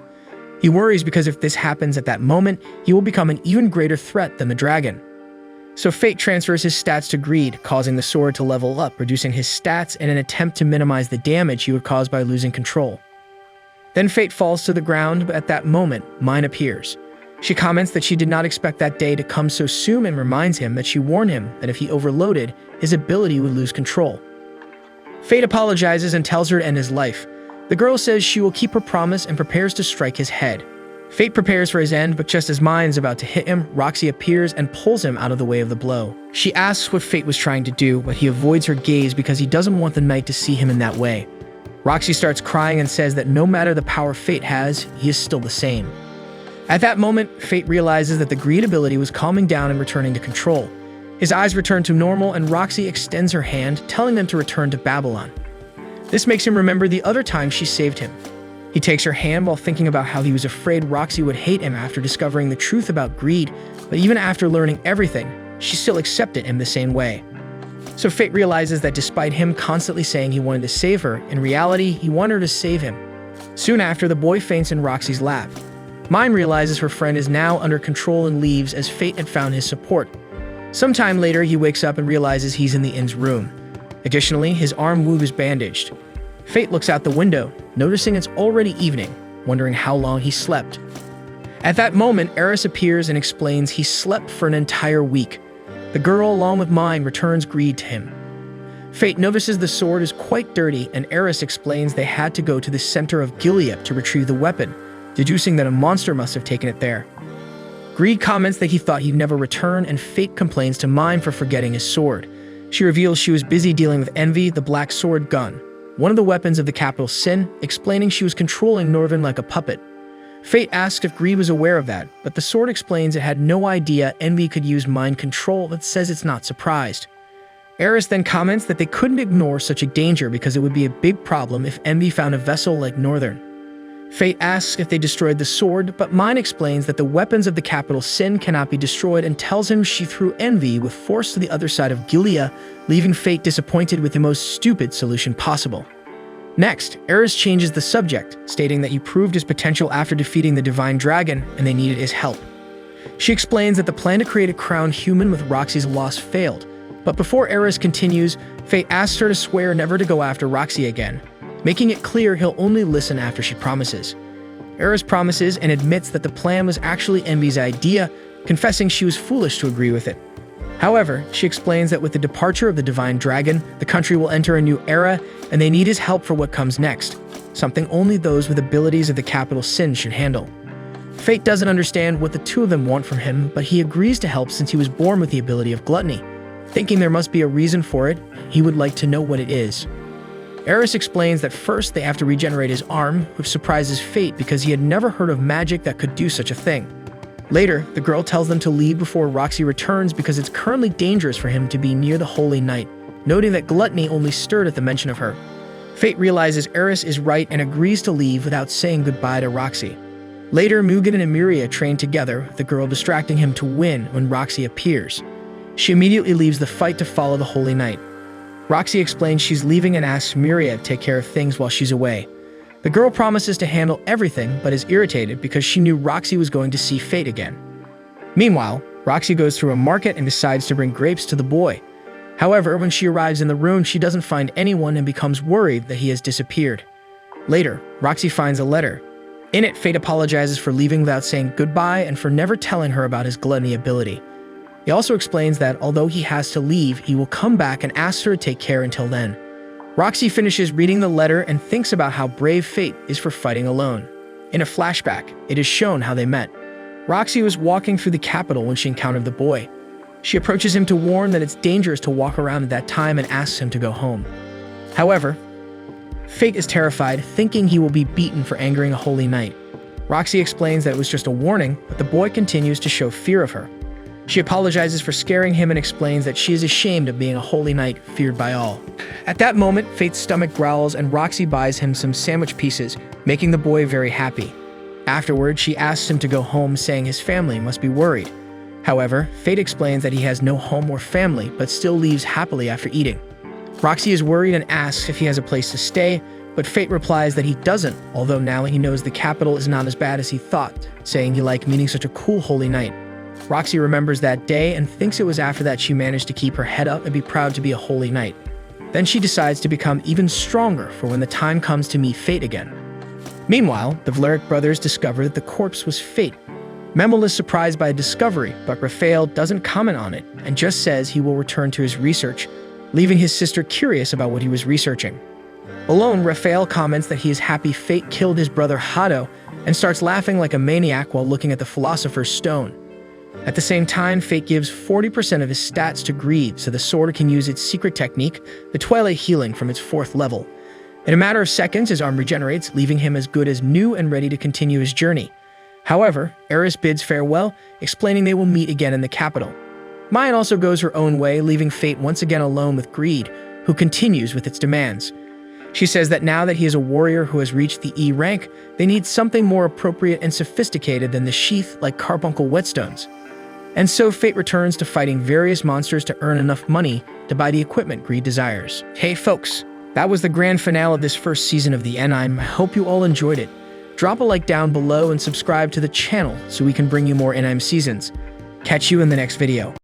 He worries because if this happens at that moment, he will become an even greater threat than the dragon. So Fate transfers his stats to Greed, causing the sword to level up, reducing his stats in an attempt to minimize the damage he would cause by losing control. Then Fate falls to the ground, but at that moment, Mine appears. She comments that she did not expect that day to come so soon and reminds him that she warned him that if he overloaded, his ability would lose control. Fate apologizes and tells her to end his life. The girl says she will keep her promise and prepares to strike his head. Fate prepares for his end, but just as Mine is about to hit him, Roxy appears and pulls him out of the way of the blow. She asks what Fate was trying to do, but he avoids her gaze because he doesn't want the knight to see him in that way. Roxy starts crying and says that no matter the power Fate has, he is still the same. At that moment, Fate realizes that the Greed ability was calming down and returning to control. His eyes return to normal and Roxy extends her hand, telling them to return to Babylon. This makes him remember the other time she saved him. He takes her hand while thinking about how he was afraid Roxy would hate him after discovering the truth about Greed, but even after learning everything, she still accepted him the same way. So Fate realizes that despite him constantly saying he wanted to save her, in reality, he wanted her to save him. Soon after, the boy faints in Roxy's lap. Mine realizes her friend is now under control and leaves as Fate had found his support. Sometime later, he wakes up and realizes he's in the inn's room. Additionally, his arm wound is bandaged. Fate looks out the window, noticing it's already evening, wondering how long he slept. At that moment, Eris appears and explains he slept for an entire week. The girl, along with Mine, returns Greed to him. Fate notices the sword is quite dirty, and Eris explains they had to go to the center of Gilead to retrieve the weapon, deducing that a monster must have taken it there. Greed comments that he thought he'd never return, and Fate complains to Mine for forgetting his sword. She reveals she was busy dealing with Envy, the black sword gun, one of the weapons of the capital sin, explaining she was controlling Northern like a puppet. Fate asks if Greed was aware of that, but the sword explains it had no idea Envy could use mind control, but says it's not surprised. Eris then comments that they couldn't ignore such a danger because it would be a big problem if Envy found a vessel like Northern. Fate asks if they destroyed the sword, but Mine explains that the weapons of the capital sin cannot be destroyed and tells him she threw Envy with force to the other side of Gilead, leaving Fate disappointed with the most stupid solution possible. Next, Eris changes the subject, stating that he proved his potential after defeating the divine dragon and they needed his help. She explains that the plan to create a crowned human with Roxy's loss failed, but before Eris continues, Fate asks her to swear never to go after Roxy again, making it clear he'll only listen after she promises. Eris promises and admits that the plan was actually Envy's idea, confessing she was foolish to agree with it. However, she explains that with the departure of the divine dragon, the country will enter a new era and they need his help for what comes next, something only those with abilities of the capital sin should handle. Fate doesn't understand what the two of them want from him, but he agrees to help since he was born with the ability of gluttony. Thinking there must be a reason for it, he would like to know what it is. Eris explains that first they have to regenerate his arm, which surprises Fate because he had never heard of magic that could do such a thing. Later, the girl tells them to leave before Roxy returns because it's currently dangerous for him to be near the Holy Night, noting that gluttony only stirred at the mention of her. Fate realizes Eris is right and agrees to leave without saying goodbye to Roxy. Later, Mugen and Emiria train together, the girl distracting him to win when Roxy appears. She immediately leaves the fight to follow the Holy Night. Roxy explains she's leaving and asks Emiria to take care of things while she's away. The girl promises to handle everything, but is irritated because she knew Roxy was going to see Fate again. Meanwhile, Roxy goes through a market and decides to bring grapes to the boy. However, when she arrives in the room, she doesn't find anyone and becomes worried that he has disappeared. Later, Roxy finds a letter. In it, Fate apologizes for leaving without saying goodbye and for never telling her about his gluttony ability. He also explains that although he has to leave, he will come back and ask her to take care until then. Roxy finishes reading the letter and thinks about how brave Fate is for fighting alone. In a flashback, it is shown how they met. Roxy was walking through the capital when she encountered the boy. She approaches him to warn that it's dangerous to walk around at that time and asks him to go home. However, Fate is terrified, thinking he will be beaten for angering a holy knight. Roxy explains that it was just a warning, but the boy continues to show fear of her. She apologizes for scaring him and explains that she is ashamed of being a holy knight feared by all. At that moment, Fate's stomach growls and Roxy buys him some sandwich pieces, making the boy very happy. Afterward, she asks him to go home, saying his family must be worried. However, Fate explains that he has no home or family, but still leaves happily after eating. Roxy is worried and asks if he has a place to stay, but Fate replies that he doesn't, although now he knows the capital is not as bad as he thought, saying he liked meeting such a cool holy knight. Roxy remembers that day and thinks it was after that she managed to keep her head up and be proud to be a holy knight. Then she decides to become even stronger for when the time comes to meet Fate again. Meanwhile, the Valeric brothers discover that the corpse was Fate. Memel is surprised by a discovery, but Raphael doesn't comment on it and just says he will return to his research, leaving his sister curious about what he was researching. Alone, Raphael comments that he is happy Fate killed his brother Hado and starts laughing like a maniac while looking at the Philosopher's Stone. At the same time, Fate gives 40% of his stats to Greed so the sword can use its secret technique, the Twilight Healing, from its 4th level. In a matter of seconds, his arm regenerates, leaving him as good as new and ready to continue his journey. However, Eris bids farewell, explaining they will meet again in the capital. Mayan also goes her own way, leaving Fate once again alone with Greed, who continues with its demands. She says that now that he is a warrior who has reached the E rank, they need something more appropriate and sophisticated than the sheath like carbuncle whetstones. And so Fate returns to fighting various monsters to earn enough money to buy the equipment Greed desires. Hey folks, that was the grand finale of this first season of the Anime. I hope you all enjoyed it. Drop a like down below and subscribe to the channel so we can bring you more Anime seasons. Catch you in the next video.